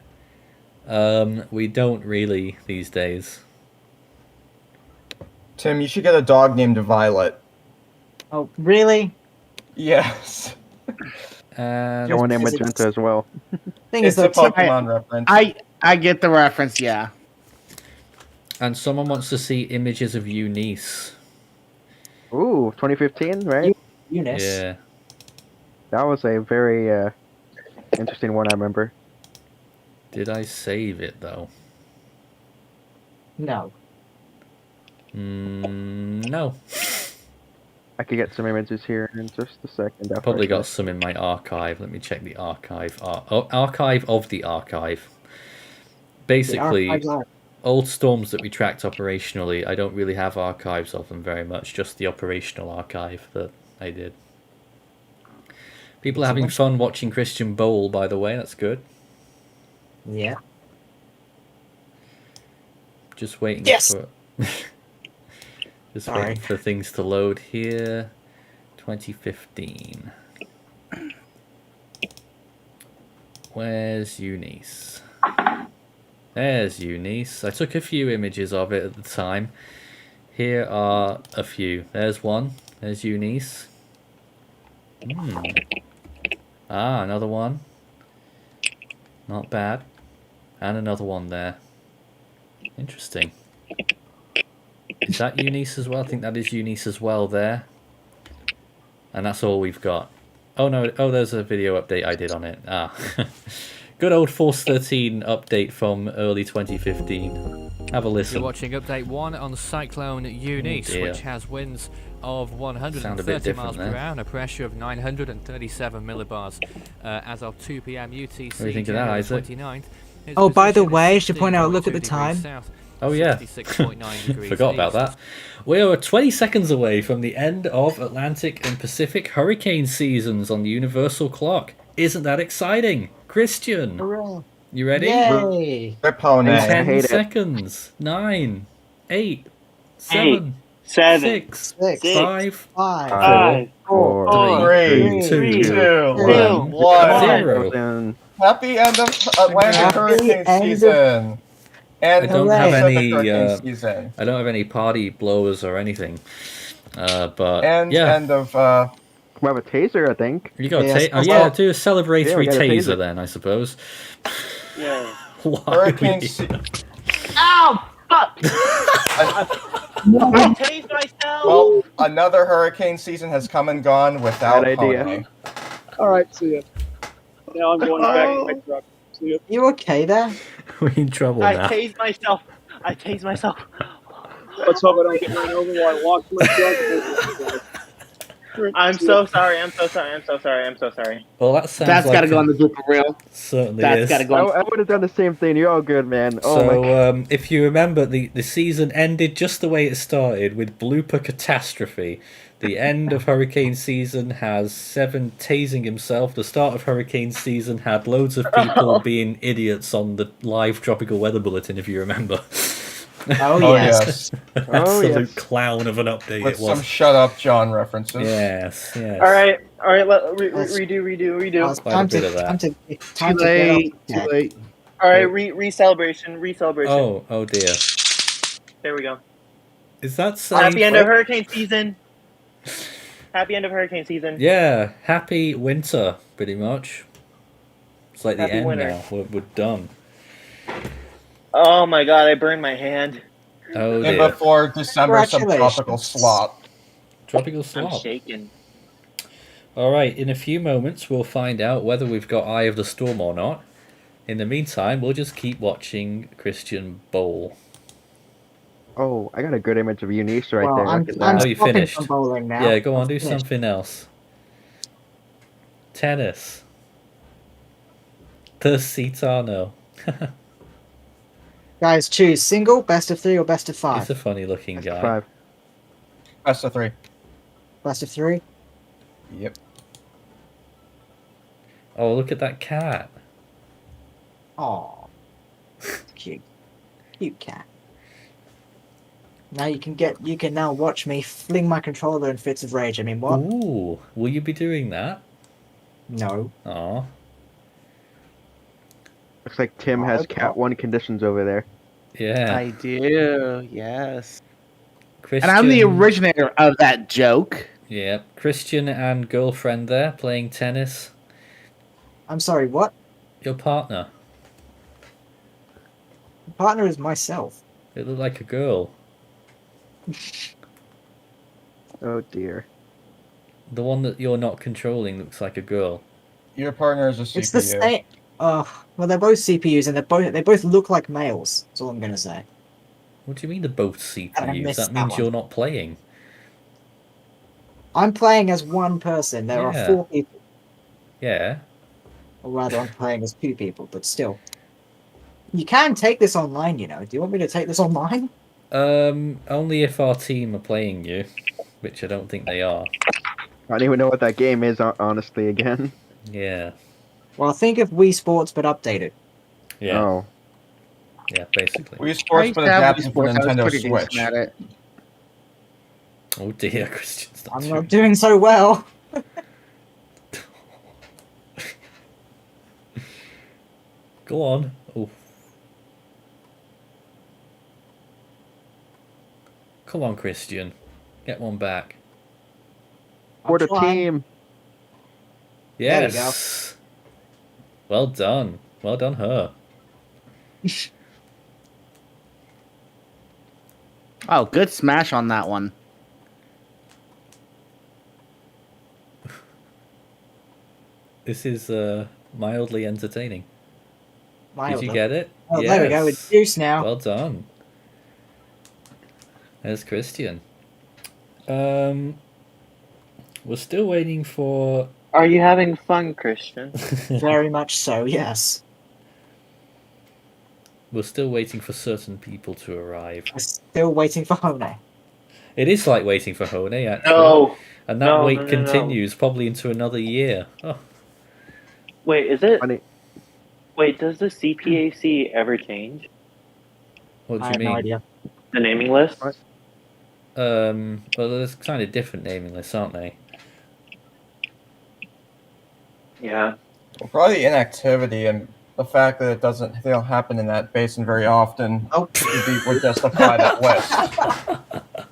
We don't really these days. Tim, you should get a dog named Violet. Oh, really? Yes. And Going in Magenta as well. Thing It's is, a though, Tim, Pokemon reference. I get the reference, yeah. And someone wants to see images of Eunice. Ooh, 2015, right? Eunice. Yeah. That was a very interesting one, I remember. Did I save it though? No. No. I could get some images here in just a second. I probably got some in my archive. Let me check the archive. Archive of the archive. Basically, old storms that we tracked operationally, I don't really have archives of them very much, just the operational archive that I did. People are having fun watching Christian bowl, by the way, that's good. Yeah. Just waiting for... Just Sorry. waiting for things to load here. 2015. Where's Eunice? There's Eunice. I took a few images of it at the time. Here are a few. There's one. There's Eunice. Ah, another one. Not bad. And another one there. Interesting. Is that Eunice as well? I think that is Eunice as well there. And that's all we've got. Oh no, oh there's a video update I did on it. Ah. Good old Force 13 update from early 2015. Have a listen. You're watching update 1 on Cyclone Eunice, which has winds of 130 miles per hour and a pressure of 937 millibars. As of 2 p.m. UTC, What do you think of that, Isaac? 29th. Oh, by the way, I should point out, look at the time. Oh yeah, 66.9 degrees forgot about that. We are 20 seconds away from the end of Atlantic and Pacific hurricane seasons on the universal clock. Isn't that exciting? Christian, you ready? Yay! 10 seconds. 9, 8, 7, 6, 5, 4, 3, 2, 1, 0. Happy end of Atlantic hurricane season. And I don't have any. hurricane season. I don't have any party blowers or anything. But And yeah, end of. We have a taser, I think. you got a do a celebratory Yeah, we got a taser taser. then, I suppose. Yeah. Hurricane Ow! Fuck! I tased myself. Well, another hurricane season has come and gone without Bad idea. Hone. All right, see ya. Now I'm going back to my truck. See ya. You okay there? We're in trouble I now. tased myself. I tased myself. Let's hope I don't get run over while I walk to my truck. I'm so sorry. I'm so sorry. I'm so sorry. I'm so sorry. Well, that sounds That's like got to go on the blooper reel. Certainly That's is. got to go. I would have done the same thing. You're all good, man. Oh my So, if you remember, the season ended just the way it started, with blooper catastrophe. The end of hurricane season has Seven tasing himself. The start of hurricane season had loads of people being idiots on the live tropical weather bulletin, if you remember. Oh, yes. Absolute clown of an update With it was. some Shut Up John references. Yes, yes. All right. Redo. Quite a bit of that. Too late. All right. Re-celebration. Oh dear. There we go. Is that safe? Happy end of hurricane season. Happy end of hurricane season. Yeah, happy winter, pretty much. It's like the Happy end winter. now. We're done. Oh my god! I burned my hand. Oh And dear. before December, some tropical slop. Tropical I'm slop. shaking. All right, in a few moments we'll find out whether we've got Eye of the Storm or not. In the meantime, we'll just keep watching Christian bowl. Oh, I got a good image of Eunice right Well, there. I'm- Look at I'm that. Oh, you stopping finished? from bowling now. Yeah, go on, I'm do finished. something else. Tennis. Persitano. Guys, choose single, best of 3, or best of 5. He's a funny looking guy. 5. Best of 3. Best of 3. Yep. Oh, look at that cat. Aw. Cute. Cute cat. Now you can now watch me fling my controller in fits of rage. I mean, what? Ooh, will you be doing that? No. Aw. Looks like Tim has Cat 1 conditions over there. Yeah. I do, yes. Christian, And I'm the originator of that joke. Yeah, Christian and girlfriend there playing tennis. I'm sorry, what? Your partner. The partner is myself. It looked like a girl. Oh dear. The one that you're not controlling looks like a girl. Your partner is a CPU. It's the same. Well, they're both CPUs, and they both look like males. That's all I'm gonna say. What do you mean they're both CPUs? missed That that means one. you're not playing. I'm playing as one person. There Yeah. are 4 people. Yeah. Or rather, I'm playing as 2 people, but still. You can take this online, you know. Do you want me to take this online? Only if our team are playing you, which I don't think they are. I don't even know what that game is, honestly, again. Yeah. Well, think of Wii Sports, but updated. Yeah. Oh. Yeah, basically. Wii Sports, but adapted for Nintendo Switch. At it. Oh dear, Christian's not I'm not doing so well. Go on. Oh. Come on, Christian. Get one back. For the trying. team. There we Yes. Well done. Well done, her. Oh, good smash on that one. This is mildly entertaining. Did Mildly. you get it? Oh, there we go. It's juice now. Well done. There's Christian. We're still waiting for... Are you having fun, Christian? Very much so, yes. We're still waiting for certain people to arrive. We're still waiting for Hone. It is like waiting for Hone, actually. No. And that No, wait no, no, no. continues probably into another year. Oh. Wait, is it? Wait, does the CPAC ever change? What do I you have mean? no idea. The naming list? Well, there's kind of different naming lists, aren't they? Yeah. Well, probably inactivity and the fact that they don't happen in that basin very often would justify that list.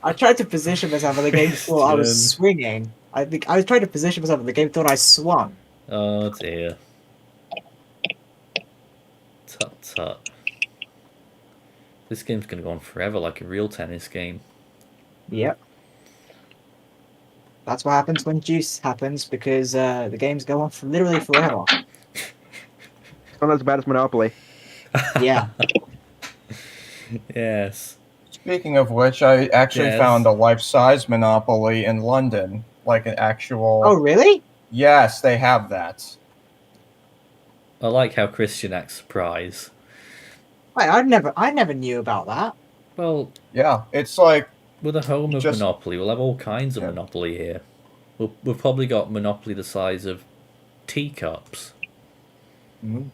I tried to position myself in the game, thought I was Christian. swinging. I think I was trying to position myself in the game, thought I swung. Oh dear. Tut tut. This game's gonna go on forever like a real tennis game. Yep. That's what happens when juice happens, because the games go on for literally forever. It's not as bad as Monopoly. Yeah. Yes. Speaking of which, I actually Yes. found a life-size Monopoly in London, like an actual. Oh, really? Yes, they have that. I like how Christian acts surprised. Wait, I never knew about that. Well, yeah, it's like we're the home of just- Monopoly. We'll have all kinds of Monopoly here. We've probably got Monopoly the size of teacups. Thing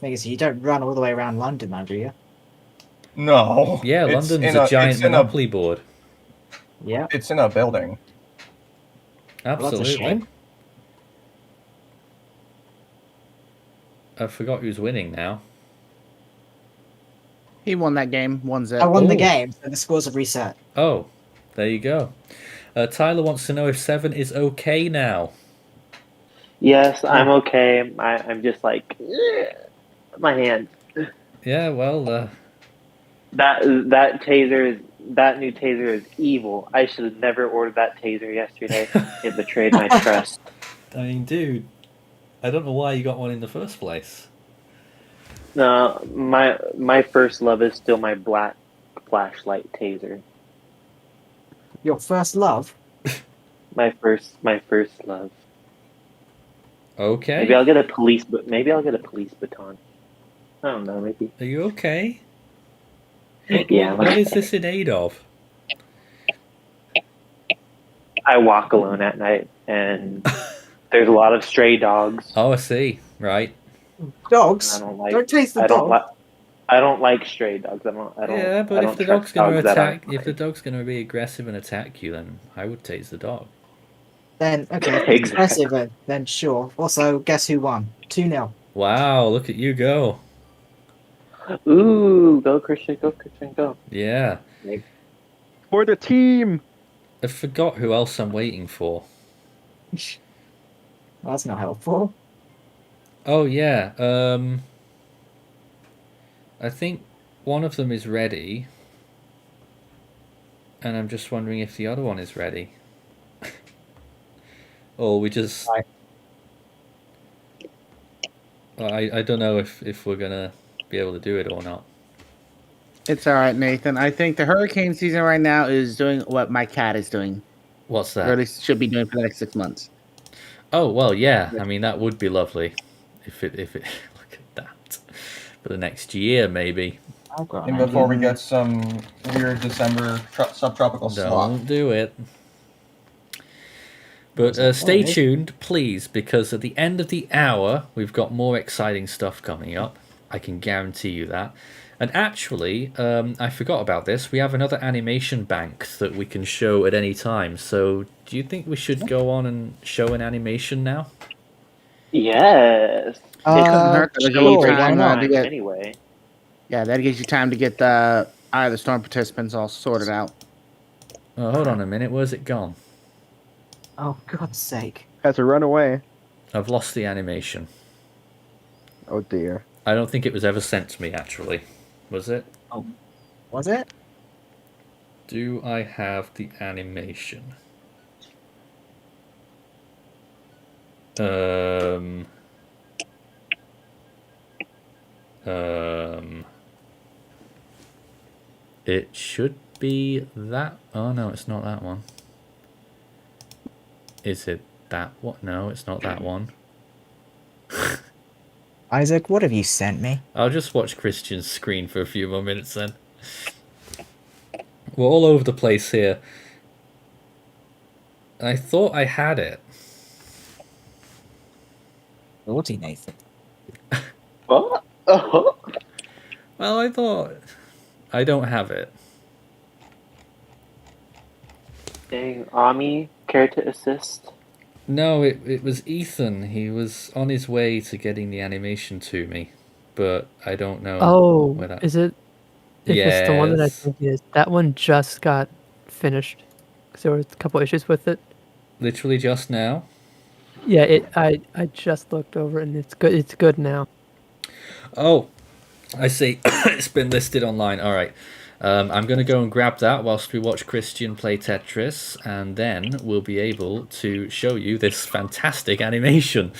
is, you don't run all the way around London, now, do you? No. Yeah, It's London's in a giant it's in Monopoly board. Yeah. It's in a building. Absolutely. shame. I forgot who's winning now. He won that game. 1-0. I won the Ooh. game, so the scores have reset. Oh, there you go. Tyler wants to know if 7 is okay now. Yes, I'm okay. I'm just like my hand. Yeah, well, That taser is that new taser is evil. I should have never ordered that taser yesterday. It betrayed my trust. I mean, dude, I don't know why you got one in the first place. No, my first love is still my black flashlight taser. Your first love? My first love. Okay. Maybe I'll get a police baton. I don't know, maybe. Are you okay? Yeah. What is this in aid of? I walk alone at night, and there's a lot of stray dogs. Oh, I see. Right. Dogs? I don't like. Don't taste the I don't dog. I don't like stray dogs. I don't. Yeah, but I if don't the trust dog's going to dogs that attack, aren't if the dog's going to be aggressive and attack you, then I would tase the dog. Then, okay, Exactly. expressive, then sure. Also, guess who won? 2-0. Wow, look at you go. Ooh, go Christian, go. Yeah. For the team. I forgot who else I'm waiting for. Well, that's not helpful. Oh yeah. I think one of them is ready, and I'm just wondering if the other one is ready. Or we just. Well, I don't know if we're gonna be able to do it or not. It's all right, Nathan. I think the hurricane season right now is doing what my cat is doing. What's that? Or at least should be doing for the next 6 months. Oh well, yeah. I mean, that would be lovely if it look at that for the next year maybe. And before we get some weird December subtropical slop. Don't do it. But stay tuned, please, because at the end of the hour we've got more exciting stuff coming up. I can guarantee you that. And actually, I forgot about this. We have another animation bank that we can show at any time. So, do you think we should go on and show an animation now? Yes. It couldn't hurt. That'll give you Sure, time why to not? get. Anyway. Yeah, that gives you time to get the Eye of the Storm participants all sorted out. Oh, hold on a minute. Where's it gone? Oh, God's sake. Has to run away. I've lost the animation. Oh dear. I don't think it was ever sent to me, actually. Was it? Oh. Was it? Do I have the animation? It should be that. Oh no, it's not that one. Is it that one? No, it's not that one. Isaac, what have you sent me? I'll just watch Christian's screen for a few more minutes then. We're all over the place here. I thought I had it. Naughty Nathan. What? Well, I thought I don't have it. Dang, Ami, care to assist? No, it was Ethan. He was on his way to getting the animation to me, but I don't know. Oh, where that... is it? If it's the one that I Yes. think it is, that one just got finished. 'Cause there were a couple issues with it. Literally just now. Yeah, I just looked over and it's good. It's good now. Oh, I see. It's been listed online. All right. I'm going to go and grab that whilst we watch Christian play Tetris, and then we'll be able to show you this fantastic animation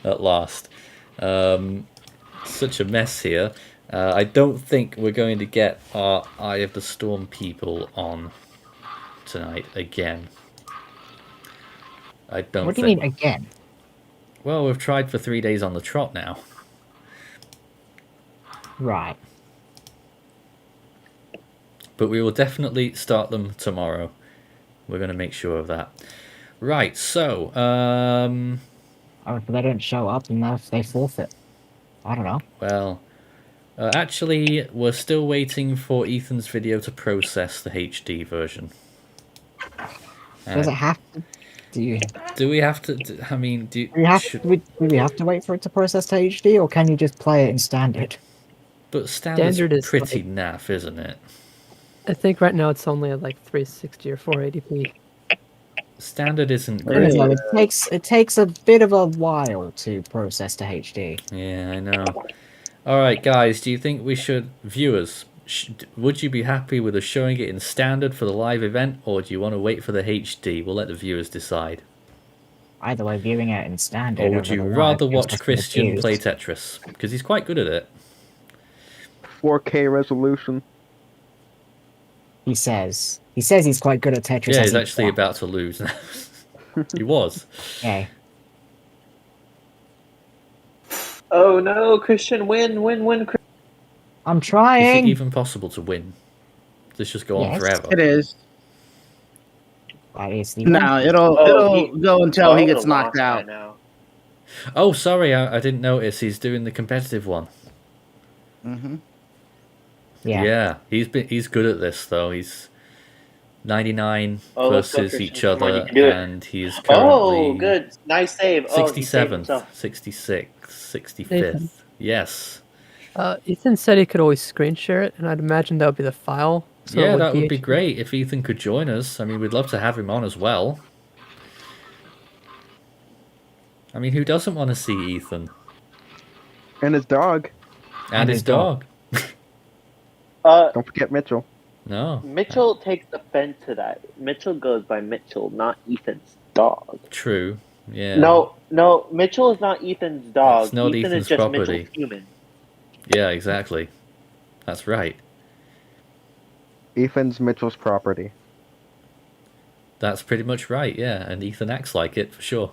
at last. Such a mess here. I don't think we're going to get our Eye of the Storm people on tonight again. I don't What do you think. mean again? Well, we've tried for 3 days on the trot now. Right. But we will definitely start them tomorrow. We're going to make sure of that. Right, so... Oh, if they don't show up, then they forfeit. I don't know. Well, actually, we're still waiting for Ethan's video to process the HD version. Does it have to? Do we have to? I mean, do we have to wait for it to process to HD, or can you just play it in standard? But standard's Standard is pretty like- naff, isn't it? I think right now it's only at like 360 or 480p. Standard isn't It great. takes a bit of a while to process to HD. Yeah, I know. All right, guys, do you think we should... Viewers, would you be happy with us showing it in standard for the live event, or do you want to wait for the HD? We'll let the viewers decide. Either way, viewing it in standard. Or would over you the live rather feels watch like Christian abuse. play Tetris? Because he's quite good at it. 4K resolution. He says he's quite good at Tetris. Yeah, as he's he actually about to lose now. He was. Okay. Oh no, Christian, win. I'm Is trying. it even possible to win? Does this just go on Yes, forever? It is. That is the No, it'll go until he gets knocked out. Oh, sorry, I didn't notice. He's doing the competitive one. Mm-hmm. Yeah. He's good at this though. He's 99 Oh, let's go, versus Christian. each Come on, you other, can do it. and he's currently Oh, good. Nice save. Oh, he saved 67th, himself. 66th, 65th. Nathan. Yes. Ethan said he could always screen share it, and I'd imagine that would be the file. So Yeah, it that would be HD. great if Ethan could join us. I mean, we'd love to have him on as well. I mean, who doesn't want to see Ethan? And his dog. And his dog. Don't forget Mitchell. No. Mitchell takes offense to that. Mitchell goes by Mitchell, not Ethan's dog. True. Yeah. No, Mitchell is not Ethan's dog. It's not Ethan Ethan's is just property. Mitchell's human. Yeah, exactly. That's right. Ethan's Mitchell's property. That's pretty much right, yeah. And Ethan acts like it, for sure.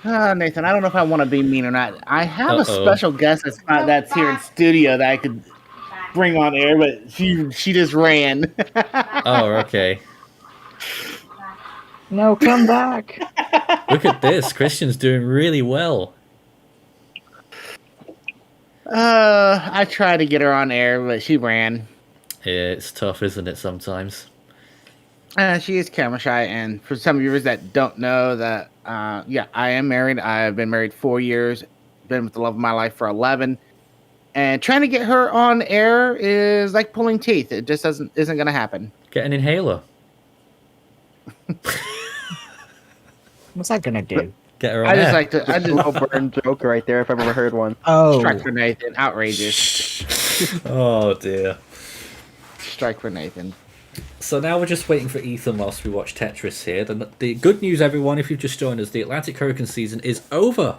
Nathan, I don't know if I want to be mean or not. I have a Uh-oh. special guest that's here in studio that I could bring on air, but she just ran. Oh, okay. No, come back. Look at this. Christian's doing really well. I tried to get her on air, but she ran. Yeah, it's tough, isn't it, sometimes? She is camera shy, and for some viewers that don't know that, yeah, I am married. I've been married 4 years, been with the love of my life for 11, and trying to get her on air is like pulling teeth. It just isn't going to happen. Get an inhaler. What's that gonna do? Get her on I just air. like to. I just Slow burn joke right there if I've ever heard one. Oh, strike for Nathan. Outrageous. Oh, dear. Strike for Nathan. So now we're just waiting for Ethan whilst we watch Tetris here. The good news, everyone, if you've just joined us, the Atlantic Hurricane season is over.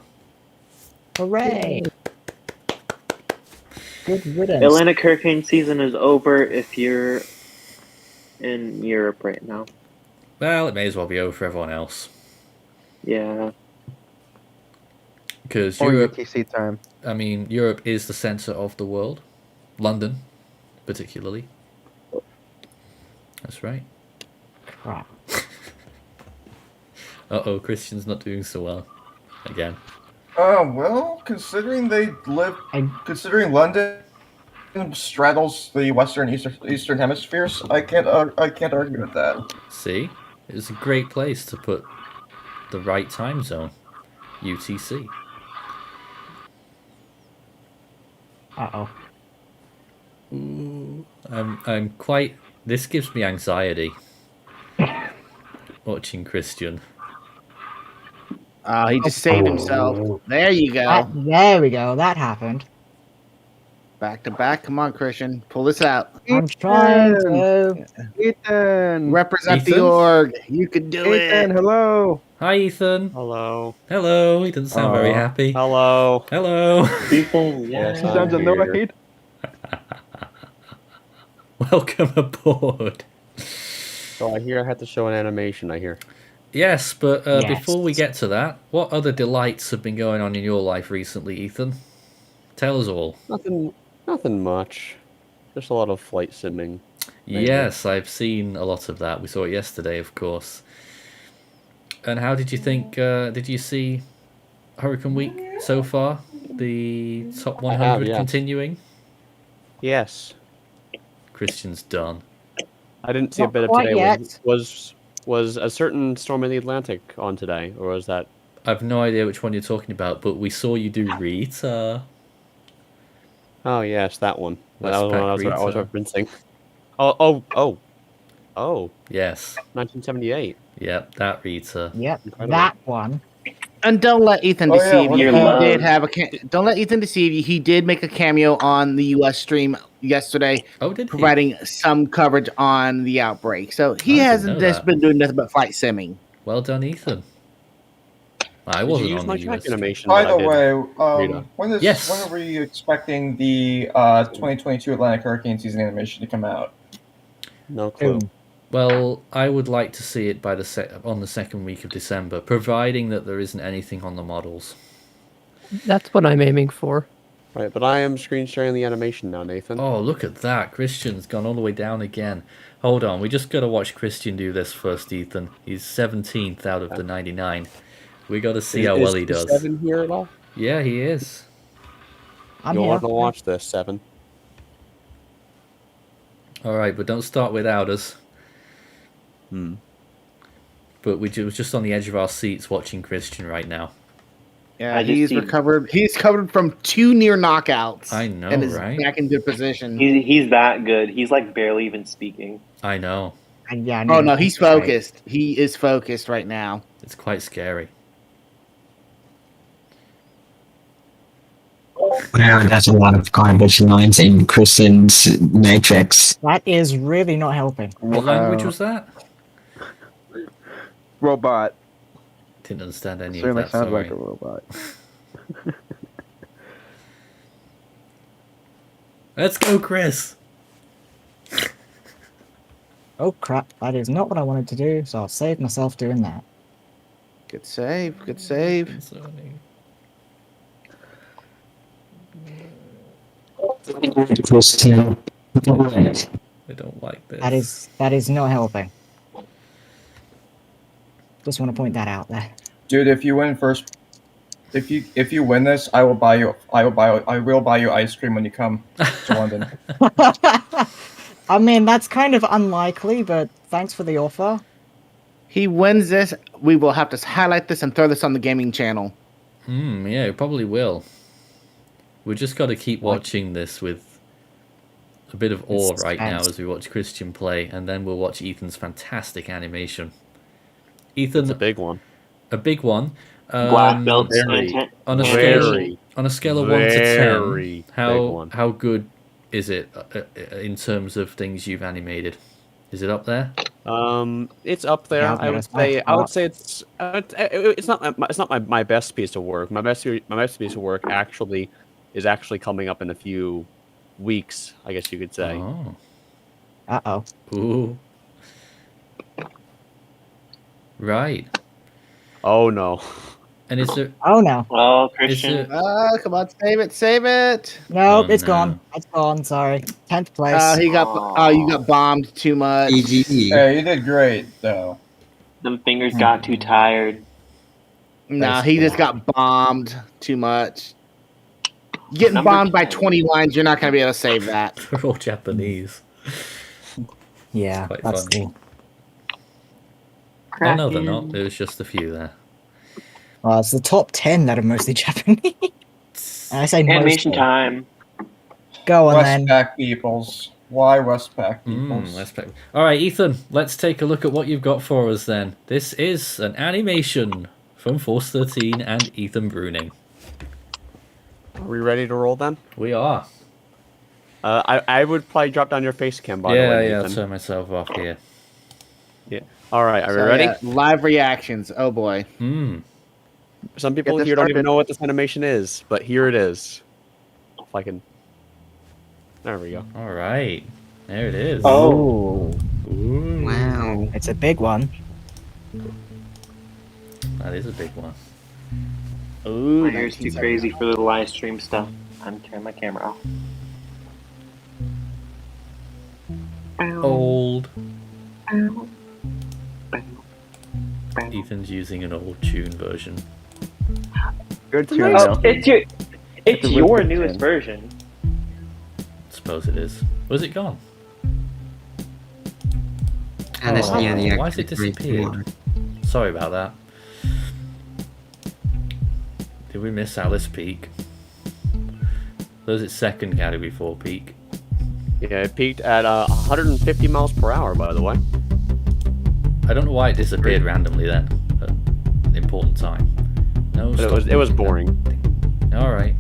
Hooray! Good riddance. Atlantic hurricane season is over if you're in Europe right now. Well, it may as well be over for everyone else. Yeah. Because Or Europe, UTC time. I mean, Europe is the centre of the world. London, particularly. That's right. Crap. Uh-oh, Christian's not doing so well. Again. Well, considering considering London straddles the western eastern hemispheres, I can't argue with that. See? It's a great place to put the right time zone. UTC. Uh-oh. I'm quite... This gives me anxiety. Watching Christian. He just saved himself. There you go. There we go. That happened. Back to back. Come on, Christian. Pull this out. I'm trying to. Ethan. Represent Ethan? the org. You can do Ethan, it. hello. Hi, Ethan. Hello. Hello. He doesn't sound very happy. Hello. Hello. Ethan, Yes, He I'm sounds here. annoyed. Welcome aboard. So I hear I had to show an animation, I hear. Yes, but Yes. before we get to that, what other delights have been going on in your life recently, Ethan? Tell us all. Nothing much. Just a lot of flight simming. mainly. Yes, I've seen a lot of that. We saw it yesterday, of course. And how did you think, did you see Hurricane Week so far? The top 100 yes. continuing? Yes. Christian's done. I didn't see a Not bit of quite today. yet. Was a certain storm in the Atlantic on today, or was that? I've no idea which one you're talking about, but we saw you do Rita. Oh yes, that one. That was the one I was Rita. referencing. Oh. Yes. 1978. Yep, that Rita. Yep, Incredible. that one. And don't let Ethan Oh, yeah, deceive what you. about- He did have a. Don't let Ethan deceive you. He did make a cameo on the U.S. stream yesterday, Oh, did he? providing some coverage on the outbreak. So he I didn't hasn't know just that. been doing nothing but flight simming. Well done, Ethan. I Did wasn't you use on my the track US stream. animation? By that I the did? way, Rita? when Yes. are we expecting the 2022 Atlantic hurricane season animation to come out? No clue. Well, I would like to see it by on the second week of December, providing that there isn't anything on the models. That's what I'm aiming for. Right, but I am screen sharing the animation now, Nathan. Oh, look at that. Christian's gone all the way down again. Hold on, we just got to watch Christian do this first, Ethan. He's 17th out of the 99. We got to see how well he Is does. 7 here at all? Yeah, he is. I'm You'll here. want to watch this, 7. Alright, but don't start without us. But we're just on the edge of our seats watching Christian right now. Yeah, he's recovered. He's recovered from 2 near knockouts. I know, and is right? back in good position. He's that good. He's like barely even speaking. I know. Yeah. Oh no, he's focused. He is focused right now. It's quite scary. Wow, that's a lot of garbage lines in Christian's matrix. That is really not helping. What language was that? Robot. Didn't understand any Certainly of that, sounds sorry. like a robot. Let's go, Chris! Oh crap, that is not what I wanted to do, so I'll save myself doing that. Good save. Good save. Christian. I don't like this. That is not helping. Just want to point that out there. Dude, if you win first, if you win this, I will buy you ice cream when you come to London. I mean, that's kind of unlikely, but thanks for the offer. He wins this, we will have to highlight this and throw this on the gaming channel. Yeah, it probably will. We just got to keep watching this with a bit of awe right now as we watch Christian play, and then we'll watch Ethan's fantastic animation. Ethan, It's a big one. A big one. Black belts. On a scale of 1 to 10, how good is it in terms of things you've animated? Is it up there? It's up there. Yeah, I would say it's not my best piece of work. My best piece of work is actually coming up in a few weeks, I guess you could say. Oh. Uh-oh. Ooh. Right. Oh no. And is there? Oh no. Oh, Christian. Come on, save it. Nope, it's no. gone. It's gone. Sorry. 10th place. You got bombed too much. Hey, you did great though. Them fingers got too tired. Nah, he just got bombed too much. Getting Number bombed by 10. 20 lines, you're not gonna be able to save that. They're all Japanese. Yeah, Quite that's funny. cool. Oh no, they're not. There was just a few there. Well, it's the top 10 that are mostly Japanese. And I say Animation mostly. time. Go on then. Westpac peoples. Why Westpac peoples? Westpac. All right, Ethan. Let's take a look at what you've got for us then. This is an animation from Force 13 and Ethan Bruning. Are we ready to roll then? We are. I would probably drop down your face cam, by the way, I'll Ethan. turn myself off here. Yeah. All right, are we So, ready? yeah, live reactions. Oh boy. Some people this here don't even started. know what this animation is, but here it is. If I can... There we go. All right. There it is. Oh. Ooh. Wow. It's a big one. That is a big one. Ooh, My hair's too crazy for the live stream stuff. I'm turning my camera off. Old. Ethan's using an old tune version. Good tune, Oh, though. it's a your really good newest tune. version. Suppose it is. Was it gone? And it's nearly why has it disappeared? Sorry about that. Did we miss Alice Peak? That was its second Category 4 peak. Yeah, it peaked at 150 miles per hour, by the way. I don't know why it disappeared randomly then. At an important time. No, But it was boring. All right.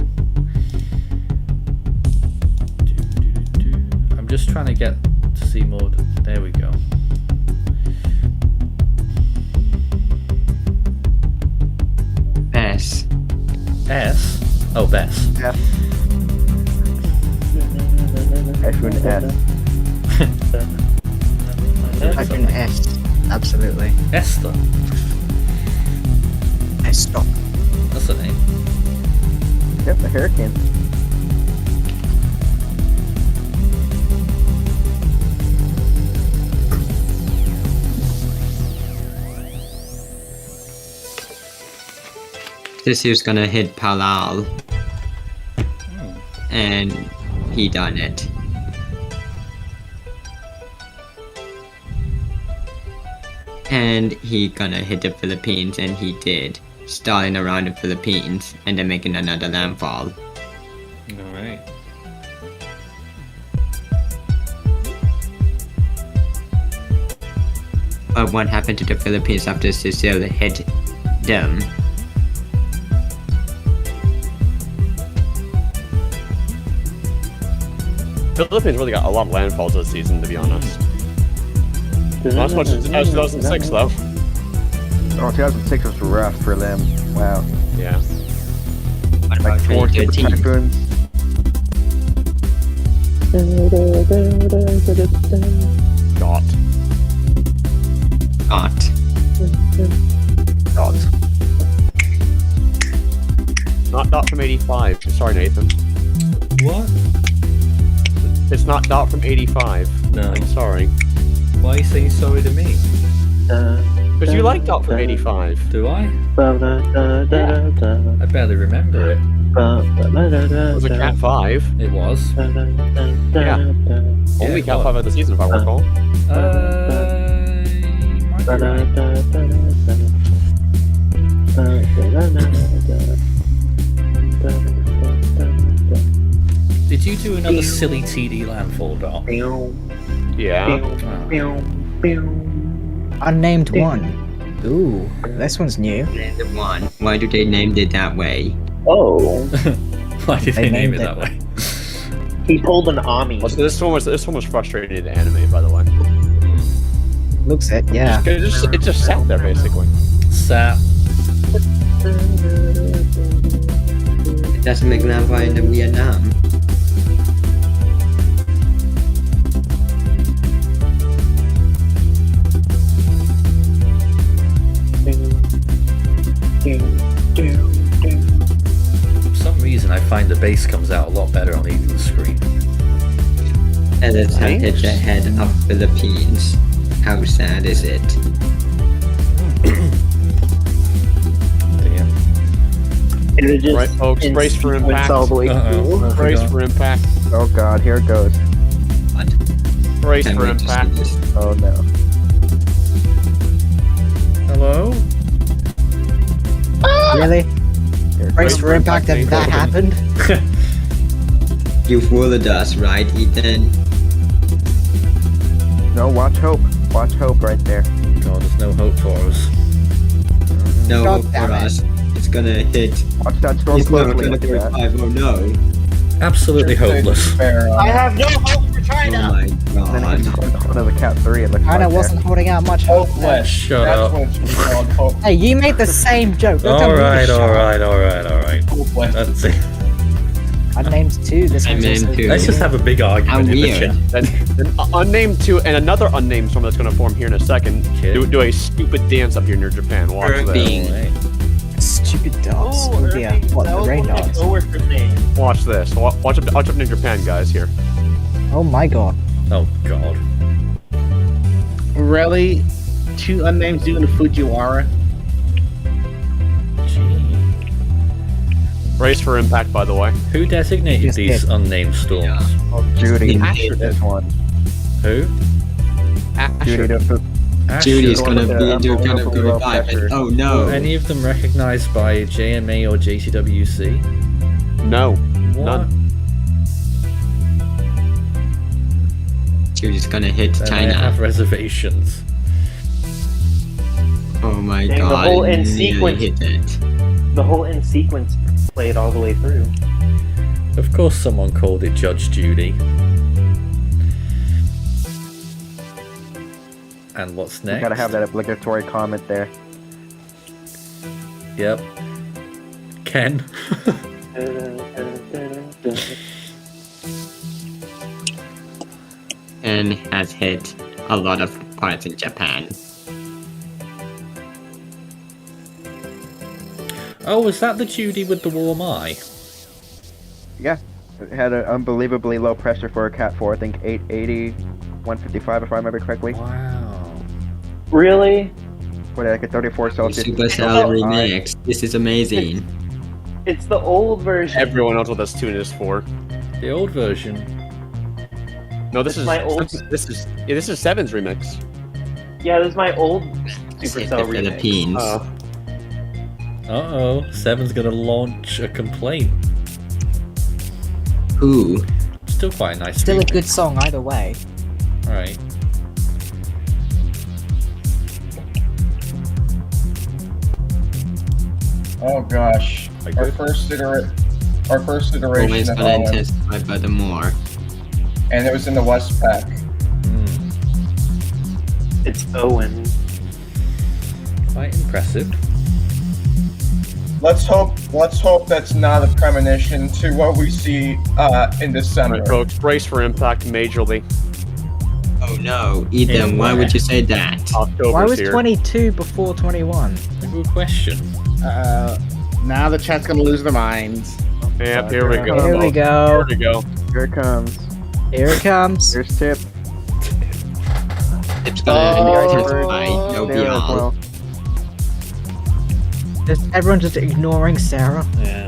I'm just trying to get to see more. There we go. S. S? Oh, Bess. F. Typhoon S. Typhoon S. Absolutely. Esther. Esther. That's the name. Yep, a hurricane. This he was gonna hit Palal. And he done it. And he gonna hit the Philippines, and he did. Starting around the Philippines, and then making another landfall. Alright. But what happened to the Philippines after Cecil hit them? Philippines really got a lot of landfalls this season, to be honest. Not as much as 2006, though. Oh, 2006 was rough for them. Wow. Yeah. What about Four super 2013? typhoons. Dot. Not Dot from 85. Sorry, Nathan. What? It's not Dot from 85. No. I'm sorry. Why are you saying sorry to me? Because you like Dot from 85. Do I? I barely remember it. It was a Cat 5. It was. Yeah. Only Cat 5 of the season, if I recall. Did you do another silly TD landfall, Dot? Yeah. Unnamed one. Ooh, this one's new. The one. Why do they name it that way? Oh. Why did they name it that way? He pulled an Ami. This one was frustrating to animate, by the way. Looks it, yeah. It just sat there, basically. Sat. It doesn't make landfall in Vietnam. find the base comes out a lot better on either screen. Heritage ahead of Philippines. How sad is it? Right, folks, brace for impact. all the way Uh-oh. Brace for impact. Oh god, here it goes. Brace for impact. Oh no. Hello? Really? Brace for impact and that happened? You fooled us, right, Ethan? No, watch hope. Watch hope right there. God, there's no hope for us. No God hope damn for it. us. It's gonna hit. Watch that storm It's not closely. gonna Look at that. 35. Oh no. Absolutely hopeless. I have no hope for China. Oh my And then god. it's one of the Cat 3 it looks China like wasn't holding out much hope. there. Shut That's up. what it's called, hope. Hey, you made the same joke. Don't tell me to Alright, shut up. alright. That's it. I named two. This one's also Let's just have a big argument in the chat. Then unnamed 2 and another unnamed storm that's going to form here in a second. Do a stupid dance up here near Japan. Watch this. Stupid dogs. Oh dear. What, the rain dogs? Watch this. Watch up near Japan, guys. Here. Oh my god. Oh god. Really? 2 unnamed due to Fujiwara? Brace for impact, by the way. Who designated these unnamed storms? Judy. Asher did. This one. Who? Judy. Judy's gonna One be of into the kind of unbelievable 35. pressure. Oh no. Were any of them recognized by JMA or JCWC? No. What? None. Judy's gonna hit Then I China. have reservations. Oh my Dang, god. the whole it end nearly sequence. hit it. The whole end sequence played all the way through. Of course someone called it Judge Judy. And what's You next? gotta have that obligatory comment there. Yep. Ken. And has hit a lot of parts in Japan. Oh, was that the Judy with the warm eye? Yeah. It had an unbelievably low pressure for a Cat 4. I think 880, 155 if I remember correctly. Wow. Really? What, like a 34 Celsius? Supercell remix. This is amazing. It's the old version. Everyone knows what this tune is for. The old version. No, this is My old- this is 7's remix. Yeah, this is my old Hit the Supercell remix. Philippines. Uh-oh. Seven's gonna launch a complaint. Who? Still quite a nice Still a remix. good song either way. Right. Oh gosh. Our first iteration Always of gonna Owen, intensify furthermore. and it was in the West Pack. It's Owen. Quite impressive. Let's hope that's not a premonition to what we see in December. Right, folks, brace for impact majorly. Oh no, Ethan, why would you say that? October's Why was here. 22 before 21? Good question. Now the chat's gonna lose their minds. Yep, here we go. Here we go. Here we go. Here it comes. Here it comes. Here's Tip. It's gonna intensify, no There as all. well. Is everyone just ignoring Sarah? Yeah.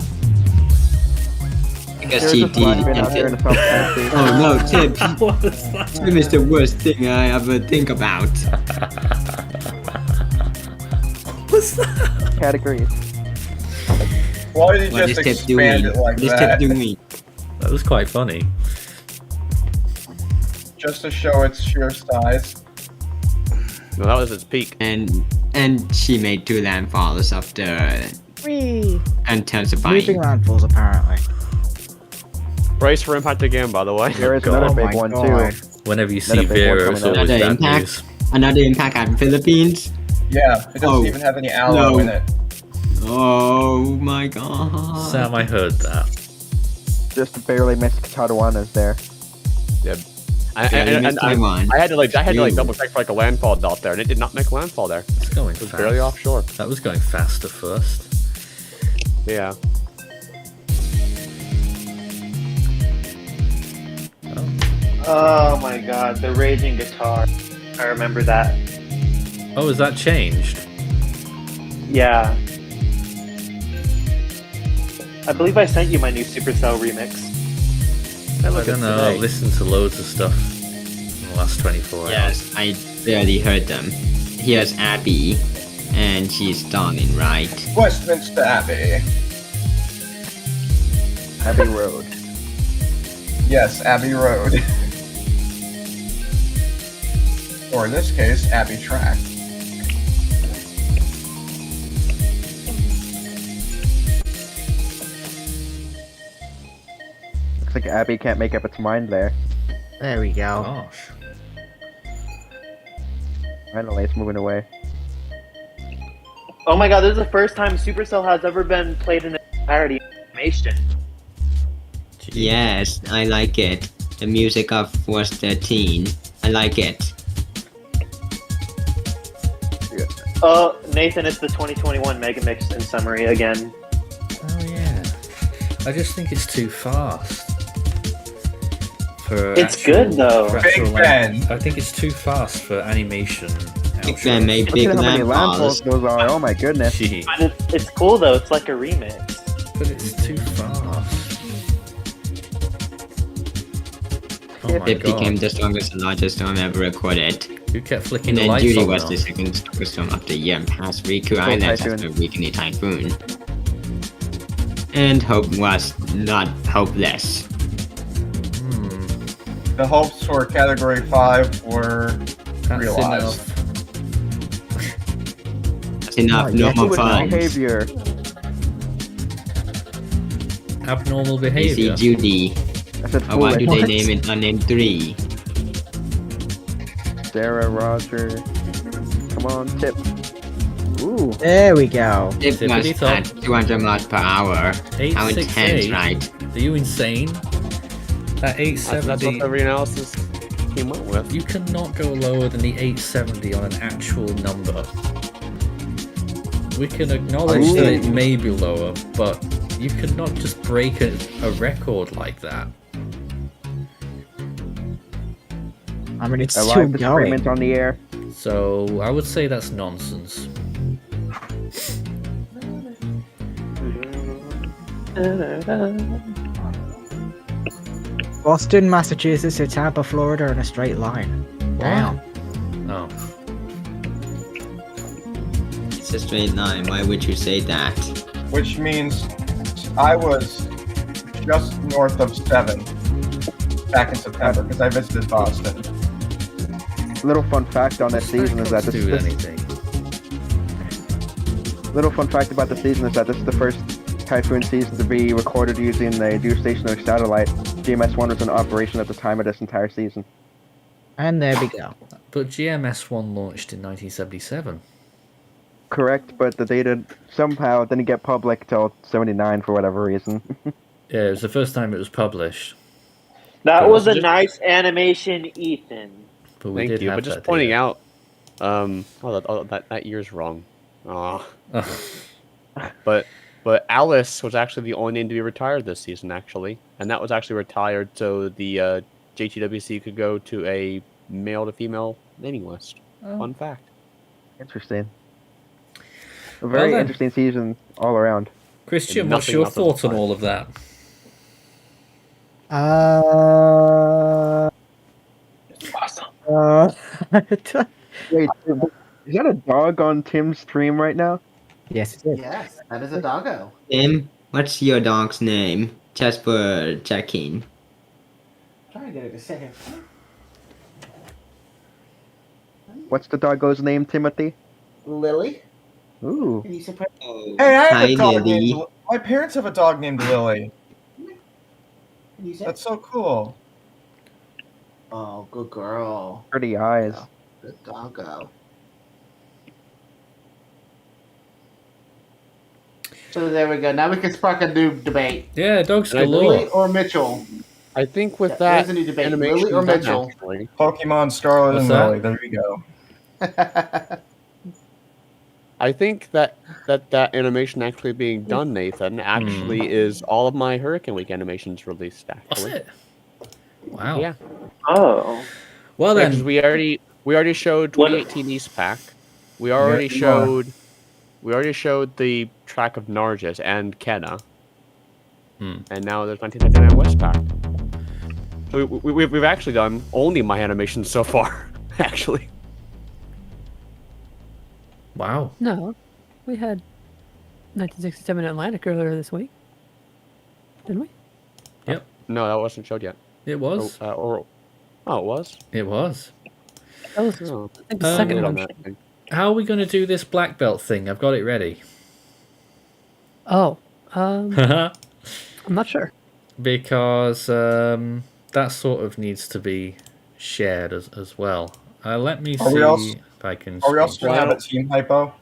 Because There's she a did. flag been out there in the South Country. Oh no, Tip. What was that? Tip is the worst thing I ever think about. What's that? Categories. Why did you What just is Tip expand doing? it like What is that? Tip doing? That was quite funny. Just to show its sheer size. No, that was its peak. And she made 2 landfalls after Whee! intensifying. Sweeping landfalls, apparently. Brace for impact again, by the way. There is God. another Oh big my one God. too. Whenever you see Another big one Vera, coming it's up. always Another bad impact. news. Another impact at Philippines. Yeah, it doesn't Oh, even have any arrow no. in it. Oh my god. Sam, I heard that. Just barely missed Taiwan there. Yeah. Yeah, you missed Taiwan. I had to Ew. double check for like a landfall dot there, and it did not make landfall there. It's going It was fast. barely offshore. That was going faster first. Yeah. Oh my god, the raging guitar. I remember that. Oh, has that changed? Yeah. I believe I sent you my new Supercell remix. I don't know. I've listened to loads of stuff in the last 24 hours. Yes, I barely heard them. Here's Abby, and she's stalling, right? Westminster Abbey. Abbey Road. Yes, Abbey Road. Or in this case, Abbey Track. Looks like Abby can't make up its mind there. There we go. Gosh. Finally, it's moving away. Oh my god, this is the first time Supercell has ever been played in entirety animation. Yes, I like it. The music of Force 13. I like it. Nathan, it's the 2021 Megamix in summary again. Oh yeah. I just think it's too fast. For It's good, though. for Big actual, Ben. I think it's too fast for animation. Big Ben made Look big at how many landfalls. landfalls those are. Oh my goodness. Gee, But it's cool though, it's like a remix. but it's too fast. Oh my It became god. the strongest and largest storm ever recorded. Who kept flicking And the then lights Judy on was and the off? second strongest storm of the year and passed Riku Full Islands Typhoon. after weakening Typhoon. And hope was not hopeless. The hopes for Category 5 were That's realized. That's enough, no more fun. Behavior. Abnormal You see behavior. Judy. I said Or why do they foolish. name it unnamed 3? Sarah, Roger. Come on, Tip. Ooh. There we go. It was Tippity top. at 200 miles per hour. How intense, 868. right? Are you insane? That That's what 870. the reanalysis came up with. You cannot go lower than the 870 on an actual number. We can acknowledge that it may be lower, but you cannot just break a record like that. I mean, it's A still live going. experiment on the air. So I would say that's nonsense. Boston, Massachusetts to Tampa, Florida in a straight line. Wow. Oh. It's a straight line. Why would you say that? Which means I was just north of 7 back in September because I visited Boston. Little fun fact on this season is that this, do anything. little fun fact about the season is that this is the first Typhoon season to be recorded using a geostationary satellite. GMS-1 was in operation at the time of this entire season. And there we go. But GMS-1 launched in 1977. Correct, but the data somehow didn't get public till 79 for whatever reason. Yeah, it was the first time it was published. That was a nice animation, Ethan. But we Thank did you. have But just that pointing data. out, that year's wrong. But Alice was actually the only name to be retired this season, actually, and that was actually retired so the JTWC could go to a male to female naming list. Oh. Fun fact. Interesting. A very then. interesting season all around. Christian, And what's nothing your else is thoughts on fun. all of that? Wait, is that a dog on Tim's stream right now? Yes, it is. Yes, that is a doggo. Tim, what's your dog's name? Just for checking. Trying to get it to say it. What's the doggo's name, Timothy? Lily. Ooh. Can you surprise? Hey, I have Hi, a dog Lily. named. My parents have a dog named Lily. Can you say? That's so cool. Oh, good girl. Pretty eyes. Good doggo. So there we go. Now we can spark a new debate. Yeah, dogs And I galore. Lily or Mitchell? I think with Yeah, that there's a new debate. animation Lily or done Mitchell? actually, Pokemon Scarlet What's and that? Lily. There we go. I think that animation actually being done, Nathan, actually is all of my Hurricane Week animations released. What's Actually, it? Wow. Yeah. Oh. Well then, 'cause we already showed 2018 East Pack. We already showed the track of Nargis and Kenna. And now there's 1999 West Pack. So we've actually done only my animations so far, actually. Wow. No, we had 1967 Atlantic earlier this week, didn't we? Yep. No, that wasn't showed yet. It was. Oh, it was? It was. That was I think the second one. How are we going to do this black belt thing? I've got it ready. Oh, I'm not sure. Because that sort of needs to be shared as well. Let me see if I can. Are we also going to have a team hypo?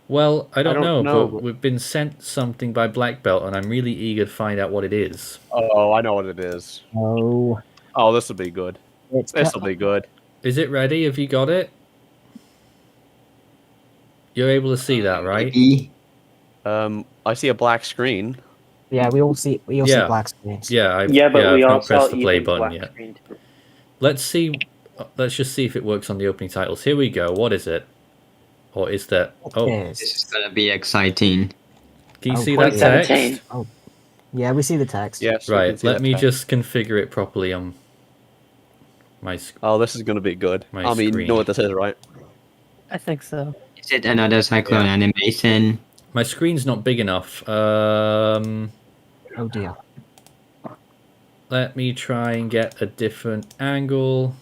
Well, I don't know, know. but we've been sent something by Black Belt, and I'm really eager to find out what it is. Oh, I know what it is. Oh. Oh, this will be good. This will be good. Is it ready? Have you got it? You're able to see that, right? I see a black screen. Yeah, we all see black screens. Yeah, we I've not all saw pressed the play Ethan's button black yet. screen too. Let's see. Let's just see if it works on the opening titles. Here we go. What is it? Or is that? Oh, This is gonna be exciting. Can you see that text? Oh, yeah, we see the text. Yes. Right. Let me just configure it properly on my. Oh, this is gonna be good. My I mean, you screen. know what this is, right? I think so. Is it another Cyclone animation? My screen's not big enough. Oh dear. Let me try and get a different angle.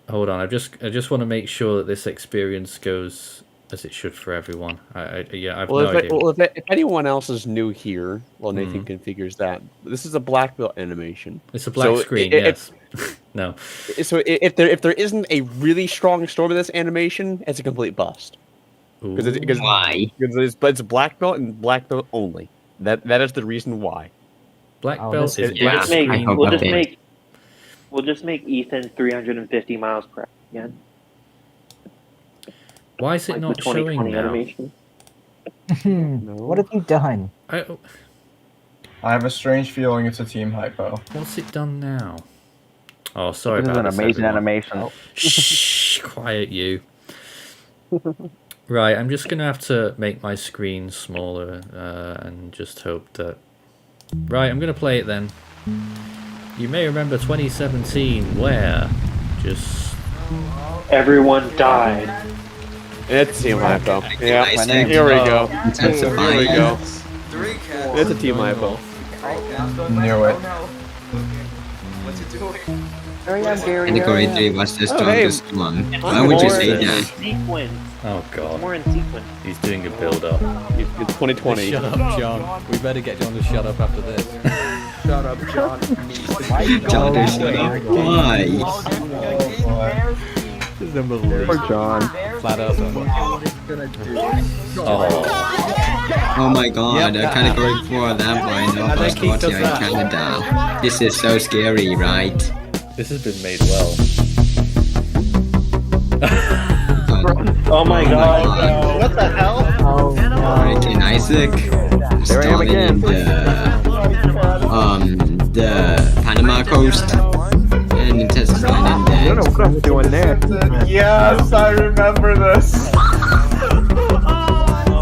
Hold on, I just want to make sure that this experience goes as it should for everyone. I've no idea. If anyone else is new here, well, Nathan configures that. This is a black belt animation. It's a black screen, yes. No. So if there isn't a really strong storm in this animation, it's a complete bust. Why? Because it's black belt and black belt only. That is the reason why. Black belt is We'll black screen. We'll just make Ethan 350 miles per hour again. Why is it Like the not showing 2020 now? animation. What have you done? I have a strange feeling it's a team hypo. What's it done now? Oh, sorry This is about an this, amazing everyone. animation. Shh, quiet you. Right, I'm just going to have to make my screen smaller and just hope that... Right, I'm going to play it then. You may remember 2017, where just... Everyone died. It's a team hypo. Yeah, Nice. here we go. Intensifying. Here we go. It's a team hypo. Knew it. Category 3 was the strongest one. Why would you say that? Sequence. Oh god. More in sequence. He's doing a build-up. It's 2020. Shut up, John. We better get John to shut up after this. Shut up, John. John, shut up. Why? This is unbelievable. Poor John. Flat Earth. Oh my god, a category 4 that one And then was Keith watching does in that. Canada. This is so scary, right? This has been made well. Oh my god. What the hell? Oh no. Hurricane Isaac There I am started in the Panama coast and intensifying I don't in know the what I'm doing there. Yes, I remember this. Oh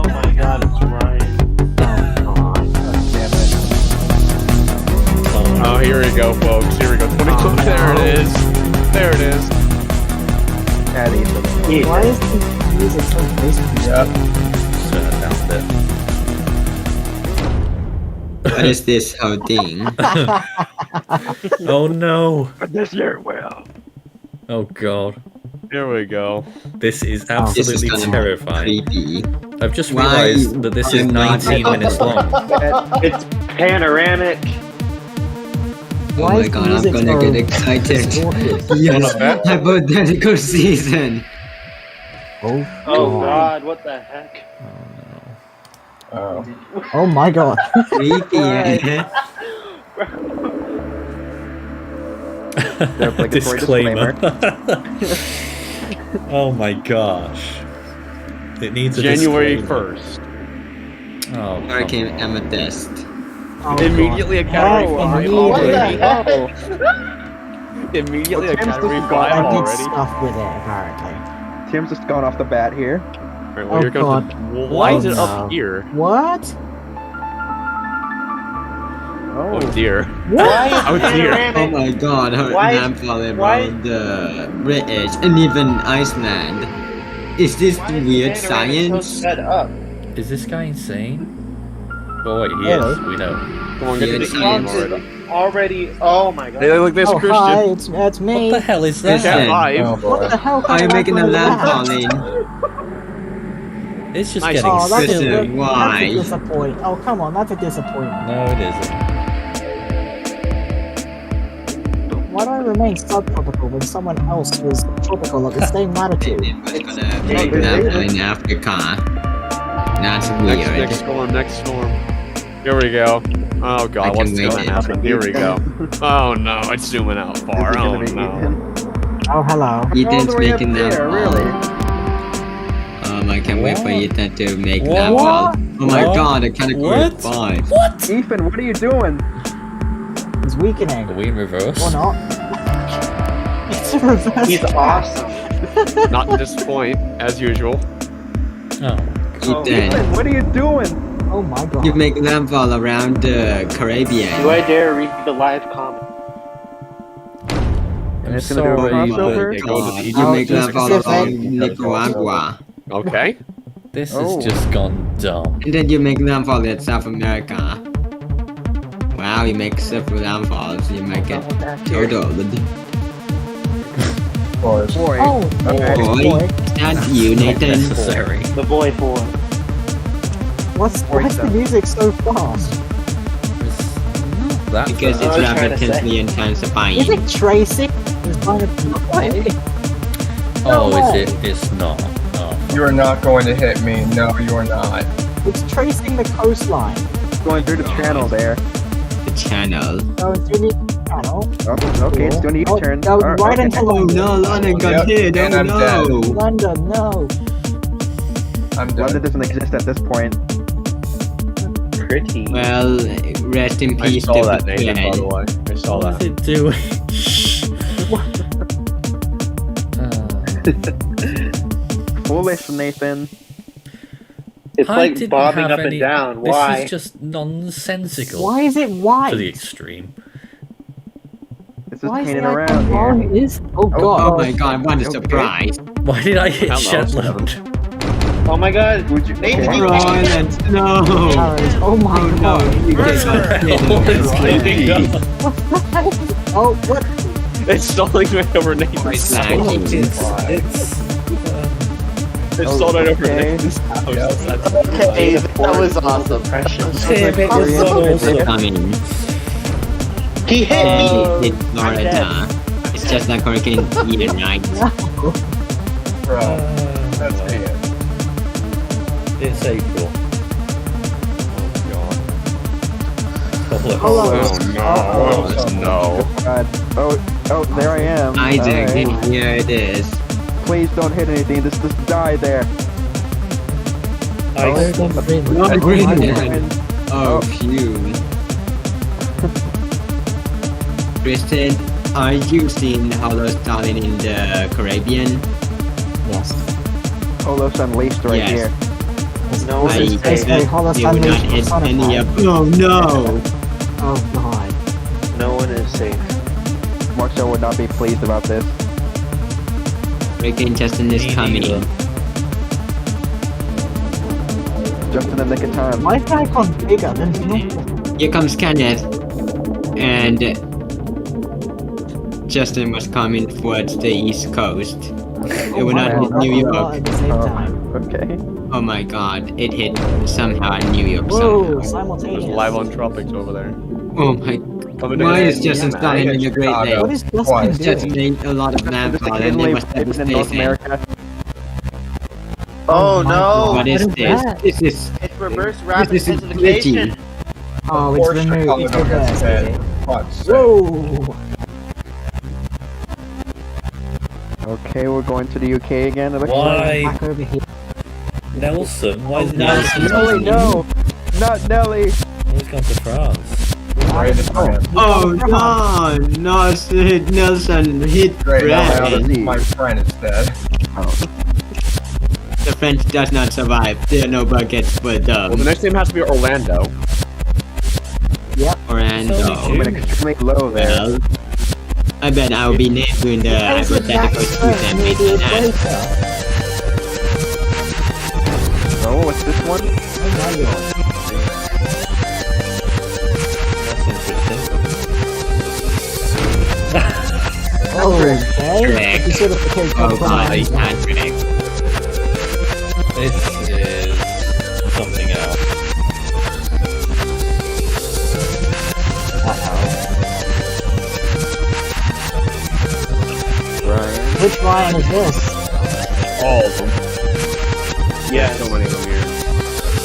my god, it's Ryan. Oh, here we go, folks. Here we go. 2020. There it is. There it is. Why is the music so basic? Turn it down a bit. What is this whole thing? Oh no. This year, well. Oh god. Here we go. This is This is absolutely kind of terrifying. creepy. I've just Why realised that this is I'm not- 19 minutes long. It's panoramic. Oh Why my is the god, I'm music gonna so get excited. distorted? Yes, hypothetical season. Oh god, what the heck? Oh. Oh my god. Creepy, eh? Disclaimer. Oh my gosh. It needs a January disclaimer. 1st. Oh, Hurricane Amethyst. Immediately a category 5 already. Immediately a Tim's category just 5 gone- I did already. stuff with it, apparently. Tim's just going off the bat here. Alright, well, here comes the, well, why is it up here? What? Oh dear. Why Oh dear. Oh my god, her landfall around the British and even Iceland. Is this weird science? Is this guy insane? Oh wait, he Hello. is. We know. Come on, Yeah, get to it's the game already. Already, oh my god. Hey, look, there's Oh, Christian. hi, it's me. What the hell is Listen, that? What the hell are you making a landfall? landfalling? It's just Oh, getting that's silly. a, Why? that's a disappointment. Oh, come on, that's a disappointment. No, it isn't. Why do I remain subtropical when someone else was tropical at the same latitude? Make that in Africa. That's weird. Next storm. Here we go. Oh god, what's can gonna wait. happen? Here we go. Oh no, it's zooming out far. Oh no. Oh, hello. Ethan's way up making that there, fall. really? I can't wait for Ethan to make What? that fall. Oh my What? god, a category What? 5. What? Ethan, what are you doing? It's weakening. Are we in reverse? Or not. It's a reverse. He's awesome. Not at this point, as usual. Oh. Ethan, What are you doing? Oh my god. you make landfall around the Caribbean. Do I dare read the live comment? I'm it's gonna do a sorry, crossover? but It goes God, to you make just landfall accept around it. Nicaragua. Okay. this Oh. has just gone dumb. And then you make landfall in South America. Wow, you make several landfalls. You make it totaled. Boy. Oh, Boy, that's you, Nathan. Necessary. The boy 4. why's the music so fast? That Because fast. it's I was trying to rapidly say. intensifying. Is it tracing? It's kind of Oh, No is way. it? It's not. Oh. You are not going to hit me. No, you are not. It's tracing the coastline. Going through the channel there. The channel. So it's doing the channel. Oh, okay, it's doing Oh, U-turn. no, Alright, right okay. into Oh London. no, London got Yep, hit. and Oh I'm dead. no. London, no. I'm London done. doesn't exist at this point. Pretty. Well, rest in I peace saw to that, the Nathan, by dead. the way. I saw What that. is it doing? Shh. Foolish, Nathan. It's I like didn't bobbing have up any- and down. This Why? is just nonsensical. Why is it white? To the extreme. It's just Why is painting the around icon here. wrong? Is oh god. Oh my god, what a Okay. surprise. Why did I hit Hello, Shetland? Oh my god. Nathan, you Roland, no. Oh my No, god. you get Oh, what? It's stalling right over Nathan's house. It's stalled right over Nathan's house. That's Okay, that was awesome. Coming. He hit me. He hit Florida. It's just like Hurricane Ian, right? Bro, that's it. It's April. Oh no. No. God. Oh, there I am. Isaac, Alright. here it is. Please don't hit anything. Just die there. Oh, Greenland. Oh, phew. Kristen, are you seeing Hollow Stalin in the Caribbean? Yes. Holo's Unleashed right Yes. here. No, I it's bet safe. you would not hit any of. Oh no! Oh god. No one is safe. Marcel would not be pleased about this. Hurricane Justin is coming. Just in the nick of time. Why is the icon bigger than normal? Here comes Kenneth, and Justin was coming towards the east coast. It would not hit New York. At the same time. Okay. Oh my god, it hit somehow in New York Whoa, somehow. There's simultaneous. live on tropics over there. Oh my. Why is Justin Stalin in the Great Lakes? What is Justin Just doing? made a lot of landfall and Italy, there was in North devastation. America. Oh my no! God. What is What is this? that? This is It's reverse rapid this is intensification. glitchy. Oh, Of it's course you're removed. calling It's over reversed, his is head. it? Fuck's sake. Whoa! Okay, we're going to the UK again. It looks Why? Back over here. Nelson? Why is like. Nelson? Nelly, no! Not Nelly! He's gone to France. Oh no! Nelson hit Brian. My friend is dead. The French does not survive. There are no buckets, but Well, the next name has to be Orlando. Yep. Orlando. Extremely low there. Well, I bet I'll be named in the hypothetical student meeting. Oh, what's this one? Okay. You should have taken This is something else. Ryan. Which Ryan is this? All of them. Yeah, so many of them here.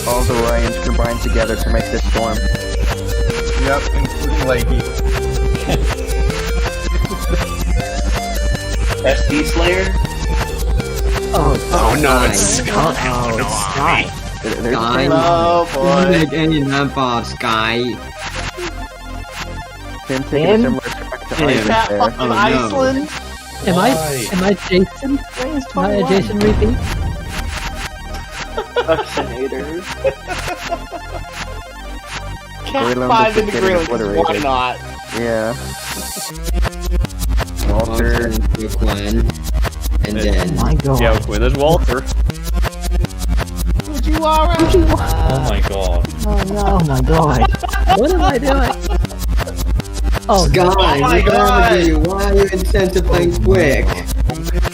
All the Ryans combined together to make this storm. Yep, including Leahy. SD Slayer? Oh no, it's Scott. Oh, it's Scott. Sky. Oh boy. Like any number, Sky. Him taking a similar track to Iceland That there. fucking Iceland? Am I Jason? Am I a Jason repeat? Vaccinator. Greenland Cat 5 is in the getting Greenland, obliterated. why not? Yeah. Walter. Quinn. And then. My God. Yeah, Quinn, there's Walter. Would you alright? Oh my god. Oh no, oh my God. What am I doing? Oh, Sky, Oh my what's wrong God. with you? Why are you intensifying quick?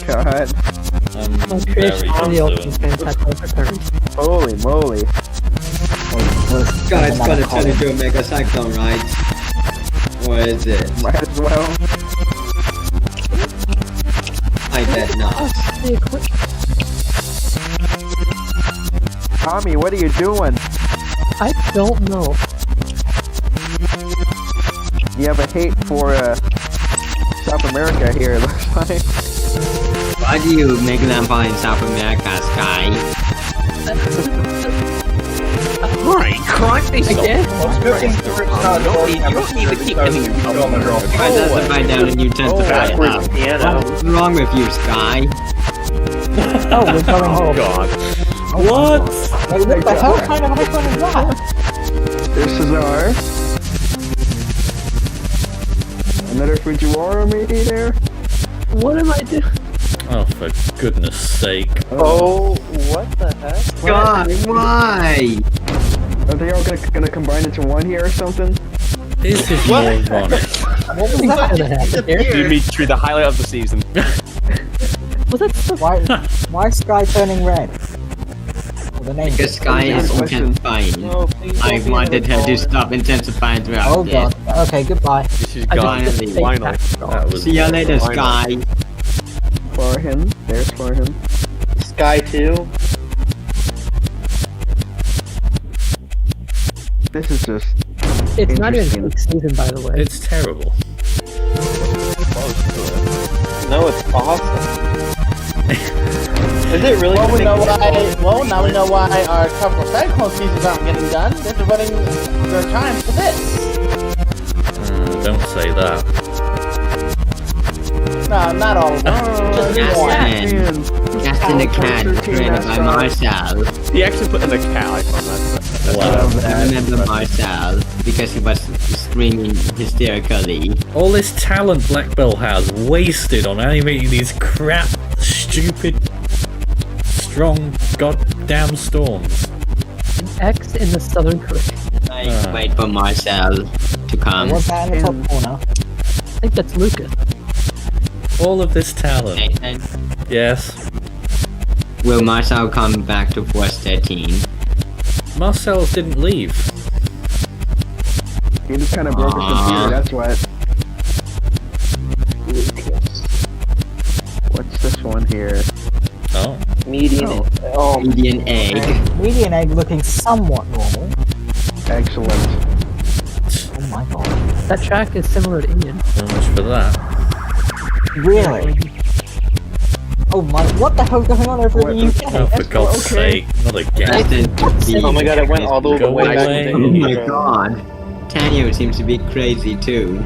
God. my creation for the ultimate fantastic returned. Holy moly. Sky, it's gonna turn into a mega cyclone, right? Or is it? Might as well. I bet not. Tommy, what are you doing? I don't know. You have a hate for South America here, it looks like. Why do you make them find South America, Sky? Alright, crime me so. Again? You don't need to keep getting in trouble. Try to find down and you testify it up. What's wrong with you, Sky? Oh, we're going home. God. What? What the hell kind of iPhone is that? This is another Fujiwara maybe there? What am I doing? Oh, for goodness sake. Oh, what the heck? Sky, why? Are they all gonna combine into one here or something? This is moronic. What was that gonna happen here? Dimitri, the highlight of the season. Was that so? Why Sky turning red? Well, the name Because Sky is intensifying. I wanted her to stop intensifying throughout Oh this. God. Okay, goodbye. This is Finally. finally. That was See you later, Finally. Sky. For him. There's for him. Sky 2? This is just It's not even interesting. peak season, by the way. It's terrible. No, it's awesome. Is it really? Well, we know gonna why. make Well, now we know why our couple of Cyclone seasons aren't getting done. They're devoting their time to this. Don't say that. No, not all of them. Just one. Justin the cat, created by Marcel. He actually put in the cat icon. That's Wow. I remember Marcel because he was screaming hysterically. All this talent Black Belt has wasted on animating these crap, stupid, strong, goddamn storms. X in the Southern Korea. I wait for Marcel to come. What's that in the top corner? I think that's Lucas. All of this talent. Nathan, Yes. will Marcel come back to Force 13? Marcel didn't leave. He just kind of broke his computer, that's what. What's this one here? Oh. Median. Oh. Median egg. Median egg looking somewhat normal. Excellent. Oh my God. That track is similar to Indian. So much for that. Really? Oh my, what the hell's going on over in the UK? Oh, for God's sake, not again. Oh my god, it went all the Go way back away. to Oh my god. Tanyo seems to be crazy too.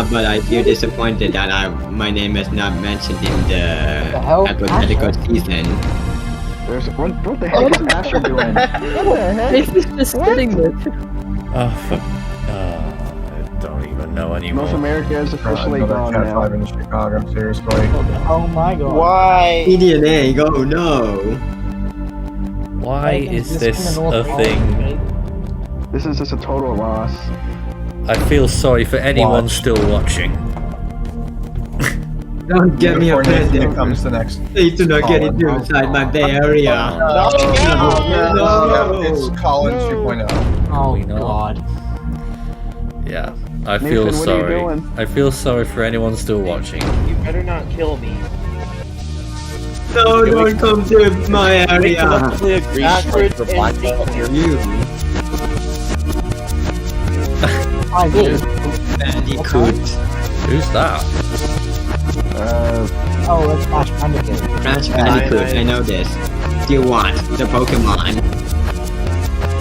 But I feel disappointed that my name is not mentioned in the hypothetical season. What the heck is Asher doing? He's just sitting there. Oh, I don't even know anymore. North America is officially gone Cat now. 5 in Chicago, seriously. Oh my god. Why? EDNA, oh no. Why is this a thing? This is just a total loss. I feel sorry for anyone still watching. Don't get me a Here present. comes the next. Please do not get it inside my Bay Area. No, it's Colin 2.0. Oh god. Yeah, I Nathan, feel what are you sorry. doing? I feel sorry for anyone still watching. You better not kill me. No, don't come to my area. Backwards and You. I did. Bandicoot. Who's that? Oh, it's Crash Bandicoot. Crash Bandicoot, I know this. Do you want the Pokemon?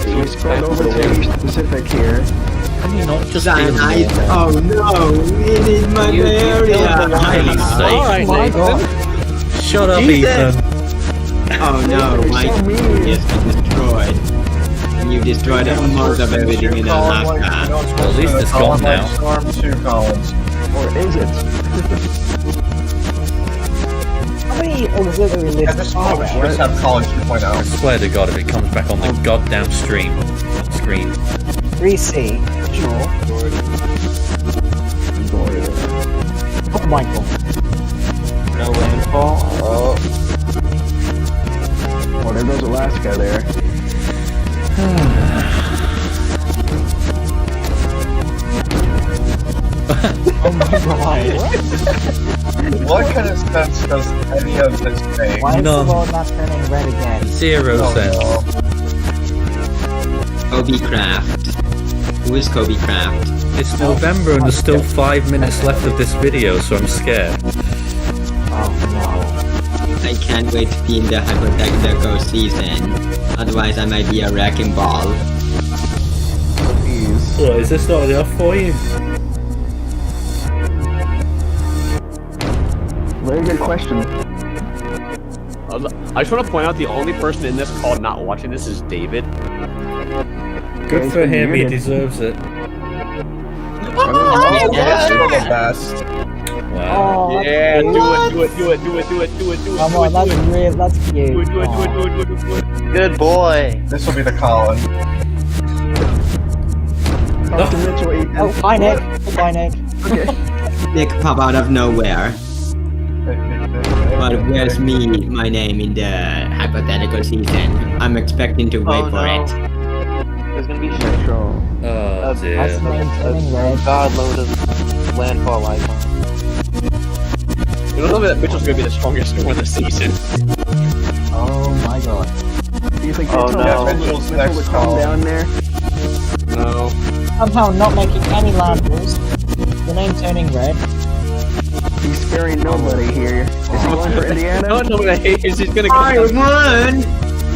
So we scrolled over to East Pacific here. Can you not just Cyanide? Oh no, it is my area. Highly my god. Shut up, Ethan. Oh no, my yes, you destroyed. And you destroyed most of everything in Alaska. Well, at least it's gone now. Storm 2 Collins. Or is it? How many auxiliary At lists this are point, we there? just have Colin 2.0. I swear to God, if it comes back on the goddamn screen. 3C, sure. Oh my god. No landfall. Oh. Well, there goes Alaska there. Oh my god. What kind of sense does any of this make? Why is the None. world not turning red again? Zero sense. Kobe Craft. Who is Kobe Craft? It's November and there's still 5 minutes left of this video, so I'm scared. Oh I can't wait to be in the hypothetical season. Otherwise, I might be a wrecking ball. Please. Well, is this not enough for you? Very good question. I just want to point out the only person in this call not watching this is David. Good for him, he deserves it. That's for the best. Wow. Oh, Yeah, do it. come on, that's real, that's cute. Do it. Good boy. This will be the Colin. Talk to Mitchell, Ethan. Oh, hi Nick. Bye Nick. Okay. Nick pop out of nowhere. But where's me, my name in the hypothetical season? I'm expecting to wait for it. There's gonna be shit. Oh That's dear. maintaining A red. god load of landfall icons. You don't tell me that Mitchell's gonna be the strongest one this season. Oh my god. Do you think Oh, Mitchell no. Mitchell's Mitchell next would calm call. down there? No. Somehow not making any landfalls. The name turning red. He's sparing nobody here. Is he going for Indiana? No, no, he's gonna I won!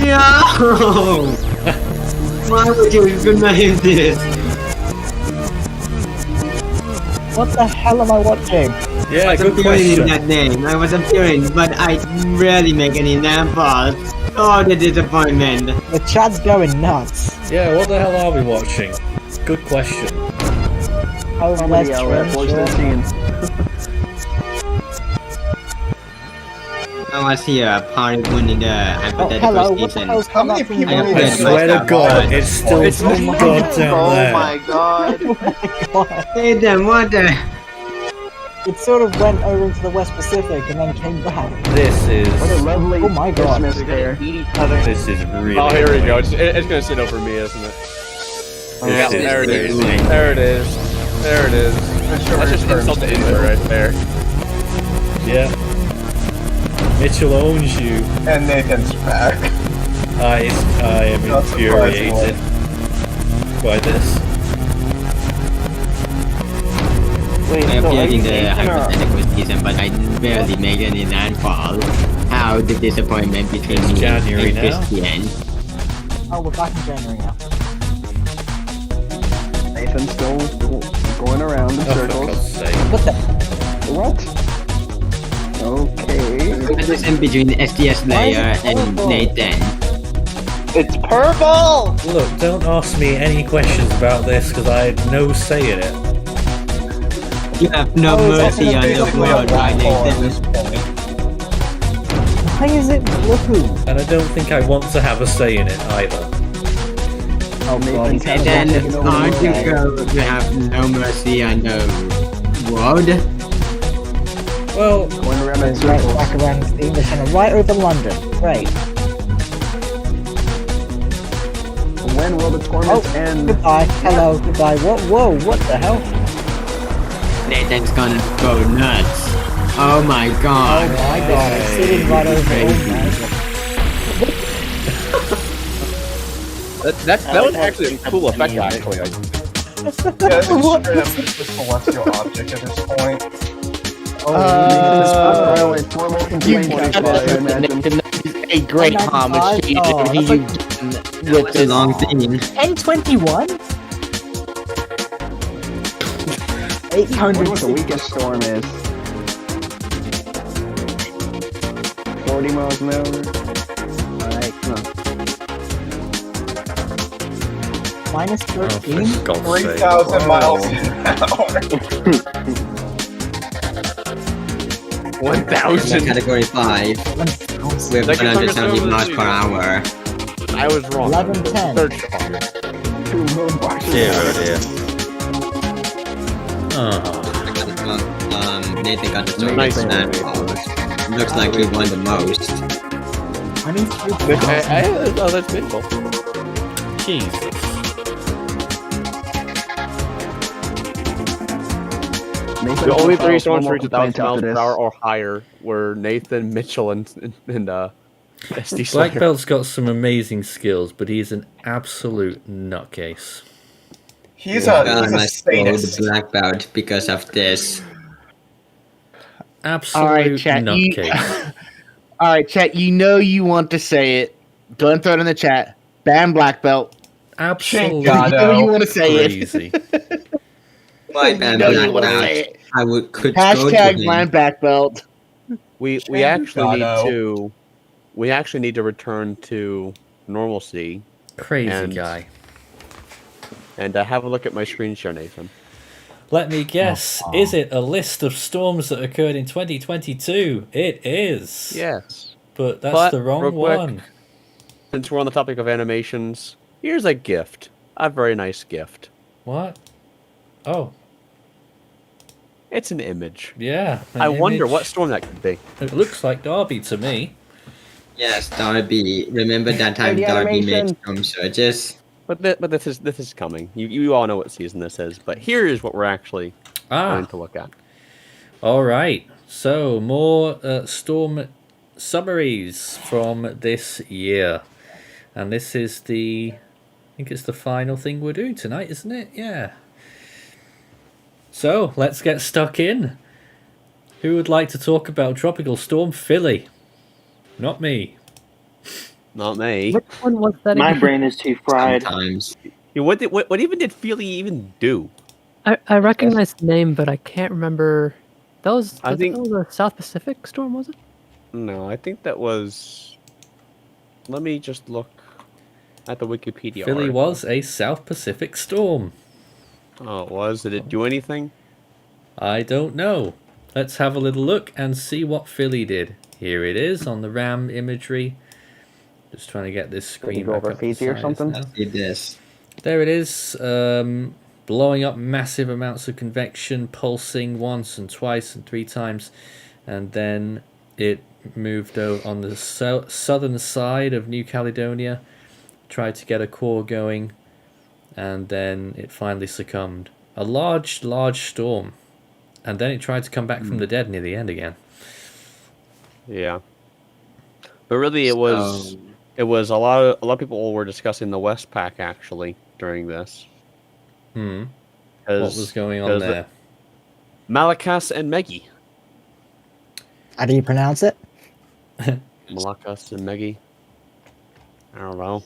Yo! Why would you even name this? What the hell am I watching? Yeah, I was good appearing in question. that name. I was appearing, but I rarely make any landfalls. Oh, the disappointment. The chat's going nuts. Yeah, what the hell are we watching? Good question. Oh, Comedy let's hour at trim, Voice sure. 13. I was here, part one in the hypothetical hello, what the season. hell's How many coming people up in in I this? swear to God, it's still goddamn Oh there. my god. Hey then, what the? It sort of went over into the West Pacific and then came back. This What a is lovely Oh my god. Christmas there. Eat each other. this is really. Oh, here we go. It's gonna sit over me, isn't it? Yeah, This is there it is. crazy. There it is. There it is. That's just insult to injury right there. Yeah. Mitchell owns you. And Nathan's back. I am Not infuriated by this. I appeared in the hypothetical season, but I barely made any landfall. How the disappointment between me January and now. Christian. Oh, we're back in January now. Nathan's still going around in circles. What the? What? Okay. What is in between SDS Layer and Nathan? It's purple! Look, don't ask me any questions about this because I had no say in it. You have no mercy on the world, right, Nathan? Why is it blue? And I don't think I want to have a say in it either. Oh, Nathan's And then aren't you going to have no mercy on the world? Well, going around in right circles. back around the English and right over London. Great. When will the torment end? Goodbye. Hello. Goodbye. Whoa. What the hell? Nathan's gonna go nuts. Oh my god. Oh my god. It's sitting right over That was actually a cool effect, actually. Yeah, it's a celestial object at this point. A great machine with this long thing. N21? 800. What the weakest storm is? 40 miles an hour. Alright, come on. Minus 13? 3,000 miles an hour. 1,000. Category 5. With 170 miles per hour. I was wrong. 1110. Third star. Dear. Nathan got the strongest landfall. Looks like we won the most. I mean, Oh, that's beautiful. Jesus. The only three storms reached 1,000 miles per hour or higher were Nathan, Mitchell, and SD Slayer. Black Belt's got some amazing skills, but he's an absolute nutcase. He's a the sadist. black belt because of this. Absolute Alright, chat. nutcase. Alright, chat. You know you want to say it. Go and throw it in the chat. Ban black belt. Absolutely You know you want to say crazy. it. Why ban know you black wanna belt? say it. I could Hashtag go to ban him. black belt. We actually need to return to normalcy. Crazy guy. And have a look at my screen share, Nathan. Let me guess. Is it a list of storms that occurred in 2022? It is. Yes. But that's the wrong real quick, one. Since we're on the topic of animations, here's a gift. A very nice gift. What? Oh. It's an image. Yeah. I wonder what storm that could be. It looks like Derby to me. Yes, Darby. Remember that time the Darby made animation. storm surges? But this is coming. You all know what season this is. But here is what we're actually going to look at. All right. So more storm summaries from this year, and this is I think it's the final thing we're doing tonight, isn't it? Yeah. So let's get stuck in. Who would like to talk about Tropical Storm Philly? Not me. Not me. Which one was that? My again? brain is too fried. Sometimes. What even did Philly even do? I recognize the name, but I can't remember. That was I think- that was a South Pacific storm, was it? No, I think that was. Let me just look at the Wikipedia. Philly article. was a South Pacific storm. Oh, it was. Did it do anything? I don't know. Let's have a little look and see what Philly did. Here it is on the RAM imagery. Just trying to get this screen go back over up to Fiji or size something? now. Did this. There it is, blowing up massive amounts of convection, pulsing once and twice and three times, and then it moved over on the southern side of New Caledonia, tried to get a core going, and then it finally succumbed. A large storm, and then it tried to come back from the dead near the end again. Yeah. But really, it was a lot of people were discussing the Westpac actually during this. What was going on there? Malakas and Megi. How do you pronounce it? Malakas and Megi. I don't know.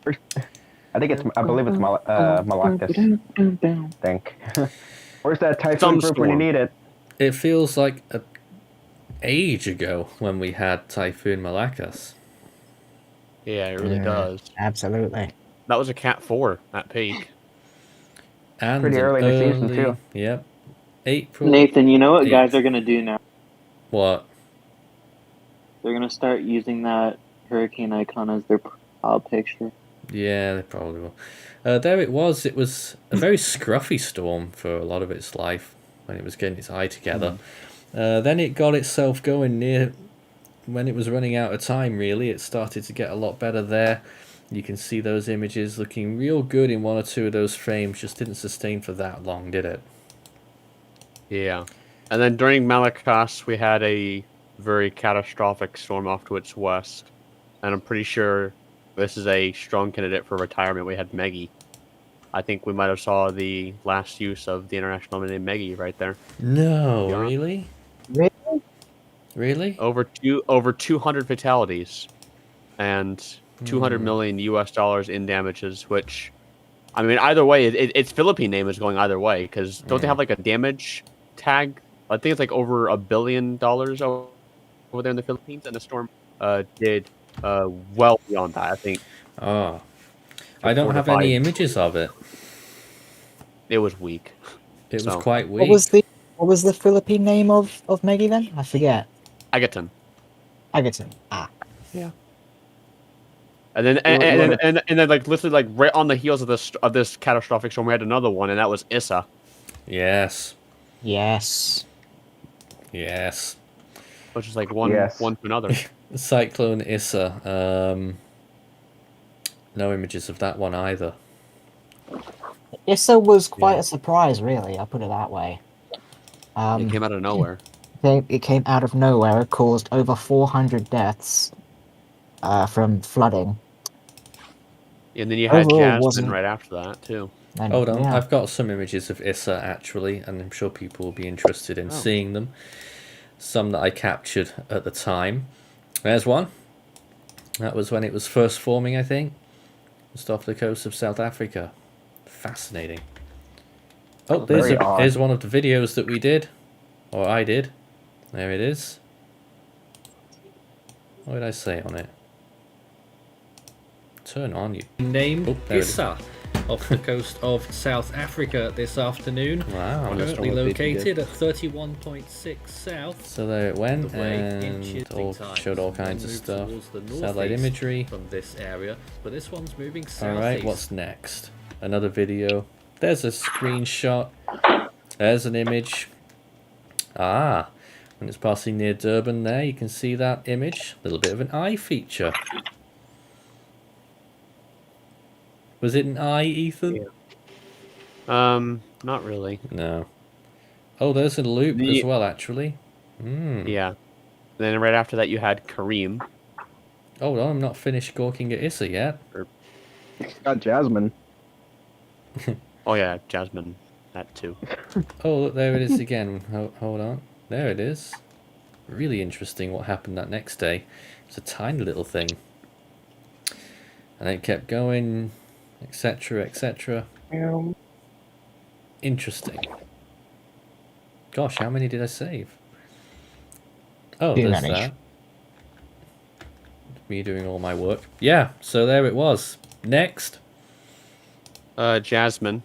I believe it's Malakas. I think. Where's that Typhoon proof when you need it? It feels like an age ago when we had Typhoon Malakas. Yeah, it really does. Absolutely. That was a Cat 4 at peak. And pretty early in the season, too. Yep. April. Nathan, you know what 8th. guys are gonna do now? What? They're gonna start using that hurricane icon as their profile picture. Yeah, they probably will. There it was. It was a very scruffy storm for a lot of its life when it was getting its eye together. Then it got itself going near when it was running out of time, really. It started to get a lot better there. You can see those images looking real good in one or two of those frames. Just didn't sustain for that long, did it? Yeah. And then during Malakas, we had a very catastrophic storm off to its west. And I'm pretty sure this is a strong candidate for retirement. We had Megi. I think we might have saw the last use of the international name Megi right there. No, really? Really? Over 200 fatalities and 200 million US dollars in damages, which, I mean, either way, its Philippine name is going either way, because don't they have like a damage tag? I think it's like over $1 billion over there in the Philippines, and the storm did well beyond that, I think. Oh. I don't have any images of it. It was weak. It was quite weak. What was the Philippine name of Megi then? I forget. Agaton. Agaton. Ah. Yeah. And then and then like literally like right on the heels of this catastrophic storm, we had another one, and that was Issa. Yes. Yes. Yes. Which is like one to another. Cyclone Issa. No images of that one either. Issa was quite a surprise, really. I'll put it that way. It came out of nowhere. It came out of nowhere. It caused over 400 deaths from flooding. And then you had Overall, Jasmine right after that too. Hold on, I've got some images of Issa actually, and I'm sure people will be interested in seeing them. Some that I captured at the time. There's one. That was when it was first forming, I think. Just off the coast of South Africa. Fascinating. Oh, there's one of the videos that we did. Or I did. There it is. What did I say on it? Turn on you. Named Issa off the coast of South Africa this afternoon. Wow. Currently located at 31.6 south. So there it went, and showed all kinds of stuff. Satellite imagery from this area, but this one's moving south. All right, what's next? Another video. There's a screenshot. There's an image. Ah, when it's passing near Durban there, you can see that image. A little bit of an eye feature. Was it an eye, Ethan? Yeah. Not really. No. Oh, there's a loop as well, actually. Yeah. Then right after that, you had Kareem. Oh, no, I'm not finished gawking at Issa yet. Got Jasmine. Oh, yeah, Jasmine. That too. Oh, look, there it is again. Hold on. There it is. Really interesting what happened that next day. It's a tiny little thing. And it kept going, etc., etc. Interesting. Gosh, how many did I save? Oh, there's that. Me doing all my work. Yeah, so there it was. Next. Jasmine.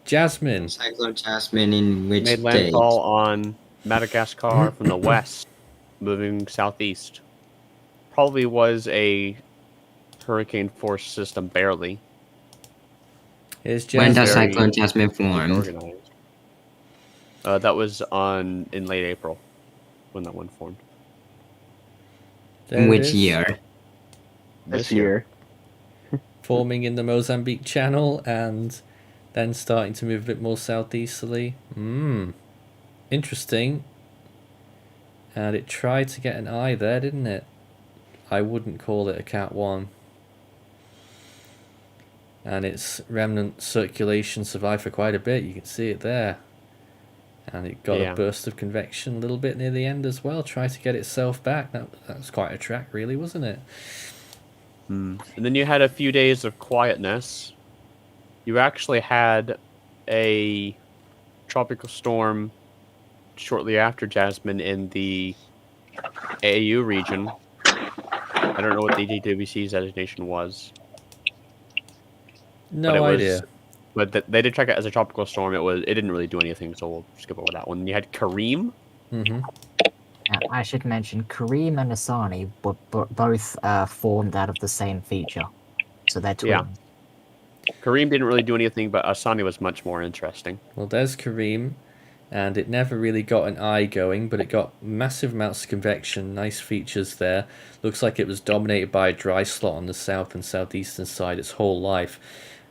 Jasmine. Cyclone Jasmine in which made landfall on Madagascar from the west, moving southeast. Probably was a hurricane force system, barely. When does Cyclone Jasmine form? That was in late April when that one formed. In which year? This year. Forming in the Mozambique Channel and then starting to move a bit more southeasterly. Interesting. And it tried to get an eye there, didn't it? I wouldn't call it a Cat 1. And its remnant circulation survived for quite a bit. You can see it there. And it got a burst of convection a little bit near the end as well. Tried to get itself back. That was quite a track, really, wasn't it? And then you had a few days of quietness. You actually had a tropical storm shortly after Jasmine in the AAU region. I don't know what the DWC's designation was. No idea. But they did track it as a tropical storm. It didn't really do anything, so we'll skip over that one. You had Kareem. I should mention Kareem and Asani both formed out of the same feature, so they're twins. Yeah. Kareem didn't really do anything, but Asani was much more interesting. Well, there's Kareem, and it never really got an eye going, but it got massive amounts of convection, nice features there. Looks like it was dominated by a dry slot on the south and southeastern side its whole life.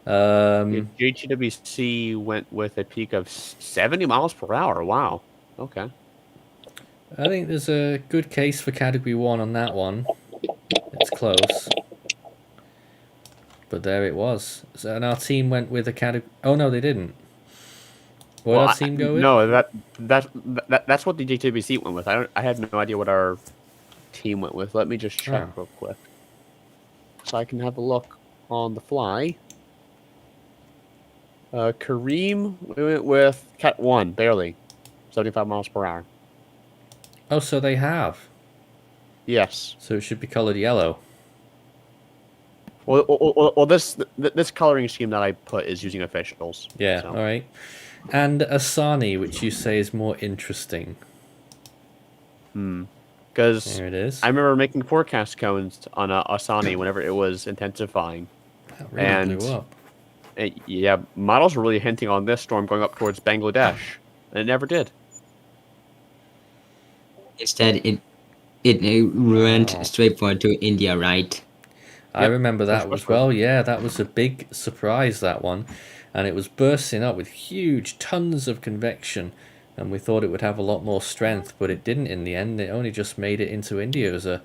JTWC went with a peak of 70 miles per hour. Wow. Okay. I think there's a good case for Category 1 on that one. It's close. But there it was. So, and our team went with a category... Oh, no, they didn't. What did our team go with? No, that's what the JTWC went with. I had no idea what our team went with. Let me just check real quick. So I can have a look on the fly. Kareem, we went with Cat 1, barely. 75 miles per hour. Oh, so they have? Yes. So it should be colored yellow. Well, this coloring scheme that I put is using officials. Yeah, so. Alright. And Asani, which you say is more interesting. Because there it is. I remember making forecast cones on Asani whenever it was intensifying. That really blew up. Yeah, models were really hinting on this storm going up towards Bangladesh, and it never did. Instead, it went straight forward to India, right? I remember that as well. Yeah, that was a big surprise, that one. And it was bursting up with huge tons of convection. And we thought it would have a lot more strength, but it didn't in the end. It only just made it into India as a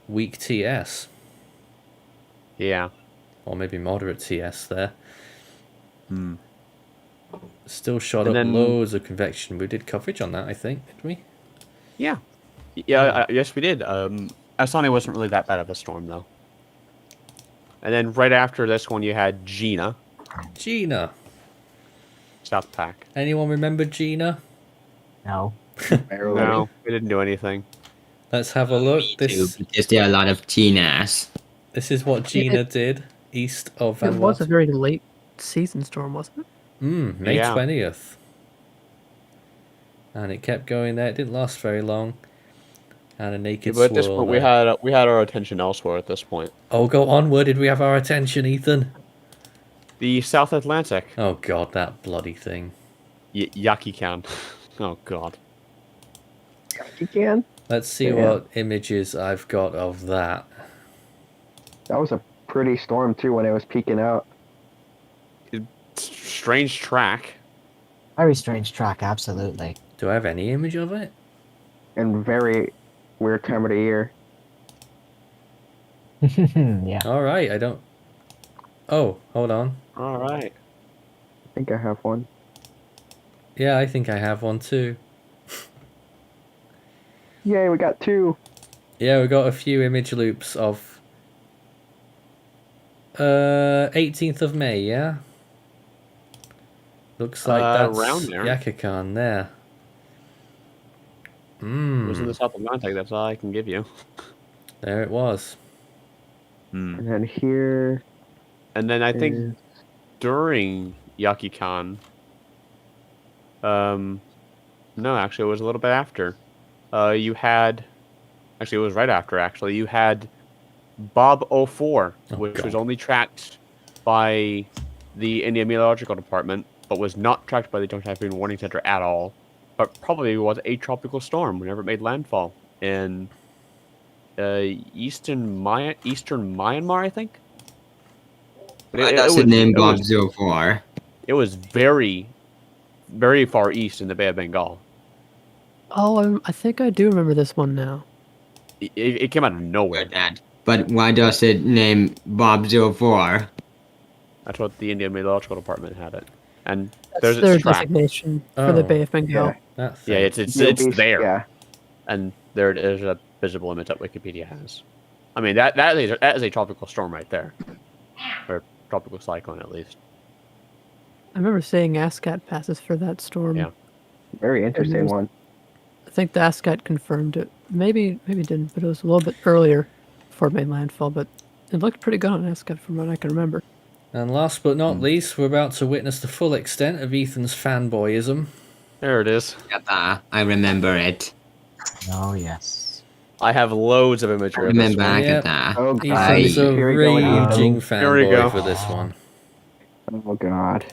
weak TS. Yeah. Or maybe moderate TS there. Still shot up loads of convection. We did coverage on that, I think, did we? Yeah. Yes, we did. Asani wasn't really that bad of a storm, though. And then right after this one, you had Gina. Gina. South Pack. Anyone remember Gina? No. No, we didn't do anything. Let's have a look. Because there are a lot of Ginas. This is what Gina did east of Van It was a very late season storm, wasn't it? May 20th. And it kept going there. It didn't last very long. And a naked but at this swirl point, there. we had our attention elsewhere at this point. Oh, go on. Where did we have our attention, Ethan? The South Atlantic. Oh, God, that bloody thing. Yakikan. Oh, God. Yakikan? Let's see what images I've got of that. That was a pretty storm, too, when it was peeking out. Strange track. Very strange track, absolutely. Do I have any image of it? And very weird time of the year. Yeah. All right, I don't... Oh, hold on. All right. I think I have one. Yeah, I think I have one too. Yay, we got two. Yeah, we got a few image loops of 18th of May, yeah? Looks like that's around there. Yakikan there. It was in the South Atlantic, that's all I can give you. There it was. And then here... And then I think during Yakikan... no, actually, it was a little bit after. You had... Actually, it was right after, actually. You had Bob 04, which was only tracked by the Indian Meteorological Department, but was not tracked by the Joint Typhoon Warning Center at all. But probably was a tropical storm whenever it made landfall in eastern Myanmar, I think. That's the name Bob 04. It was very, very far east in the Bay of Bengal. Oh, I think I do remember this one now. It came out of nowhere. But why does it name Bob 04? That's what the Indian Meteorological Department had it. And That's their designation for the Bay of Bengal. That Yeah, thing. it's there. Yeah. And there is a visible image that Wikipedia has. I mean, that is a tropical storm right there. Or tropical cyclone, at least. I remember seeing ASCAT passes for that storm. Yeah. Very interesting one. I think the ASCAT confirmed it. Maybe didn't, but it was a little bit earlier before it made landfall, but it looked pretty good on ASCAT from what I can remember. And last but not least, we're about to witness the full extent of Ethan's fanboyism. There it is. I remember it. Oh, yes. I have loads of imagery. I remember Agatha. Oh, Ethan's a raging fanboy for this one. Oh, God.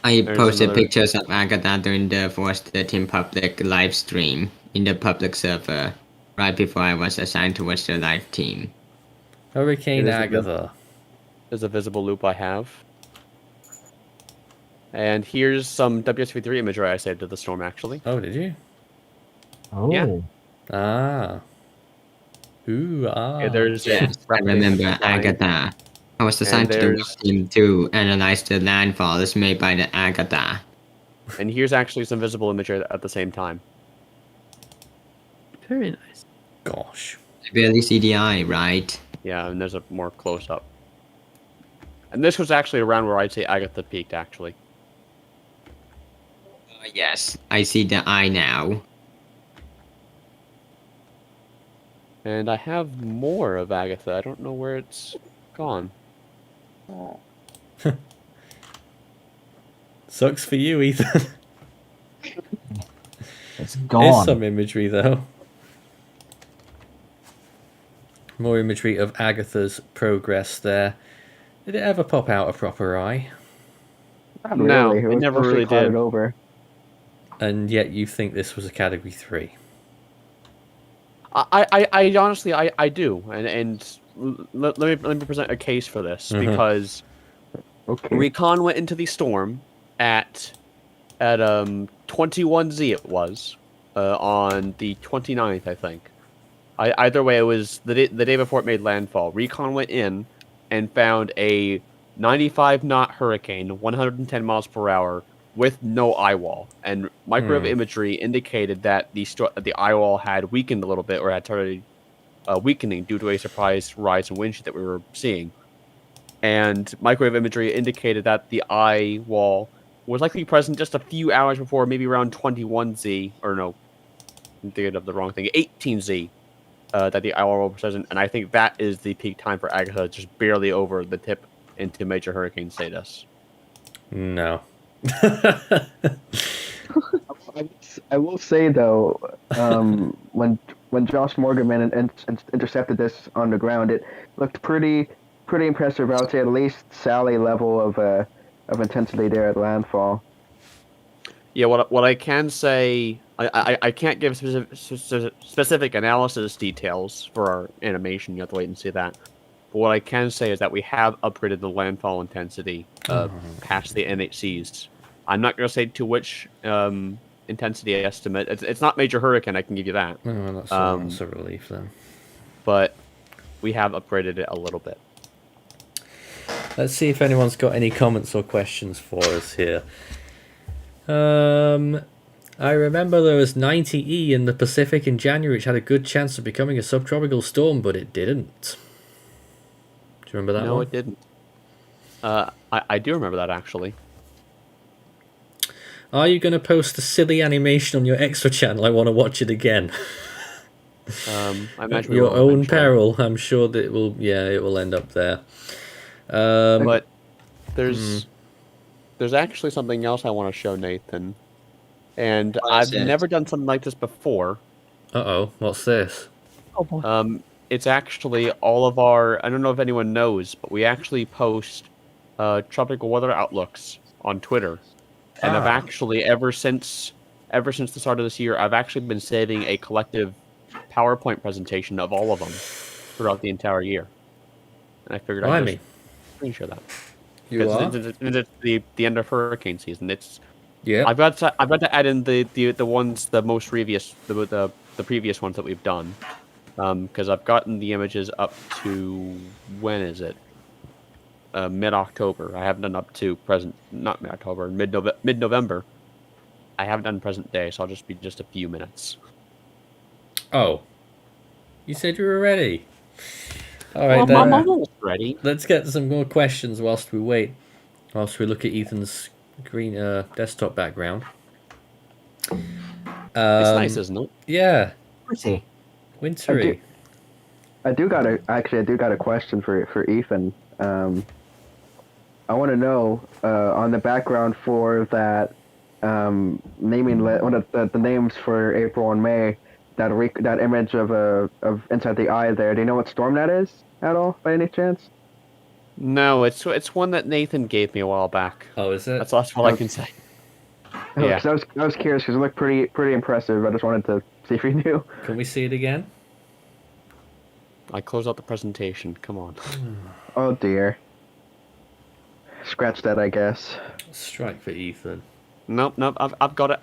I There's posted another- pictures of Agatha during the Force 13 public live stream in the public server right before I was assigned to watch the live team. Hurricane Agatha. There's a visible loop I have. And here's some WSV3 imagery I saved of the storm, actually. Oh, did you? Oh. Yeah. Ah. Ooh, ah. Yeah, there's Yes, I remember Agatha. I was assigned to the watch team to analyze the landfalls made by the Agatha. And here's actually some visible imagery at the same time. Very nice. Gosh. Barely see the eye, right? Yeah, and there's a more close-up. And this was actually around where I'd say Agatha peaked, actually. Yes, I see the eye now. And I have more of Agatha. I don't know where it's gone. Sucks for you, Ethan. It's gone. Here's some imagery, though. More imagery of Agatha's progress there. Did it ever pop out a proper eye? Not No, really. it was never mostly really clouded did. over. And yet you think this was a Category 3? I honestly, I do. And let me present a case for this, because Recon went into the storm at 21Z it was, on the 29th, I think. Either way, it was the day before it made landfall. Recon went in and found a 95-knot hurricane, 110 miles per hour, with no eye wall. And microwave imagery indicated that the eye wall had weakened a little bit, or had started weakening due to a surprise rise in wind shear that we were seeing. And microwave imagery indicated that the eye wall was likely present just a few hours before, maybe around 21Z, or no, I'm thinking of the wrong thing, 18Z. That the eye wall was present, and I think that is the peak time for Agatha, just barely over the tip into major hurricane status. No. I will say though, when Josh Morgan intercepted this on the ground, it looked pretty impressive. I would say at least Sally level of intensity there at landfall. Yeah, what I can say, I can't give specific analysis details for our animation. You have to wait and see that. But what I can say is that we have upgraded the landfall intensity past the NHCs. I'm not going to say to which intensity estimate. It's not major hurricane, I can give you that. Oh, that's a relief then. But we have upgraded it a little bit. Let's see if anyone's got any comments or questions for us here. I remember there was 90E in the Pacific in January, which had a good chance of becoming a subtropical storm, but it didn't. Do you remember that one? No, it didn't. I do remember that, actually. Are you going to post a silly animation on your extra channel? I want to watch it again. I imagine At your own peril. I'm sure that it will. Yeah, it will end up there. But there's actually something else I want to show Nathan, and I've never done something like this before. Uh-oh, what's this? Oh boy. It's actually all of our. I don't know if anyone knows, but we actually post tropical weather outlooks on Twitter. And I've actually, ever since the start of this year, I've actually been saving a collective PowerPoint presentation of all of them throughout the entire year. And I figured I'd just screen-share that. You are? It's the end of hurricane season. Yeah. I've got to add in the most previous the previous ones that we've done, because I've gotten the images up to, when is it? Mid-October. I haven't done up to present, not mid-October, mid-November. I haven't done present day, so I'll just be just a few minutes. Oh, you said you were ready. All right, then. I'm almost ready. Let's get some more questions whilst we wait. Whilst we look at Ethan's green desktop background. It's nice, isn't it? Yeah. Pretty. Wintry. I do got a question for Ethan. I want to know on the background for that naming one of the names for April and May. That image of inside the eye there. Do you know what storm that is at all, by any chance? No, it's one that Nathan gave me a while back. Oh, is it? That's all I can say. Yeah. I was curious because it looked pretty impressive. I just wanted to see if you knew. Can we see it again? I close out the presentation. Come on. Oh dear. Scratch that, I guess. Strike for Ethan. Nope. I've got it.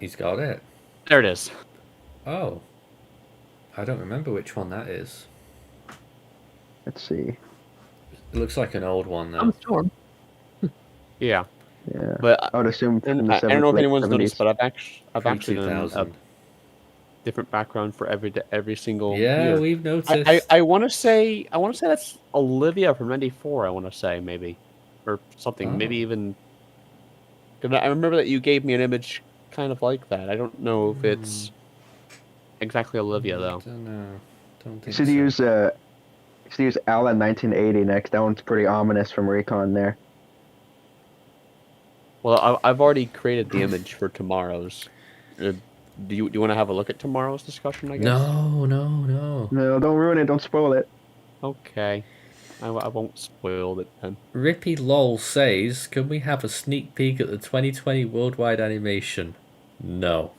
He's got it. There it is. Oh. I don't remember which one that is. Let's see. It looks like an old one, though. Storm. Yeah. But I would assume. I don't know if anyone's 70s. noticed, but I've actually done a 2000. different background for every single. Yeah, year. we've noticed. I want to say that's Olivia from '94. I want to say maybe, or something. Oh. Maybe even. Cause I remember that you gave me an image kind of like that. I don't know if it's exactly Olivia though. I don't know. Don't think Should use Alan 1980 next. That one's pretty ominous from Recon there. Well, I've already created the image for tomorrow's. Do you want to have a look at tomorrow's discussion? I guess. No. No, don't ruin it. Don't spoil it. Okay, I won't spoil it then. Rippy Lol says, can we have a sneak peek at the 2020 worldwide animation? No.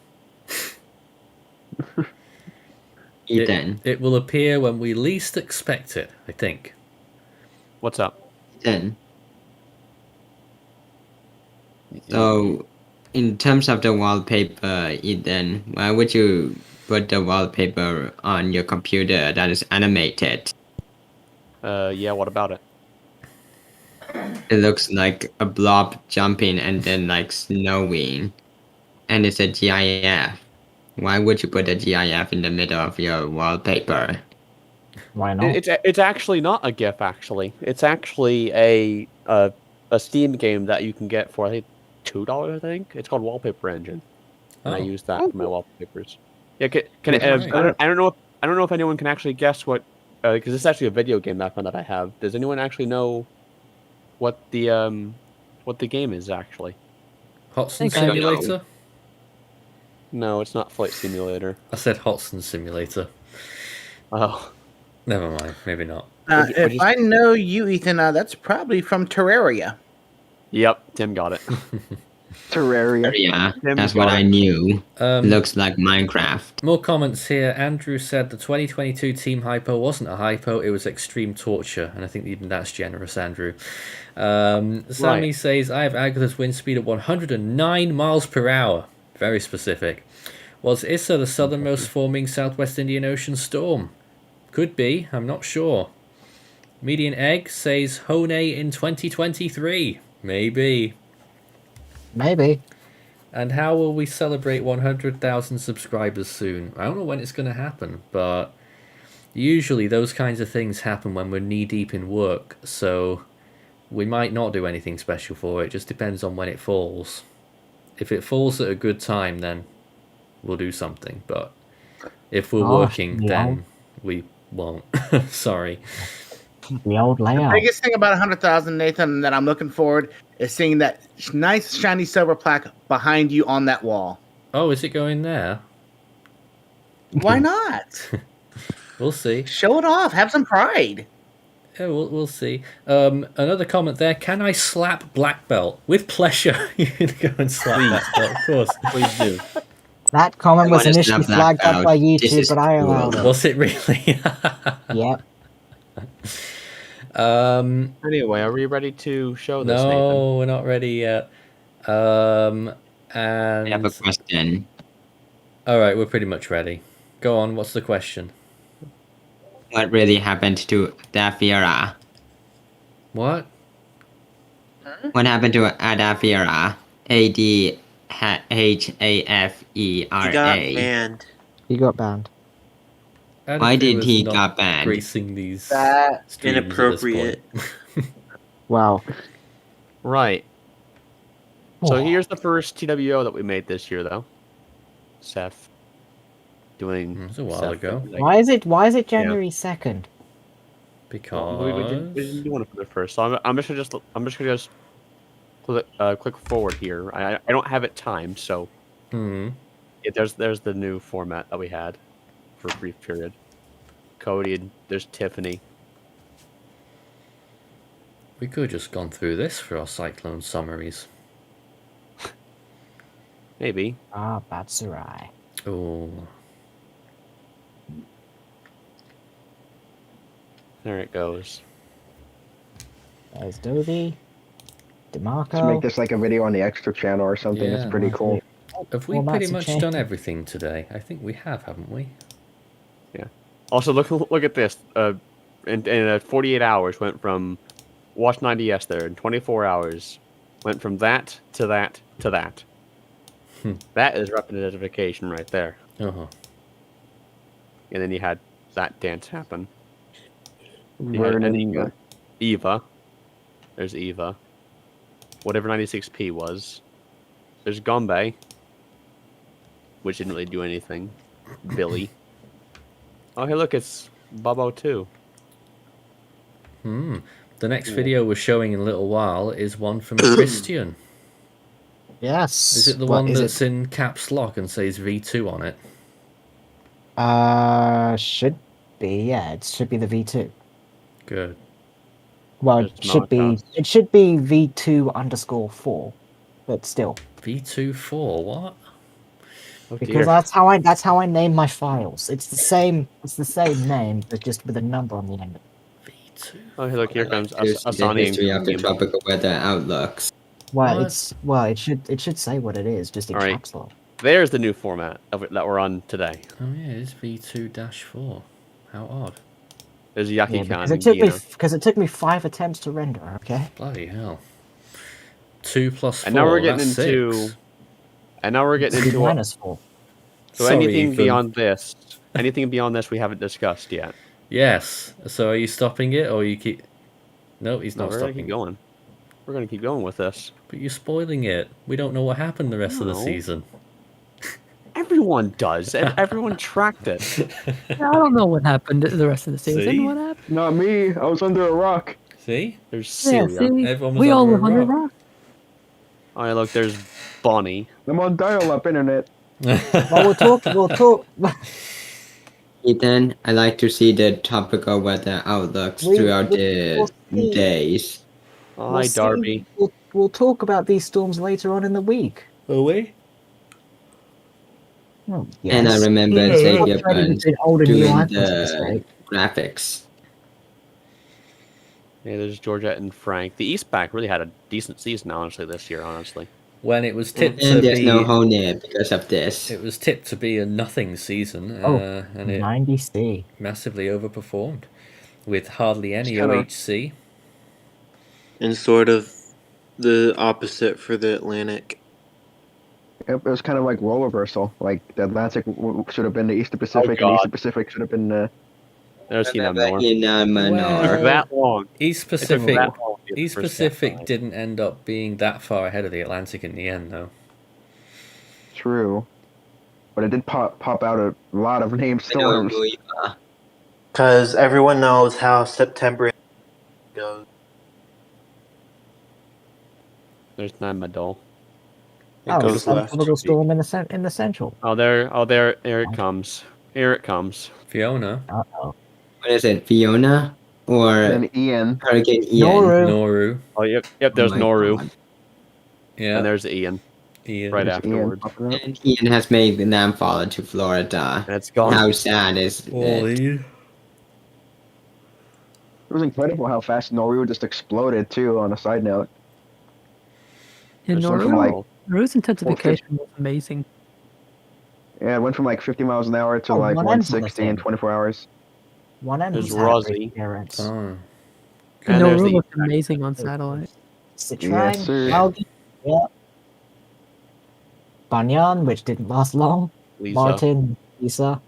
Ethan. It will appear when we least expect it, I think. What's up? Ethan. So, in terms of the wallpaper, Ethan, why would you put the wallpaper on your computer that is animated? Yeah, what about it? It looks like a blob jumping and then like snowing. And it's a GIF. Why would you put a GIF in the middle of your wallpaper? Why not? It's actually not a GIF. Actually, it's actually a Steam game that you can get for I think $2. I think it's called Wallpaper Engine, and I use that for my wallpapers. Yeah, can I don't know if anyone can actually guess what because this is actually a video game background that I have. Does anyone actually know what the game is actually? Hodson Simulator? No, it's not Flight Simulator. I said Hodson Simulator. Oh. Never mind, maybe not. If I know you, Ethan, that's probably from Terraria. Yep, Tim got it. Terraria. Yeah, that's what I knew. Looks like Minecraft. More comments here. Andrew said the 2022 Team Hypo wasn't a hypo, it was extreme torture. And I think even that's generous, Andrew. Sammy says, I have Agatha's wind speed at 109 miles per hour. Very specific. Was Issa the southernmost forming Southwest Indian Ocean storm? Could be, I'm not sure. Median Egg says Hone in 2023. Maybe. And how will we celebrate 100,000 subscribers soon? I don't know when it's going to happen, but usually those kinds of things happen when we're knee-deep in work, so we might not do anything special for it. It just depends on when it falls. If it falls at a good time, then we'll do something, but if we're working, then we won't. Sorry. The old layout. The biggest thing about 100,000, Nathan, that I'm looking forward is seeing that nice shiny silver plaque behind you on that wall. Oh, is it going there? Why not? We'll see. Show it off. Have some pride. Yeah, we'll see. Another comment there. Can I slap Black Belt? With pleasure. You can go and slap that belt, of course. Please do. That comment was wanna initially snap flagged that up by out. This YouTube, is but I cool. allowed it. Was it really? Yep. Anyway, are we ready to show this, No, Nathan? we're not ready yet. And I have a question. all right, we're pretty much ready. Go on. What's the question? What really happened to Adafira? What? What happened to Adafira? Hafera. He got banned. He got banned. Why did he got banned? Gracing these That streams at this point. inappropriate. Wow. Right. So Oh. here's the first TWO that we made this year, though. Seth doing. It was a while ago. Why is it January 2nd? Because we didn't do one for the first. So I'm just gonna click forward here. I don't have it timed, so there's the new format that we had for a brief period. Cody and there's Tiffany. We could have just gone through this for our Cyclone summaries. Maybe. Ah, Batsurai. Oh. There it goes. There's Dovey. DeMarco. Let's make this like a video on the extra channel or something. It's pretty cool. Have we pretty much done everything today? I think we have, haven't we? Yeah. Also, look at this. In 48 hours, went from watch 90s there. In 24 hours, went from that to that to that. That is representification right there. Uh-huh. And then you had that dance happen. Vernon. Eva. There's Eva. Whatever 96p was. There's Gombe. Which didn't really do anything. Billy. Oh, hey, look, it's Bobo too. The next video we're showing in a little while is one from Christian. Yes. Is it the one that's in caps lock and says V2 on it? Should be. Yeah, it should be the V2. Good. Well, it should be V2_4, but still. V24, what? Oh, Because that's how I name my files. It's the same name, but just with a number on the end. V2. Oh, hey, look, here comes Here's the Asani history of the and tropical weather outlooks. Well, it should say what it is, just in caps lock. There's the new format of it that we're on today. Oh yeah, it's V2-4. How odd. There's Yaki Khan. Because it took me 5 attempts to render. Okay. Bloody hell. 2 plus 4. And now we're getting that's into. 6. And now we're getting into. -4. So Sorry, anything Ethan. beyond this, we haven't discussed yet. Yes. So are you stopping it, or you keep? No, he's not we're stopping. Gonna keep going. We're gonna keep going with this. But you're spoiling it. We don't know what happened the rest of the season. Everyone does. Everyone tracked it. I don't know what happened the rest of the season. See? What happened? Not me. I was under a rock. See? There's Yeah, Celia. see? Everyone was We all under a live under a rock. rock. Oh, yeah, look, there's Bonnie. I'm on dial-up internet. Well, we'll talk. Ethan, I like to see the tropical weather outlooks throughout the days. Hi, Darby. We'll talk about these storms later on in the week. Will we? Oh, And I remember Yeah, Xavier it's already Burns been older than doing you, I've the graphics. Yeah, there's Georgette and Frank. The Eastback really had a decent season, honestly, this year, honestly. When it was tipped to And there's be no Honey because of this. It was tipped to be a nothing season, and it 90C. massively overperformed with hardly any kinda- OHC. And sort of the opposite for the Atlantic. It was kind of like role reversal. Like the Atlantic should have been the Eastern Pacific, and the Eastern Pacific should have been the. There's Well, that long. East It took Pacific, that long to get the East first Pacific didn't end up being that far ahead of the Atlantic in the end, though. True, but it did pop out a lot of named storms. Because everyone knows how September goes. There's Namadol. Oh, goes it's a left. little storm in the central. There it comes. Here it comes. Fiona. Uh-oh. What is it, Fiona? Or And Ian. Hurricane Ian? Noru. Oh, yep, there's Oh my Noru. God. Yeah. And there's Ian. Right There's afterwards. And Ian has made the landfall to Florida. And it's gone. How sad is it? It was incredible how fast Noru just exploded too. On a side note, Yeah, There's something like- Noru's intensification was amazing. yeah, it went from like 50 miles an hour to Oh, like one end's on the 160 in same. 24 hours. One end There's was had Rosie. great appearance. Oh. And there's Noru the looked amazing on satellite. Citrine, Yes, sir. algae, yeah. Banyan, which didn't last long. Lisa. Martin, Lisa.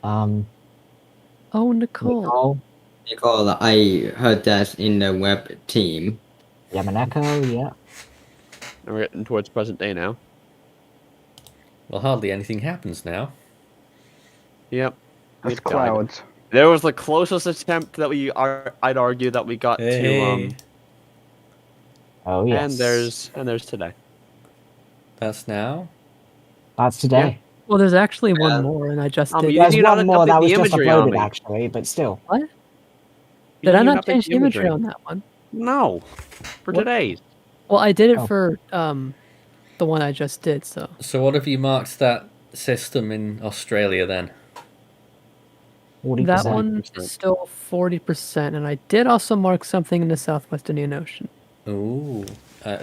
Oh, Nicole. Nicole, I heard that in the web team. Yamaneko, yeah. And we're getting towards present day now. Well, hardly anything happens now. Yep. That's It died. clouds. There was the closest attempt that I'd argue that we got Hey. to Oh yes. And there's today. That's now? That's today. Well, there's actually one more, and I just did. you There's didn't one more update that the was just imagery on uploaded, me. actually, but still. What? You Did I didn't not update change the the imagery imagery. on that one? No. For What? today's. Well, I did it Oh. for the one I just did, so. So what have you marked that system in Australia then? 40%. That one is still 40%, and I did also mark something in the Southwest Indian Ocean. Ooh.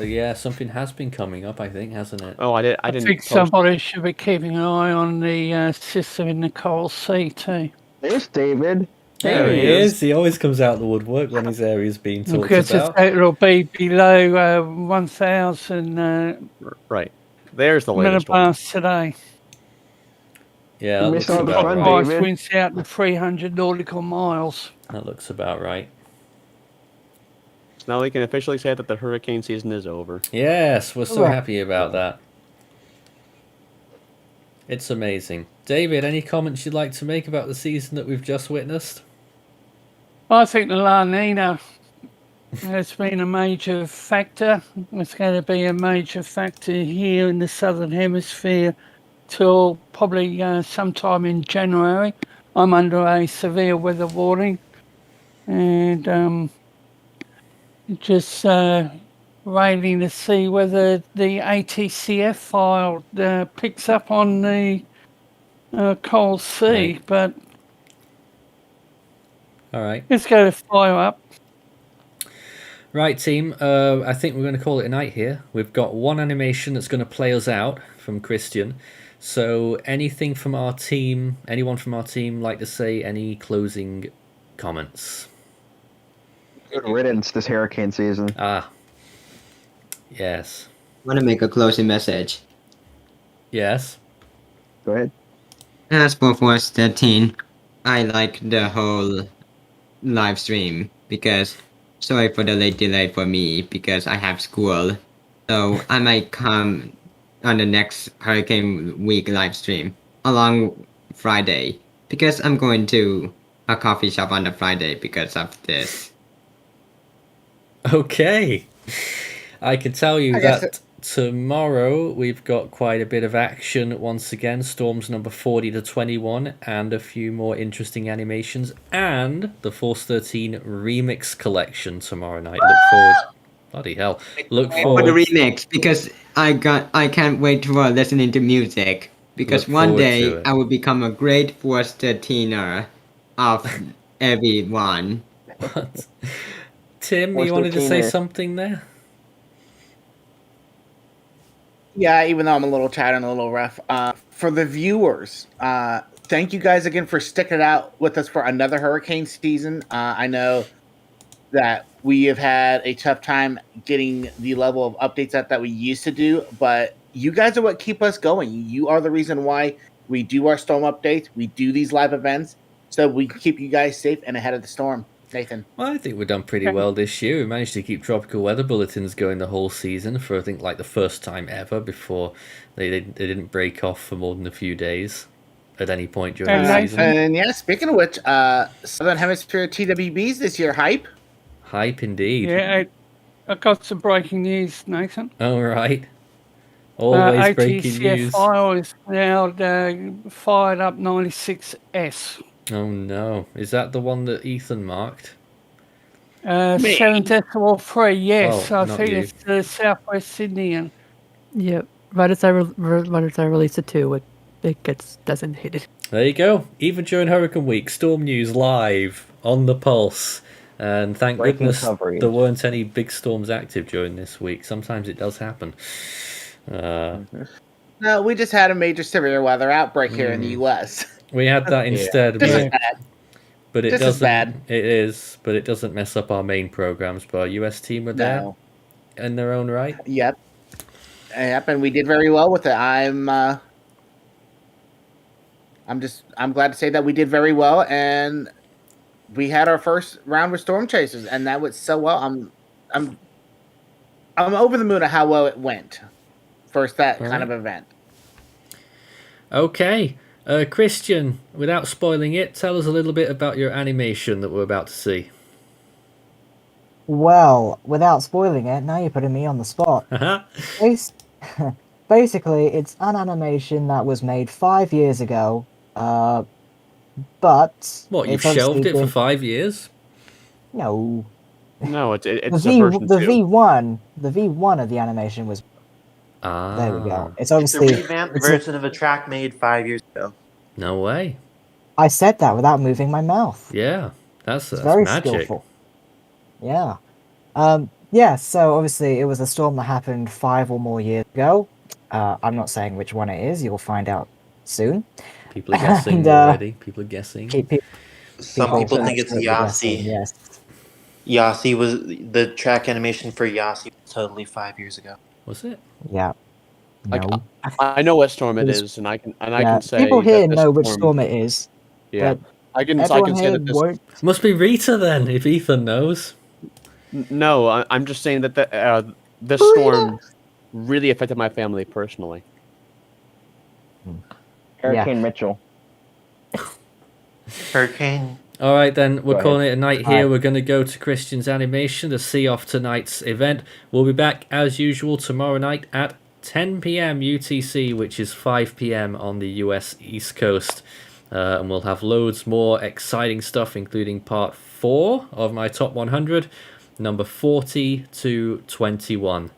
Yeah, something has been coming up, I think, hasn't it? Oh, I I didn't think post. somebody should be keeping an eye on the system in the Coral Sea too. There's David. There he is. He always comes out the woodwork when his area's being talked Because about. it'll be below 1,000 Right. There's the latest one. millibars today. Yeah, You that missed looks all the about fun, right. Ice David. winds out to 300 nautical miles. That looks about right. So now we can officially say that the hurricane season is over. Yes, we're so Hooray. happy about that. It's amazing. David, any comments you'd like to make about the season that we've just witnessed? I think the La Nina has been a major factor. It's going to be a major factor here in the Southern Hemisphere till probably sometime in January. I'm under a severe weather warning, and just waiting to see whether the ATCF file picks up on the Coral Sea, Right. but All right. it's going to fire up. Right, team. I think we're going to call it a night here. We've got one animation that's going to play us out from Christian. So anything from our team, anyone from our team like to say any closing comments? Good riddance this hurricane season. Ah. Yes. Want to make a closing message. Yes. Go ahead. As for Force 13, I like the whole live stream because sorry for the late delay for me because I have school. So I might come on the next Hurricane Week live stream along Friday because I'm going to a coffee shop on the Friday because of this. Okay. I can tell you I guess that tomorrow we've got quite a bit of action once again. Storms number 40 to 21 and a few more interesting animations and the Force 13 remix collection tomorrow night. Look forward. Bloody hell. Look For the forward. remix because I can't wait for listening to music because Look one forward to day it. I will become a great Force 13er of everyone. What? Tim, Force you wanted to say 13er. something there? Yeah, even though I'm a little tired and a little rough. For the viewers, thank you guys again for sticking it out with us for another hurricane season. I know that we have had a tough time getting the level of updates that we used to do, but you guys are what keep us going. You are the reason why we do our storm updates. We do these live events so we can keep you guys safe and ahead of the storm. Nathan. Well, I think we've done pretty well this year. We managed to keep tropical weather bulletins going the whole season for, I think, like the first time ever before they didn't break off for more than a few days at any point during the season. And yeah, speaking of which, Southern Hemisphere TWBs this year, hype. Hype indeed. Yeah, I got some breaking news, Nathan. All right. Always breaking ATCF news. file is now fired up 96S. Oh no. Is that the one that Ethan marked? 7.3, yes. Oh, I not think you. it's the Southwest Sydneyan. Yep. Right as I release it too, it gets designated. There you go. Even during Hurricane Week, Storm News live on the pulse. And thank Breaking goodness coverage. there weren't any big storms active during this week. Sometimes it does happen. No, we just had a major severe weather outbreak here in the U.S. We had that instead, Just as but, bad. but it Just as doesn't. bad. It is, but it doesn't mess up our main programs. But our US team are there No. in their own right. Yep. Yep, and we did very well with it. I'm glad to say that we did very well, and we had our first round with Storm Chasers, and that went so well. I'm over the moon at how well it went. First that kind of event. Okay. Christian, without spoiling it, tell us a little bit about your animation that we're about to see. Well, without spoiling it, now you're putting me on the spot. Basically, it's an animation that was made 5 years ago, but... What, you've shelved it for 5 years? No. No, it's the version 2. The V1 of the animation was... There we go. It's obviously... It's a revamped version of a track made 5 years ago. No way. I said that without moving my mouth. Yeah, that's very magic. skillful. Yeah. Yeah, so obviously it was a storm that happened 5 or more years ago. I'm not saying which one it is. You'll find out soon. People are guessing already. People are guessing. Some people think it's Yasi. Yes. Yasi was the track animation for Yasi was totally 5 years ago. Was it? Yeah. No. I know what storm it is, and I can say people here that know which storm it is. Yeah, but I can say that this must be Rita then, if Ethan knows. No, I'm just saying that this storm really affected my family personally. Hurricane Mitchell. Hurricane. All right, then we're Go calling ahead. it a night here. We're going to go to Christian's animation to see off tonight's event. We'll be back as usual tomorrow night at 10 p.m. UTC, which is 5 p.m. on the US East Coast. And we'll have loads more exciting stuff, including part 4 of my top 100, number 40 to 21.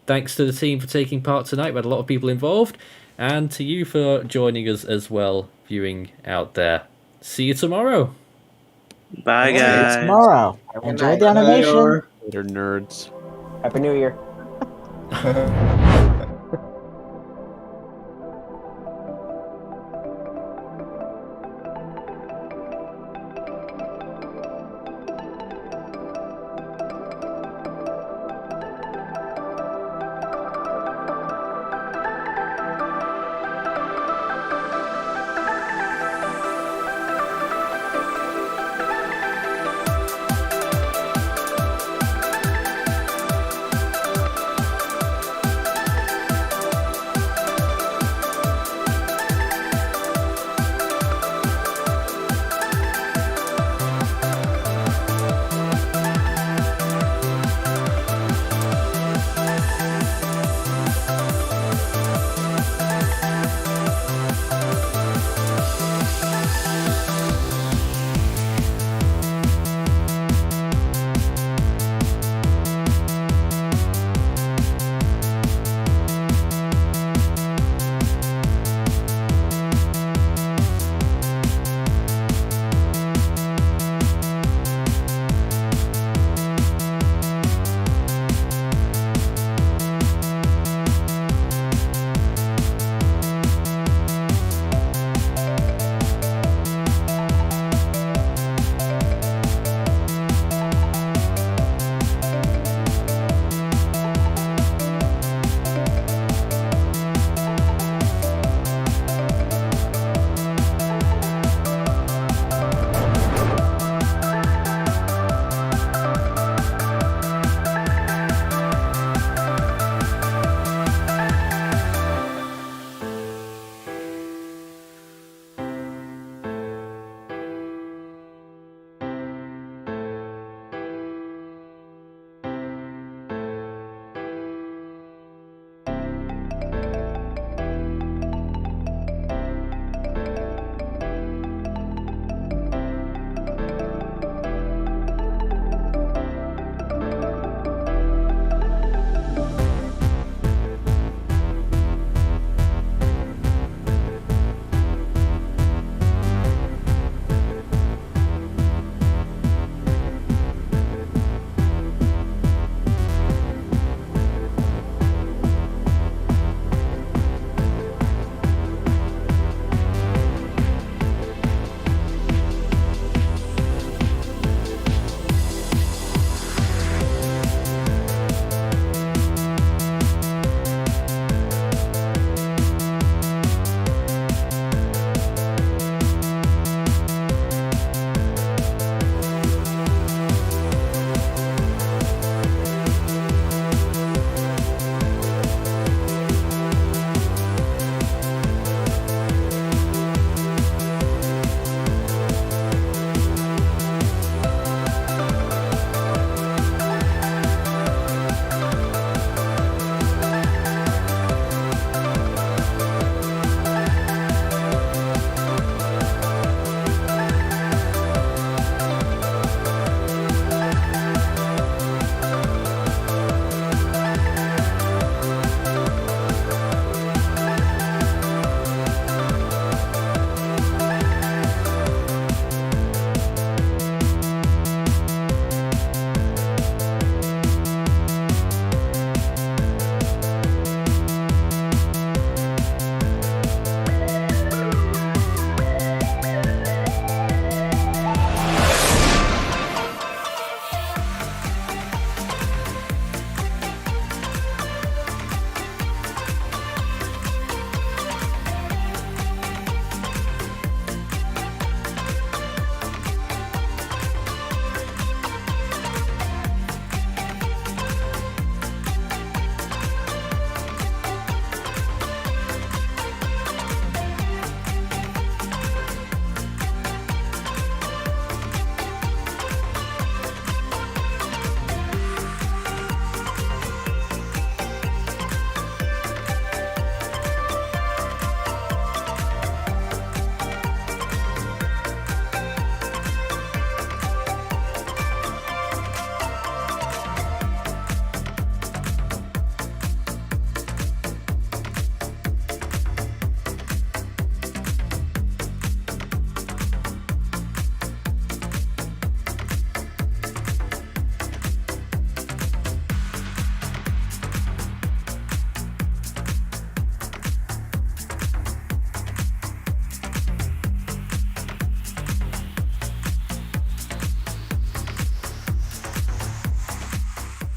Thanks to the team for taking part tonight. We had a lot of people involved. And to you for joining us as well, viewing out there. See you tomorrow. Bye, guys. See you tomorrow. Enjoy the animation. Later, nerds. Happy New Year.